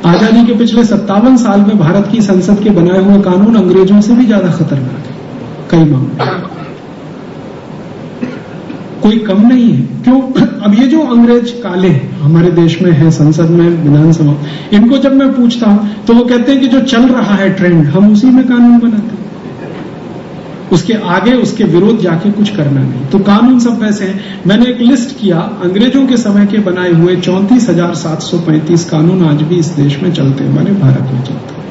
आजादी के पिछले 57 साल में भारत की संसद के बनाए हुए कानून अंग्रेजों से भी ज्यादा खतरनाक है कई मामलों। कोई कम नहीं है। क्यों? अब ये जो अंग्रेज काले हमारे देश में है, संसद में, विधानसभा, इनको जब मैं पूछता हूं तो वो कहते हैं कि जो चल रहा है ट्रेंड, हम उसी में कानून बनाते हैं, उसके आगे उसके विरोध जाके कुछ करना नहीं। तो कानून सब वैसे हैं। मैंने एक लिस्ट किया, अंग्रेजों के समय के बनाए हुए 34,735 कानून आज भी इस देश में चलते हैं, माने भारत में चलते हैं,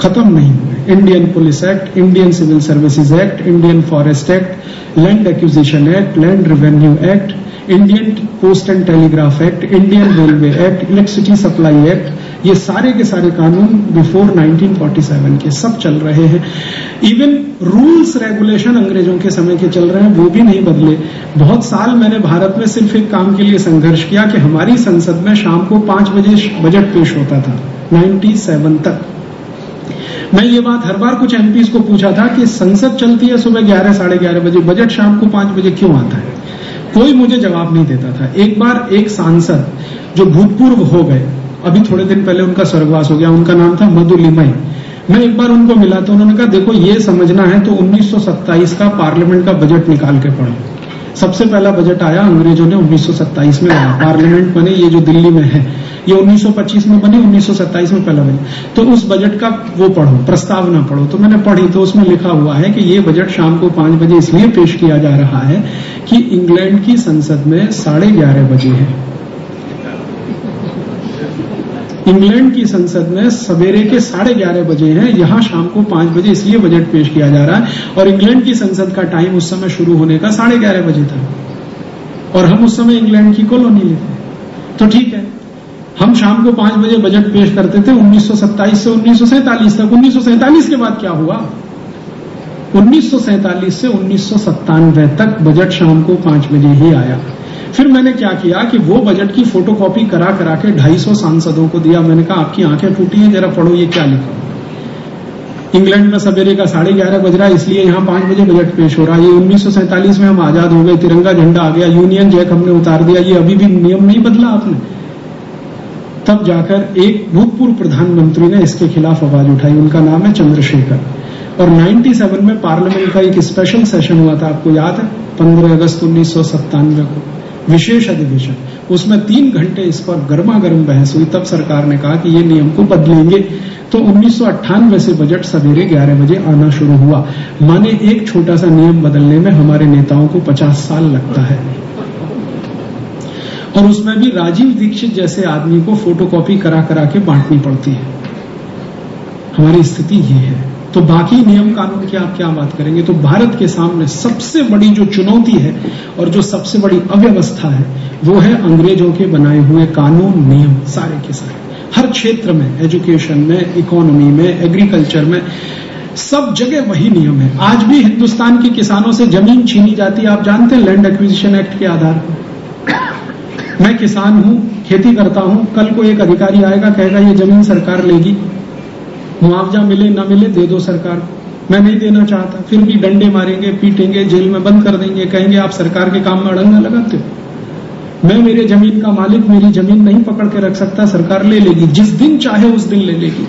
खत्म नहीं हुए। Indian police act, Indian civil services act, Indian forest act, land acquisition act, land revenue act, Indian post and telegraph act, Indian railway act, electricity supply act, ये सारे के सारे कानून बिफोर 1947 के सब चल रहे हैं। इवन रूल्स रेगुलेशन अंग्रेजों के समय के चल रहे हैं, वो भी नहीं बदले। बहुत साल मैंने भारत में सिर्फ एक काम के लिए संघर्ष किया कि हमारी संसद में शाम को 5 बजे बजट पेश होता था 97 तक। मैं ये बात हर बार कुछ एमपीज को पूछा था कि संसद चलती है सुबह 11 साढ़े 11 बजे, बजट शाम को 5 बजे क्यों आता है? कोई मुझे जवाब नहीं देता था। एक बार एक सांसद जो भूतपूर्व हो गए, अभी थोड़े दिन पहले उनका स्वर्गवास हो गया, उनका नाम था मधु लिमई। मैं एक बार उनको मिला तो उन्होंने कहा, देखो ये समझना है तो 1927 का पार्लियामेंट का बजट निकाल के पढ़ो। सबसे पहला बजट आया अंग्रेजों ने 1927 में आया। पार्लियामेंट बने ये जो दिल्ली में है, ये 1925 में बनी, 1927 में पहला बजट। तो उस बजट का वो पढ़ो, प्रस्तावना पढ़ो। तो मैंने पढ़ी तो उसमें लिखा हुआ है कि ये बजट शाम को 5 बजे इसलिए पेश किया जा रहा है कि इंग्लैंड की संसद में 11:30 बजे है। इंग्लैंड की संसद में सवेरे के 11:30 बजे हैं, यहां शाम को 5 बजे इसलिए बजट पेश किया जा रहा है। और इंग्लैंड की संसद का टाइम उस समय शुरू होने का 11:30 बजे था, और हम उस समय इंग्लैंड की कॉलोनी थे। तो ठीक है, हम शाम को 5 बजे बजट पेश करते थे 1927 से 1947 तक। 1947 के बाद क्या हुआ? 1947 से 1997 तक बजट शाम को 5 बजे ही आया। फिर मैंने क्या किया कि वो बजट की फोटोकॉपी करा करा के 250 सांसदों को दिया। मैंने कहा आपकी आंखें फूटी हैं, जरा पढ़ो ये क्या लिखा। इंग्लैंड में सवेरे का 11:30 बज रहा है, इसलिए यहाँ 5 बजे बजट पेश हो रहा है। ये 1947 में हम आजाद हो गए, तिरंगा झंडा आ गया, यूनियन जैक हमने उतार दिया, ये अभी भी नियम नहीं बदला आपने। तब जाकर एक भूतपूर्व प्रधानमंत्री ने इसके खिलाफ आवाज उठाई, उनका नाम है चंद्रशेखर। और 97 में पार्लियामेंट का एक स्पेशल सेशन हुआ था, आपको याद है, 15 अगस्त 1997 को विशेष अधिवेशन। उसमें 3 घंटे इस पर गर्मा गर्म बहस हुई। तब सरकार ने कहा कि ये नियम को बदलेंगे। तो 1998 से बजट सवेरे 11 बजे आना शुरू हुआ। माने एक छोटा सा नियम बदलने में हमारे नेताओं को 50 साल लगता है, और उसमें भी राजीव दीक्षित जैसे आदमी को फोटोकॉपी करा करा के बांटनी पड़ती है। हमारी स्थिति ये है। तो बाकी नियम कानून की आप क्या बात करेंगे? तो भारत के सामने सबसे बड़ी जो चुनौती है और जो सबसे बड़ी अव्यवस्था है वो है अंग्रेजों के बनाए हुए कानून नियम, सारे के सारे, हर क्षेत्र में, एजुकेशन में, इकोनॉमी में, एग्रीकल्चर में, सब जगह वही नियम है। आज भी हिंदुस्तान के किसानों से जमीन छीनी जाती है, आप जानते हैं, लैंड एक्विजिशन एक्ट के आधार पर। मैं किसान हूं, खेती करता हूं, कल को एक अधिकारी आएगा, कहेगा ये जमीन सरकार लेगी, मुआवजा मिले ना मिले दे दो सरकार को। मैं नहीं देना चाहता, फिर भी डंडे मारेंगे, पीटेंगे, जेल में बंद कर देंगे, कहेंगे आप सरकार के काम में अड़ंगा लगाते हो। मैं मेरे जमीन का मालिक, मेरी जमीन नहीं पकड़ के रख सकता, सरकार ले लेगी, जिस दिन चाहे उस दिन ले लेगी।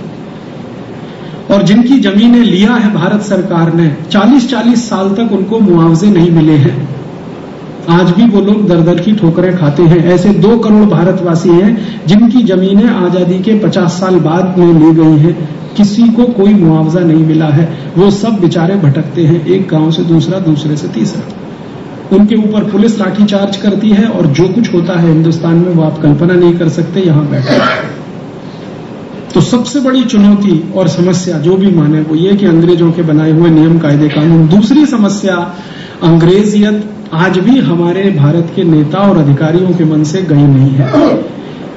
और जिनकी जमीनें लिया है भारत सरकार ने, 40-40 साल तक उनको मुआवजे नहीं मिले हैं। आज भी वो लोग दर दर की ठोकरें खाते हैं। ऐसे 2 करोड़ भारतवासी हैं जिनकी जमीनें आजादी के 50 साल बाद में ली गई हैं, किसी को कोई मुआवजा नहीं मिला है। वो सब बेचारे भटकते हैं, एक गांव से दूसरा, दूसरे से तीसरा। उनके ऊपर पुलिस लाठीचार्ज करती है, और जो कुछ होता है हिंदुस्तान में वो आप कल्पना नहीं कर सकते यहां बैठे। तो सबसे बड़ी चुनौती और समस्या जो भी माने वो ये कि अंग्रेजों के बनाए हुए नियम, कायदे, कानून। दूसरी समस्या अंग्रेजियत आज भी हमारे भारत के नेता और अधिकारियों के मन से गई नहीं है।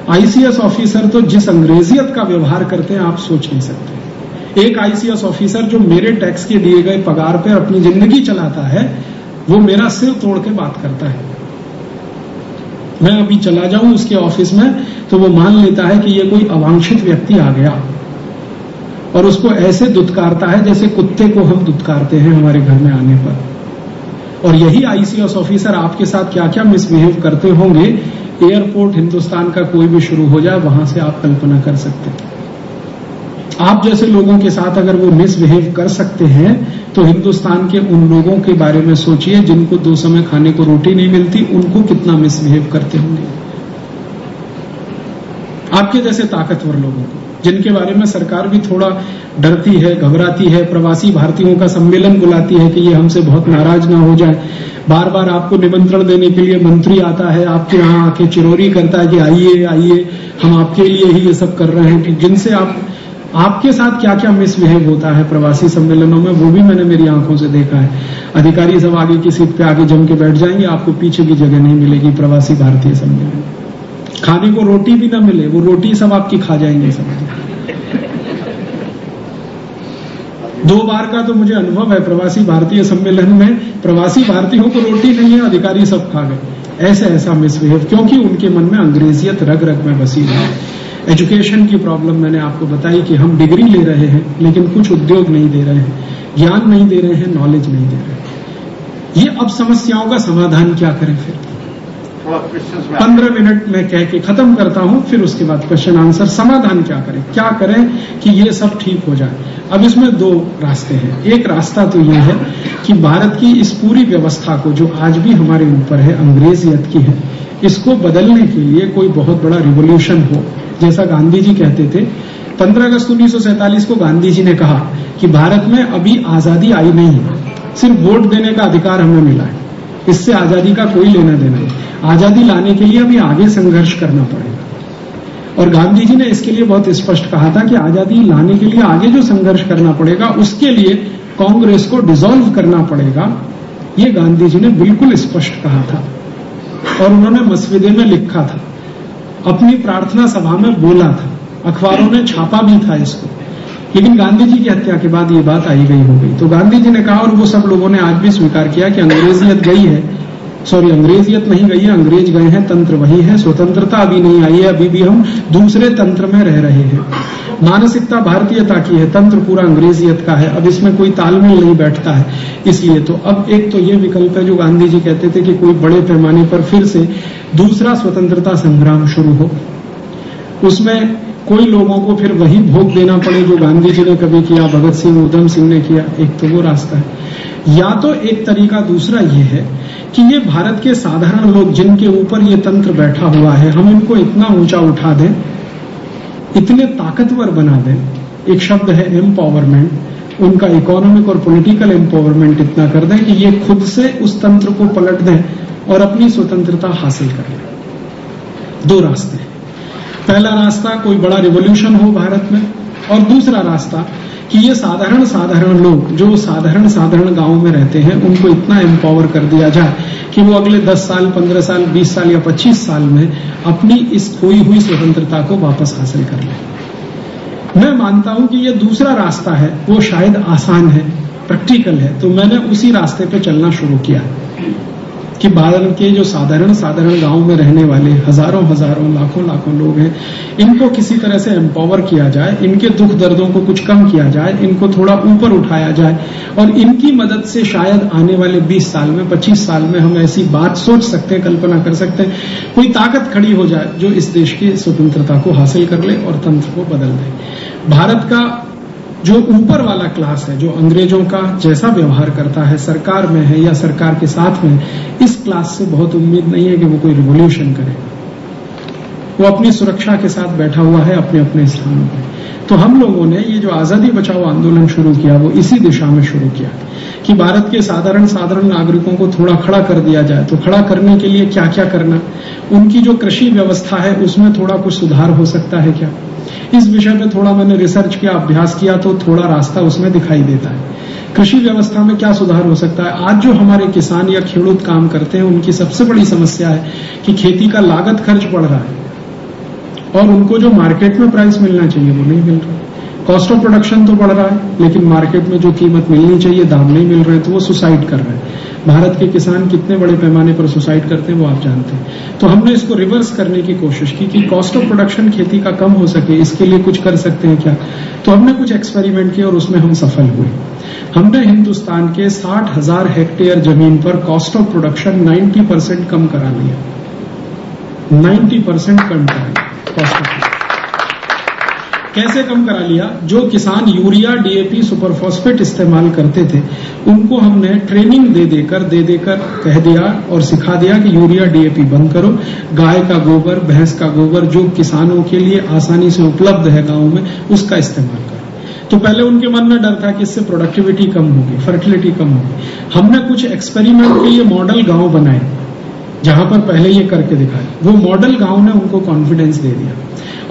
आईसीएस ऑफिसर तो जिस अंग्रेजियत का व्यवहार करते हैं आप सोच नहीं सकते। एक आईसीएस ऑफिसर जो मेरे टैक्स के दिए गए पगार पर अपनी जिंदगी चलाता है, वो मेरा सिर तोड़ के बात करता है। मैं अभी चला जाऊं उसके ऑफिस में तो वो मान लेता है कि ये कोई अवांछित व्यक्ति आ गया, और उसको ऐसे दुत्कारता है जैसे कुत्ते को हम दुत्कारते हैं हमारे घर में आने पर। और यही आईसीएस ऑफिसर आपके साथ क्या क्या मिसबिहेव करते होंगे, एयरपोर्ट हिंदुस्तान का कोई भी शुरू हो जाए, वहां से आप कल्पना कर सकते हैं। आप जैसे लोगों के साथ अगर वो मिसबिहेव कर सकते हैं, तो हिंदुस्तान के उन लोगों के बारे में सोचिए जिनको 2 समय खाने को रोटी नहीं मिलती, उनको कितना मिसबिहेव करते होंगे। आपके जैसे ताकतवर लोगों को, जिनके बारे में सरकार भी थोड़ा डरती है, घबराती है, प्रवासी भारतीयों का सम्मेलन बुलाती है कि ये हमसे बहुत नाराज ना हो जाए, बार बार आपको निमंत्रण देने के लिए मंत्री आता है, आपके यहाँ आके चिरौरी करता है कि आइए आइए, हम आपके लिए ही ये सब कर रहे हैं। कि जिनसे आपके साथ क्या क्या मिसबिहेव होता है प्रवासी सम्मेलनों में, वो भी मैंने मेरी आंखों से देखा है। अधिकारी सब आगे की सीट पे आगे जम के बैठ जाएंगे, आपको पीछे की जगह नहीं मिलेगी प्रवासी भारतीय सम्मेलन। खाने को रोटी भी ना मिले, वो रोटी सब आपकी खा जाएंगे सब। 2 बार का तो मुझे अनुभव है प्रवासी भारतीय सम्मेलन में, प्रवासी भारतीयों को रोटी नहीं है, अधिकारी सब खा गए। ऐसा मिसबिहेव, क्योंकि उनके मन में अंग्रेजियत रग रग में बसी है। एजुकेशन की प्रॉब्लम मैंने आपको बताई कि हम डिग्री ले रहे हैं लेकिन कुछ उद्योग नहीं दे रहे हैं, ज्ञान नहीं दे रहे हैं, नॉलेज नहीं दे रहे हैं। ये अब समस्याओं का समाधान क्या करें? फिर 15 मिनट में कह के खत्म करता हूं, फिर उसके बाद क्वेश्चन आंसर। समाधान क्या करें कि ये सब ठीक हो जाए? अब इसमें 2 रास्ते हैं। एक रास्ता तो ये है कि भारत की इस पूरी व्यवस्था को, जो आज भी हमारे ऊपर है, अंग्रेजियत की है, इसको बदलने के लिए कोई बहुत बड़ा रिवॉल्यूशन हो। जैसा गांधी जी कहते थे, 15 अगस्त 1947 को गांधी जी ने कहा कि भारत में अभी आजादी आई नहीं है, सिर्फ वोट देने का अधिकार हमें मिला है, इससे आजादी का कोई लेना देना नहीं। आजादी लाने के लिए अभी आगे संघर्ष करना पड़ेगा। और गांधी जी ने इसके लिए बहुत स्पष्ट कहा था कि आजादी लाने के लिए आगे जो संघर्ष करना पड़ेगा, उसके लिए कांग्रेस को डिसॉल्व करना पड़ेगा। ये गांधी जी ने बिल्कुल स्पष्ट कहा था, और उन्होंने मसविदे में लिखा था। अपनी प्रार्थना सभा में बोला था, अखबारों ने छापा भी था इसको, लेकिन गांधी जी की हत्या के बाद ये बात आई गई हो गई। तो गांधी जी ने कहा, और वो सब लोगों ने आज भी स्वीकार किया कि अंग्रेजियत गई है, अंग्रेजियत नहीं गई है, अंग्रेज गए हैं, तंत्र वही है, स्वतंत्रता अभी नहीं आई है, अभी भी हम दूसरे तंत्र में रह रहे हैं। मानसिकता भारतीयता की है, तंत्र पूरा अंग्रेजियत का है, अब इसमें कोई तालमेल नहीं बैठता है। इसलिए तो अब एक तो ये विकल्प है जो गांधी जी कहते थे कि कोई बड़े पैमाने पर फिर से दूसरा स्वतंत्रता संग्राम शुरू हो, उसमें कोई लोगों को फिर वही भोग देना पड़े जो गांधी जी ने कभी किया, भगत सिंह, उधम सिंह ने किया। एक तो वो रास्ता है। या तो एक तरीका दूसरा ये है कि ये भारत के साधारण लोग जिनके ऊपर ये तंत्र बैठा हुआ है, हम इनको इतना ऊंचा उठा दें, इतने ताकतवर बना दें, एक शब्द है एम्पावरमेंट, उनका इकोनॉमिक और पॉलिटिकल एम्पावरमेंट इतना कर दें कि ये खुद से उस तंत्र को पलट दें और अपनी स्वतंत्रता हासिल कर लें। दो रास्ते हैं। पहला रास्ता कोई बड़ा रिवॉल्यूशन हो भारत में, और दूसरा रास्ता कि ये साधारण लोग जो साधारण गांव में रहते हैं उनको इतना एम्पावर कर दिया जाए कि वो अगले 10 साल, 15 साल, 20 साल या 25 साल में अपनी इस खोई हुई स्वतंत्रता को वापस हासिल कर लें। मैं मानता हूं कि ये दूसरा रास्ता है, वो शायद आसान है, प्रैक्टिकल है, तो मैंने उसी रास्ते पे चलना शुरू किया कि भारत के जो साधारण गांव में रहने वाले हजारों लाखों लोग हैं, इनको किसी तरह से एम्पावर किया जाए, इनके दुख दर्दों को कुछ कम किया जाए, इनको थोड़ा ऊपर उठाया जाए, और इनकी मदद से शायद आने वाले 20 साल में, 25 साल में हम ऐसी बात सोच सकते हैं, कल्पना कर सकते हैं, कोई ताकत खड़ी हो जाए जो इस देश की स्वतंत्रता को हासिल कर ले और तंत्र को बदल दे। भारत का जो ऊपर वाला क्लास है, जो अंग्रेजों का जैसा व्यवहार करता है, सरकार में है या सरकार के साथ में, इस क्लास से बहुत उम्मीद नहीं है कि वो कोई रिवॉल्यूशन करेगा। वो अपनी सुरक्षा के साथ बैठा हुआ है अपने अपने स्थानों पे। तो हम लोगों ने ये जो आजादी बचाओ आंदोलन शुरू किया वो इसी दिशा में शुरू किया कि भारत के साधारण नागरिकों को थोड़ा खड़ा कर दिया जाए। तो खड़ा करने के लिए क्या क्या करना, उनकी जो कृषि व्यवस्था है उसमें थोड़ा कुछ सुधार हो सकता है क्या, इस विषय में थोड़ा मैंने रिसर्च किया, अभ्यास किया, तो थोड़ा रास्ता उसमें दिखाई देता है। कृषि व्यवस्था में क्या सुधार हो सकता है। आज जो हमारे किसान या खेडूत काम करते हैं उनकी सबसे बड़ी समस्या है कि खेती का लागत खर्च बढ़ रहा है और उनको जो मार्केट में प्राइस मिलना चाहिए वो नहीं मिल रहा। कॉस्ट ऑफ प्रोडक्शन तो बढ़ रहा है लेकिन मार्केट में जो कीमत मिलनी चाहिए, दाम नहीं मिल रहे हैं, तो वो सुसाइड कर रहे हैं। भारत के किसान कितने बड़े पैमाने पर सुसाइड करते हैं वो आप जानते हैं। तो हमने इसको रिवर्स करने की कोशिश की कि कॉस्ट ऑफ प्रोडक्शन खेती का कम हो सके, इसके लिए कुछ कर सकते हैं क्या। तो हमने कुछ एक्सपेरिमेंट किए और उसमें हम सफल हुए। हमने हिंदुस्तान के 60,000 हेक्टेयर जमीन पर कॉस्ट ऑफ प्रोडक्शन 90% कम करा लिया, 90% कम करा लिया कॉस्ट ऑफ। कैसे कम करा लिया, जो किसान यूरिया, डीएपी, सुपरफॉस्फेट इस्तेमाल करते थे उनको हमने ट्रेनिंग दे देकर कह दिया और सिखा दिया कि यूरिया, डीएपी बंद करो, गाय का गोबर, भैंस का गोबर जो किसानों के लिए आसानी से उपलब्ध है गांव में, उसका इस्तेमाल करो। तो पहले उनके मन में डर था कि इससे प्रोडक्टिविटी कम होगी, फर्टिलिटी कम होगी। हमने कुछ एक्सपेरिमेंट के लिए मॉडल गांव बनाए जहां पर पहले ये करके दिखाए। वो मॉडल गांव ने उनको कॉन्फिडेंस दे दिया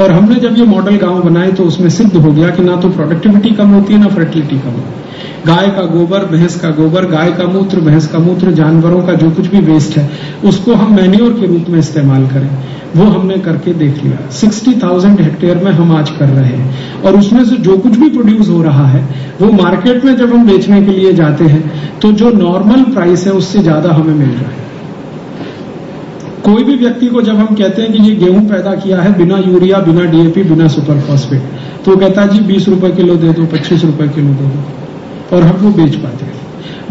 और हमने जब ये मॉडल गांव बनाए तो उसमें सिद्ध हो गया कि ना तो प्रोडक्टिविटी कम होती है ना फर्टिलिटी कम होती है। गाय का गोबर, भैंस का गोबर, गाय का मूत्र, भैंस का मूत्र, जानवरों का जो कुछ भी वेस्ट है उसको हम मैन्योर के रूप में इस्तेमाल करें, वो हमने करके देख लिया। 60,000 हेक्टेयर में हम आज कर रहे हैं और उसमें से जो कुछ भी प्रोड्यूस हो रहा है वो मार्केट में जब हम बेचने के लिए जाते हैं तो जो नॉर्मल प्राइस है उससे ज्यादा हमें मिल रहा है। कोई भी व्यक्ति को जब हम कहते हैं कि ये गेहूं पैदा किया है बिना यूरिया, बिना डीएपी, बिना सुपर फॉस्फेट, तो वो कहता है जी 20 रुपए किलो दे दो, 25 रुपए किलो दे दो, और हम वो बेच पाते हैं।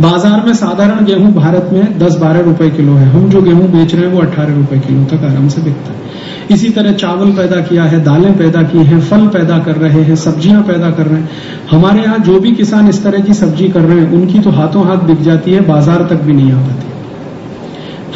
बाजार में साधारण गेहूं भारत में 10-12 रुपए किलो है, हम जो गेहूं बेच रहे हैं वो 18 रुपए किलो तक आराम से बिकता है। इसी तरह चावल पैदा किया है, दालें पैदा की हैं, फल पैदा कर रहे हैं, सब्जियां पैदा कर रहे हैं। हमारे यहाँ जो भी किसान इस तरह की सब्जी कर रहे हैं उनकी तो हाथों हाथ बिक जाती है, बाजार तक भी नहीं आ पाती।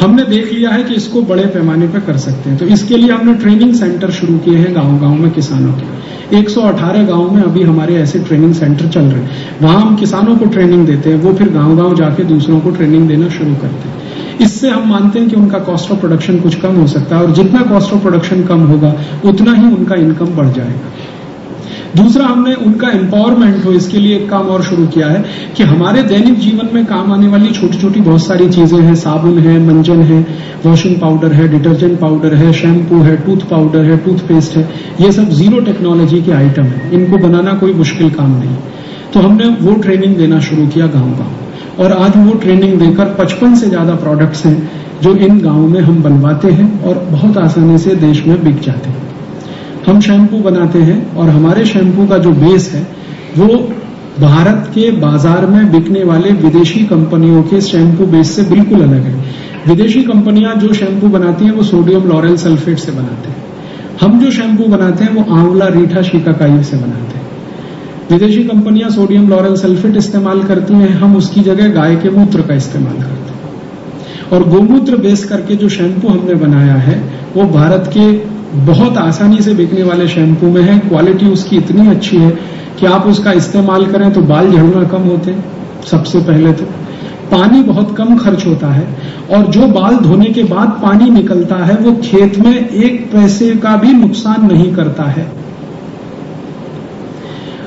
हमने देख लिया है कि इसको बड़े पैमाने पर कर सकते हैं, तो इसके लिए हमने ट्रेनिंग सेंटर शुरू किए हैं गांव-गांव में किसानों के। 118 गांव में अभी हमारे ऐसे ट्रेनिंग सेंटर चल रहे हैं। वहां हम किसानों को ट्रेनिंग देते हैं, वो फिर गांव-गांव जाके दूसरों को ट्रेनिंग देना शुरू करते हैं। इससे हम मानते हैं कि उनका कॉस्ट ऑफ प्रोडक्शन कुछ कम हो सकता है और जितना कॉस्ट ऑफ प्रोडक्शन कम होगा उतना ही उनका इनकम बढ़ जाएगा। दूसरा, हमने उनका एम्पावरमेंट हो इसके लिए एक काम और शुरू किया है कि हमारे दैनिक जीवन में काम आने वाली छोटी छोटी बहुत सारी चीजें हैं, साबुन है, मंजन है, वॉशिंग पाउडर है, डिटर्जेंट पाउडर है, शैम्पू है, टूथ पाउडर है, टूथपेस्ट है, ये सब जीरो टेक्नोलॉजी के आइटम है, इनको बनाना कोई मुश्किल काम नहीं। तो हमने वो ट्रेनिंग देना शुरू किया गांव-गांव, और आज वो ट्रेनिंग देकर 55 से ज्यादा प्रोडक्ट्स हैं जो इन गांव में हम बनवाते हैं और बहुत आसानी से देश में बिक जाते हैं। हम शैम्पू बनाते हैं और हमारे शैम्पू का जो बेस है वो भारत के बाजार में बिकने वाले विदेशी कंपनियों के शैम्पू बेस से बिल्कुल अलग है। विदेशी कंपनियां जो शैम्पू बनाती हैं वो सोडियम लॉरेल सल्फेट से बनाते हैं, हम जो शैम्पू बनाते हैं वो आंवला रीठा शिकाकाई से बनाते हैं। विदेशी कंपनियां सोडियम लॉरेल सल्फेट इस्तेमाल करती हैं, हम उसकी जगह गाय के मूत्र का इस्तेमाल करते हैं। और गोमूत्र बेस करके जो शैम्पू हमने बनाया है वो भारत के बहुत आसानी से बिकने वाले शैम्पू में है। क्वालिटी उसकी इतनी अच्छी है कि आप उसका इस्तेमाल करें तो बाल झड़ना कम होते हैं, सबसे पहले तो पानी बहुत कम खर्च होता है, और जो बाल धोने के बाद पानी निकलता है वो खेत में 1 पैसे का भी नुकसान नहीं करता है।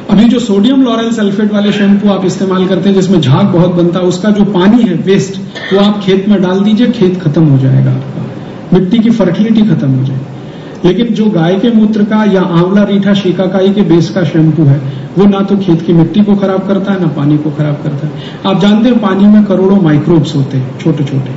अभी जो सोडियम लॉरेल सल्फेट वाले शैम्पू आप इस्तेमाल करते हैं जिसमें झाग बहुत बनता है, उसका जो पानी है वेस्ट, वो आप खेत में डाल दीजिए, खेत खत्म हो जाएगा आपका, मिट्टी की फर्टिलिटी खत्म हो जाएगी। लेकिन जो गाय के मूत्र का या आंवला रीठा शिकाकाई के बेस का शैम्पू है वो ना तो खेत की मिट्टी को खराब करता है ना पानी को खराब करता है। आप जानते हैं पानी में करोड़ों माइक्रोब्स होते हैं छोटे छोटे,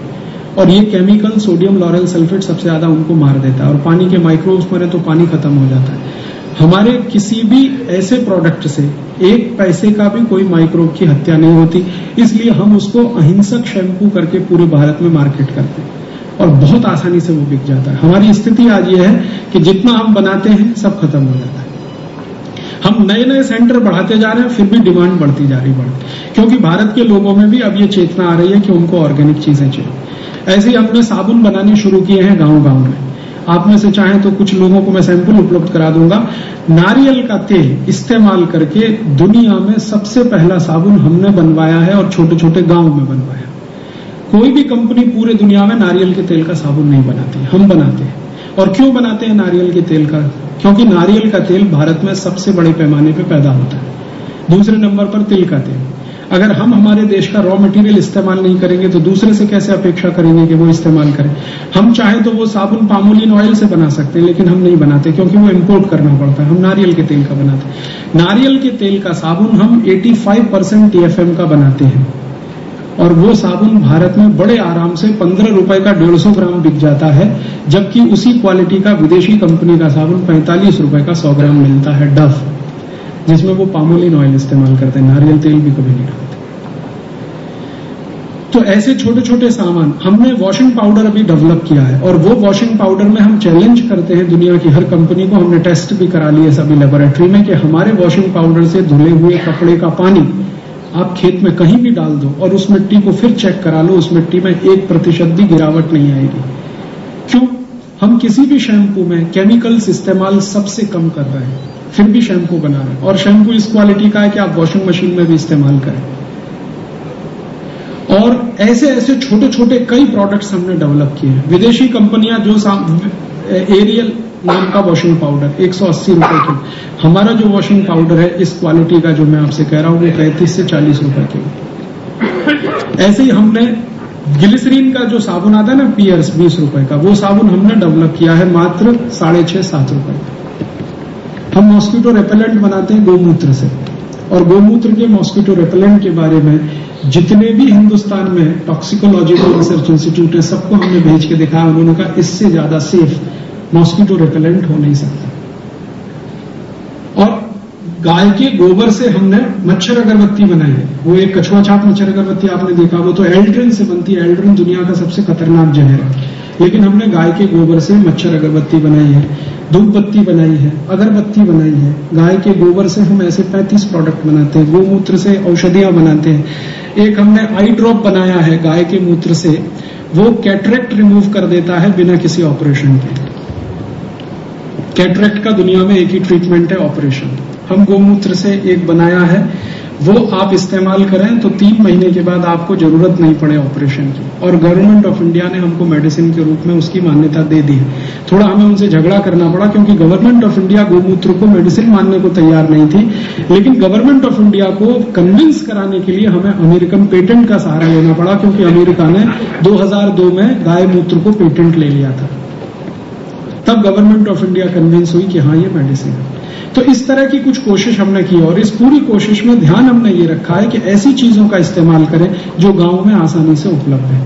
और ये केमिकल सोडियम लॉरेल सल्फेट सबसे ज्यादा उनको मार देता है, और पानी के माइक्रोब्स मरे तो पानी खत्म हो जाता है। हमारे किसी भी ऐसे प्रोडक्ट से 1 पैसे का भी कोई माइक्रोब की हत्या नहीं होती, इसलिए हम उसको अहिंसक शैम्पू करके पूरे भारत में मार्केट करते हैं और बहुत आसानी से वो बिक जाता है। हमारी स्थिति आज ये है कि जितना हम बनाते हैं सब खत्म हो जाता है। हम नए नए सेंटर बढ़ाते जा रहे हैं, फिर भी डिमांड बढ़ती जा रही है, क्योंकि भारत के लोगों में भी अब ये चेतना आ रही है कि उनको ऑर्गेनिक चीजें चाहिए। ऐसे ही हमने साबुन बनाने शुरू किए हैं गांव-गांव में। आप में से चाहें तो कुछ लोगों को मैं सैंपल उपलब्ध करा दूंगा। नारियल का तेल इस्तेमाल करके दुनिया में सबसे पहला साबुन हमने बनवाया है और छोटे छोटे गांव में बनवाया। कोई भी कंपनी पूरे दुनिया में नारियल के तेल का साबुन नहीं बनाती, हम बनाते हैं। और क्यों बनाते हैं नारियल के तेल का? क्योंकि नारियल का तेल भारत में सबसे बड़े पैमाने पे पैदा होता है। दूसरे नंबर पर तिल का तेल। अगर हम हमारे देश का रॉ मटेरियल इस्तेमाल नहीं करेंगे तो दूसरे से कैसे अपेक्षा करेंगे कि वो इस्तेमाल करें? हम चाहे तो वो साबुन पामोलिन ऑयल से बना सकते हैं, लेकिन हम नहीं बनाते क्योंकि वो इम्पोर्ट करना पड़ता है। हम नारियल के तेल का बनाते हैं। नारियल के तेल का साबुन हम 85% TFM का बनाते हैं, और वो साबुन भारत में बड़े आराम से 15 रुपए का 150 ग्राम बिक जाता है, जबकि उसी क्वालिटी का विदेशी कंपनी का साबुन 45 रुपए का 100 ग्राम मिलता है डव, जिसमें वो पामोलिन ऑयल इस्तेमाल करते हैं, नारियल तेल भी कभी नहीं डालते। तो ऐसे छोटे छोटे सामान हमने वॉशिंग पाउडर अभी डेवलप किया है, और वो वॉशिंग पाउडर में हम चैलेंज करते हैं दुनिया की हर कंपनी को। हमने टेस्ट भी करा लिए सभी लेबोरेटरी में कि हमारे वॉशिंग पाउडर से धुले हुए कपड़े का पानी आप खेत में कहीं भी डाल दो और उस मिट्टी को फिर चेक करा लो, उस मिट्टी में 1% भी गिरावट नहीं आएगी। क्यों? हम किसी भी शैम्पू में केमिकल्स इस्तेमाल सबसे कम कर रहे हैं, फिर भी शैम्पू बना रहे हैं, और शैम्पू इस क्वालिटी का है कि आप वॉशिंग मशीन में भी इस्तेमाल करें। और ऐसे ऐसे छोटे छोटे कई प्रोडक्ट्स हमने डेवलप किए हैं। विदेशी कंपनियां जो एरियल नाम का वॉशिंग पाउडर 180 रुपए की, हमारा जो वॉशिंग पाउडर है इस क्वालिटी का जो मैं आपसे कह रहा हूं वो 35 से 40 रुपए की। ऐसे ही हमने ग्लिसरीन का जो साबुन आता है ना पियर्स 20 रुपए का, वो साबुन हमने डेवलप किया है मात्र 6.5-7 रुपए का। हम मॉस्किटो रेपेलेंट बनाते हैं गोमूत्र से, और गोमूत्र के मॉस्किटो रेपेलेंट के बारे में जितने भी हिंदुस्तान में टॉक्सिकोलॉजिकल रिसर्च इंस्टीट्यूट है सबको हमने भेज के दिखाया। उन्होंने कहा इससे ज्यादा सेफ मॉस्किटो रेपेलेंट हो नहीं सकता। और गाय के गोबर से हमने मच्छर अगरबत्ती बनाई है। वो एक कछुआ छाप मच्छर अगरबत्ती आपने देखा, वो तो एल्ड्रिन से बनती है। एल्ड्रिन दुनिया का सबसे खतरनाक जहर है, लेकिन हमने गाय के गोबर से मच्छर अगरबत्ती बनाई है, धूप बत्ती बनाई है, अगरबत्ती बनाई है। गाय के गोबर से हम ऐसे 35 प्रोडक्ट बनाते हैं। गोमूत्र से औषधियां बनाते हैं। एक हमने आई ड्रॉप बनाया है गाय के मूत्र से, वो कैटरेक्ट रिमूव कर देता है बिना किसी ऑपरेशन के। कैटरेक्ट का दुनिया में एक ही ट्रीटमेंट है, ऑपरेशन। हम गोमूत्र से एक बनाया है वो आप इस्तेमाल करें तो 3 महीने के बाद आपको जरूरत नहीं पड़े ऑपरेशन की। और गवर्नमेंट ऑफ इंडिया ने हमको मेडिसिन के रूप में उसकी मान्यता दे दी है। थोड़ा हमें उनसे झगड़ा करना पड़ा क्योंकि गवर्नमेंट ऑफ इंडिया गोमूत्र को मेडिसिन मानने को तैयार नहीं थी, लेकिन गवर्नमेंट ऑफ इंडिया को कन्विंस कराने के लिए हमें अमेरिकन पेटेंट का सहारा लेना पड़ा, क्योंकि अमेरिका ने 2002 में गाय मूत्र को पेटेंट ले लिया था। तब गवर्नमेंट ऑफ इंडिया कन्विंस हुई कि हाँ ये मेडिसिन है। तो इस तरह की कुछ कोशिश हमने की और इस पूरी कोशिश में ध्यान हमने ये रखा है कि ऐसी चीजों का इस्तेमाल करें जो गांव में आसानी से उपलब्ध है।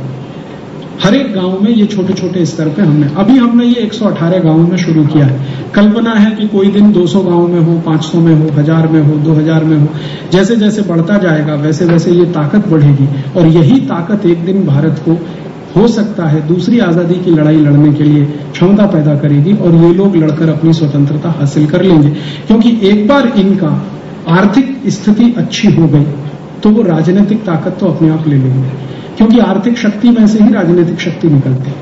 हर एक गांव में ये छोटे छोटे स्तर पे हमने ये 118 गांवों में शुरू किया है। कल्पना है कि कोई दिन 200 गांव में हो, 500 में हो, 1000 में हो, 2000 में हो। जैसे जैसे बढ़ता जाएगा वैसे वैसे ये ताकत बढ़ेगी और यही ताकत एक दिन भारत को हो सकता है दूसरी आजादी की लड़ाई लड़ने के लिए क्षमता पैदा करेगी और ये लोग लड़कर अपनी स्वतंत्रता हासिल कर लेंगे। क्योंकि एक बार इनका आर्थिक स्थिति अच्छी हो गई तो वो राजनीतिक ताकत तो अपने आप ले लेंगे, क्योंकि आर्थिक शक्ति में से ही राजनीतिक शक्ति निकलती है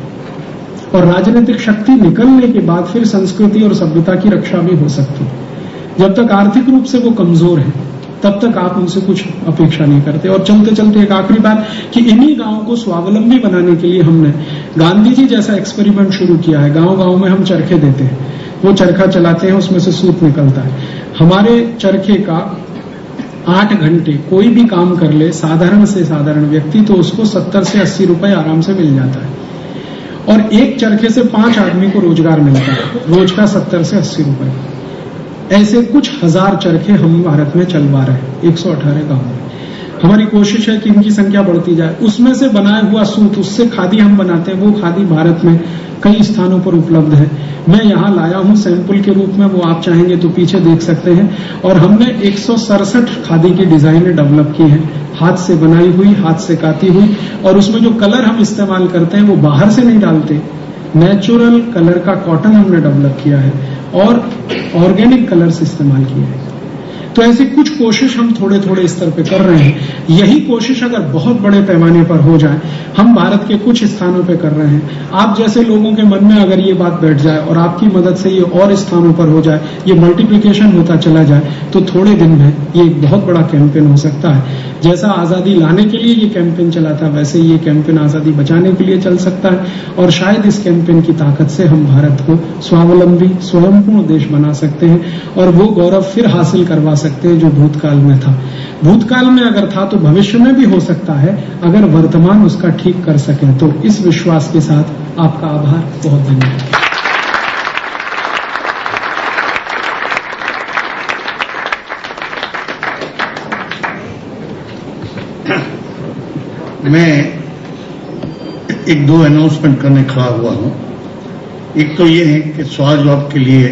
और राजनीतिक शक्ति निकलने के बाद फिर संस्कृति और सभ्यता की रक्षा भी हो सकती है। जब तक आर्थिक रूप से वो कमजोर है तब तक आप उनसे कुछ अपेक्षा नहीं करते। और चलते चलते एक आखिरी बात कि इन्हीं गांवों को स्वावलंबी बनाने के लिए हमने गांधी जी जैसा एक्सपेरिमेंट शुरू किया है। गांव गांव में हम चरखे देते हैं, वो चरखा चलाते हैं, उसमें से सूत निकलता है। हमारे चरखे का 8 घंटे कोई भी काम कर ले साधारण से साधारण व्यक्ति तो उसको 70 से 80 रुपए आराम से मिल जाता है और एक चरखे से 5 आदमी को रोजगार मिलता है, रोज का 70 से 80 रुपए। ऐसे कुछ हजार चरखे हम भारत में चलवा रहे हैं 118 गांव में। हमारी कोशिश है कि इनकी संख्या बढ़ती जाए। उसमें से बनाया हुआ सूत, उससे खादी हम बनाते हैं, वो खादी भारत में कई स्थानों पर उपलब्ध है। मैं यहाँ लाया हूँ सैंपल के रूप में, वो आप चाहेंगे तो पीछे देख सकते हैं। और हमने 167 खादी की डिजाइनें डेवलप की हैं, हाथ से बनाई हुई, हाथ से काती हुई। और उसमें जो कलर हम इस्तेमाल करते हैं वो बाहर से नहीं डालते, नेचुरल कलर का कॉटन हमने डेवलप किया है और ऑर्गेनिक कलर्स इस्तेमाल किए हैं। तो ऐसी कुछ कोशिश हम थोड़े थोड़े स्तर पे कर रहे हैं। यही कोशिश अगर बहुत बड़े पैमाने पर हो जाए, हम भारत के कुछ स्थानों पे कर रहे हैं, आप जैसे लोगों के मन में अगर ये बात बैठ जाए और आपकी मदद से ये और स्थानों पर हो जाए, ये मल्टीप्लिकेशन होता चला जाए, तो थोड़े दिन में ये एक बहुत बड़ा कैंपेन हो सकता है। जैसा आजादी लाने के लिए ये कैंपेन चला था, वैसे ये कैंपेन आजादी बचाने के लिए चल सकता है। और शायद इस कैंपेन की ताकत से हम भारत को स्वावलंबी स्वयंपूर्ण देश बना सकते हैं और वो गौरव फिर हासिल करवा सकते हैं जो भूतकाल में था। भूतकाल में अगर था तो भविष्य में भी हो सकता है, अगर वर्तमान उसका ठीक कर सके तो। इस विश्वास के साथ आपका आभार, बहुत धन्यवाद। मैं 1-2 अनाउंसमेंट करने खड़ा हुआ हूं। एक तो ये है कि सवाल जवाब के लिए,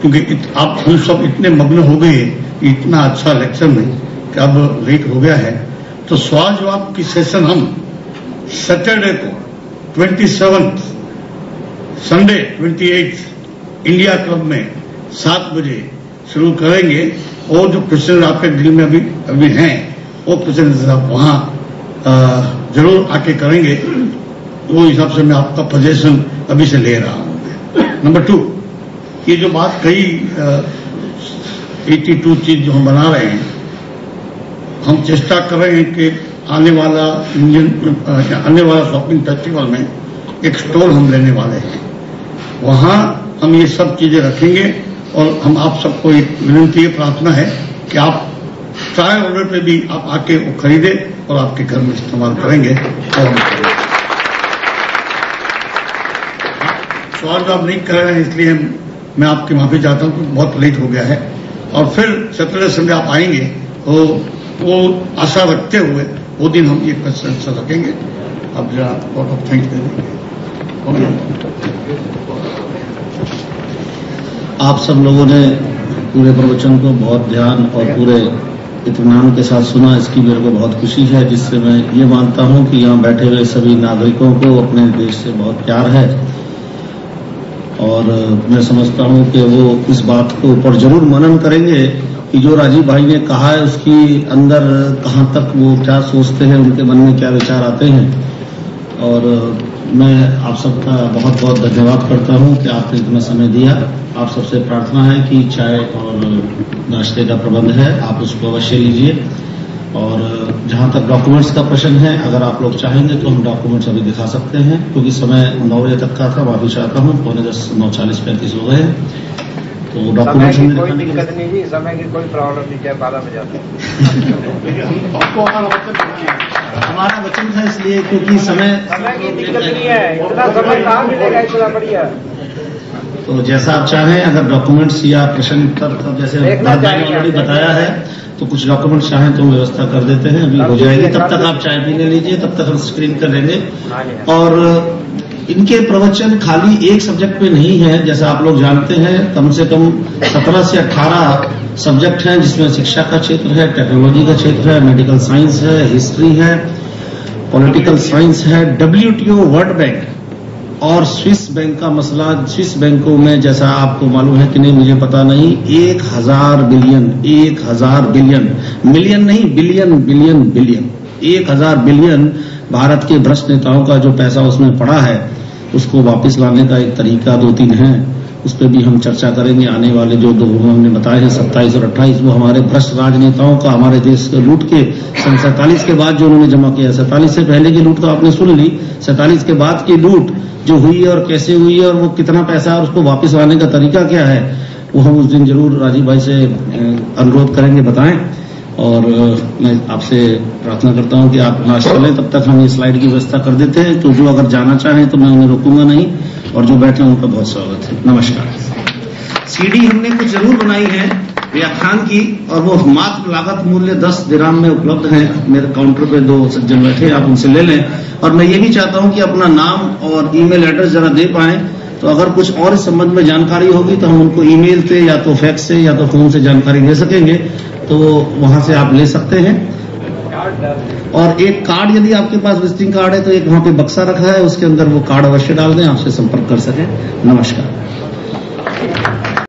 क्योंकि आप हम सब इतने मग्न हो गए इतना अच्छा लेक्चर में कि अब लेट हो गया है, तो सवाल जवाब की सेशन हम सैटरडे को 27 संडे 28 इंडिया क्लब में 7 बजे शुरू करेंगे। और जो क्वेश्चन आपके दिल में अभी हैं वो क्वेश्चन आप वहां जरूर आके करेंगे। वो हिसाब से मैं आपका सजेशन अभी से ले रहा हूं। नंबर 2, ये जो बात कही 82 चीज जो हम बना रहे हैं, हम चेष्टा कर रहे हैं कि आने वाला शॉपिंग फेस्टिवल में एक स्टोर हम लेने वाले हैं। वहां हम ये सब चीजें रखेंगे और हम आप सबको एक विनती प्रार्थना है कि आप ट्रायल ऑर्डर पे भी आप आके वो खरीदे और आपके घर में इस्तेमाल करेंगे। और सवाल जवाब नहीं कर रहे हैं इसलिए मैं आपकी माफी चाहता हूं कि बहुत लेट हो गया है। और फिर सैटरडे संडे आप आएंगे तो वो आशा रखते हुए वो दिन हम ये क्वेश्चन रखेंगे। अब जरा वोट ऑफ थैंक्स दे देंगे। आप सब लोगों ने पूरे प्रवचन को बहुत ध्यान और पूरे इत्मीनान के साथ सुना, इसकी मेरे को बहुत खुशी है, जिससे मैं ये मानता हूं कि यहाँ बैठे हुए सभी नागरिकों को अपने देश से बहुत प्यार है। और मैं समझता हूं कि वो इस बात को ऊपर जरूर मनन करेंगे कि जो राजीव भाई ने कहा है उसकी अंदर कहां तक वो क्या सोचते हैं, उनके मन में क्या विचार आते हैं। और मैं आप सबका बहुत बहुत धन्यवाद करता हूं कि आपने इतना समय दिया। आप सबसे प्रार्थना है कि चाय और नाश्ते का प्रबंध है, आप उसको अवश्य लीजिए। और जहां तक डॉक्यूमेंट्स का प्रश्न है, अगर आप लोग चाहेंगे तो हम डॉक्यूमेंट्स अभी दिखा सकते हैं, क्योंकि समय 9 बजे तक का था। माफी चाहता हूं, 9:45 9:35 हो गए। तो डॉक्यूमेंट्स में कोई दिक्कत नहीं जी, समय की कोई प्रॉब्लम नहीं, चाहे 12 बजे आते हमारा वचन था इसलिए, क्योंकि समय की दिक्कत नहीं है। इतना समय कहाँ मिलेगा, इतना बढ़िया। तो जैसा आप चाहें, अगर डॉक्यूमेंट्स या प्रश्न उत्तर जैसे ऑलरेडी बताया है, तो कुछ डॉक्यूमेंट्स चाहें तो व्यवस्था कर देते हैं, अभी हो जाएगी। तब तक आप चाय पीने लीजिए, तब तक हम स्क्रीन कर लेंगे। और इनके प्रवचन खाली एक सब्जेक्ट पे नहीं है, जैसा आप लोग जानते हैं, कम से कम 17 से 18 सब्जेक्ट हैं, जिसमें शिक्षा का क्षेत्र है, टेक्नोलॉजी का क्षेत्र है, मेडिकल साइंस है, हिस्ट्री है, पॉलिटिकल साइंस है, WTO, वर्ल्ड बैंक और स्विस बैंक का मसला। स्विस बैंकों में जैसा आपको मालूम है कि नहीं मुझे पता नहीं, 1000 बिलियन, 1000 बिलियन, मिलियन नहीं, billion billion billion, 1000 billion Bharat के भ्रष्ट नेताओं का जो पैसा उसमें पड़ा है, उसको वापस लाने का एक तरीका 2-3 है। उस पर भी हम चर्चा करेंगे। आने वाले जो 2 हमने बताए हैं 27 और 28, वो हमारे भ्रष्ट राजनेताओं का हमारे देश के लूट के सन 47 के बाद जो उन्होंने जमा किया। 47 से पहले की लूट तो आपने सुन ली, 47 के बाद की लूट जो हुई है और कैसे हुई है और वो कितना पैसा है और उसको वापस लाने का तरीका क्या है, वो हम उस दिन जरूर राजीव भाई से अनुरोध करेंगे, बताएं। और मैं आपसे प्रार्थना करता हूं कि आप नाश्ता चलें, तब तक हम ये स्लाइड की व्यवस्था कर देते हैं। तो जो अगर जाना चाहें तो मैं उन्हें रोकूंगा नहीं, और जो बैठे हैं उनका बहुत स्वागत है। नमस्कार। CD हमने कुछ जरूर बनाई है व्याख्यान की, और वो मात्र लागत मूल्य 10 दिरहम में उपलब्ध है। मेरे काउंटर पे 2 सज्जन बैठे, आप उनसे ले लें। और मैं ये भी चाहता हूं कि अपना नाम और ईमेल एड्रेस जरा दे पाएं, तो अगर कुछ और इस संबंध में जानकारी होगी तो हम उनको ईमेल से या तो फैक्स से या तो फोन से जानकारी दे सकेंगे, तो वहां से आप ले सकते हैं। और एक कार्ड, यदि आपके पास विजिटिंग कार्ड है तो एक वहां पे बक्सा रखा है, उसके अंदर वो कार्ड अवश्य डाल दें, आपसे संपर्क कर सकें। नमस्कार।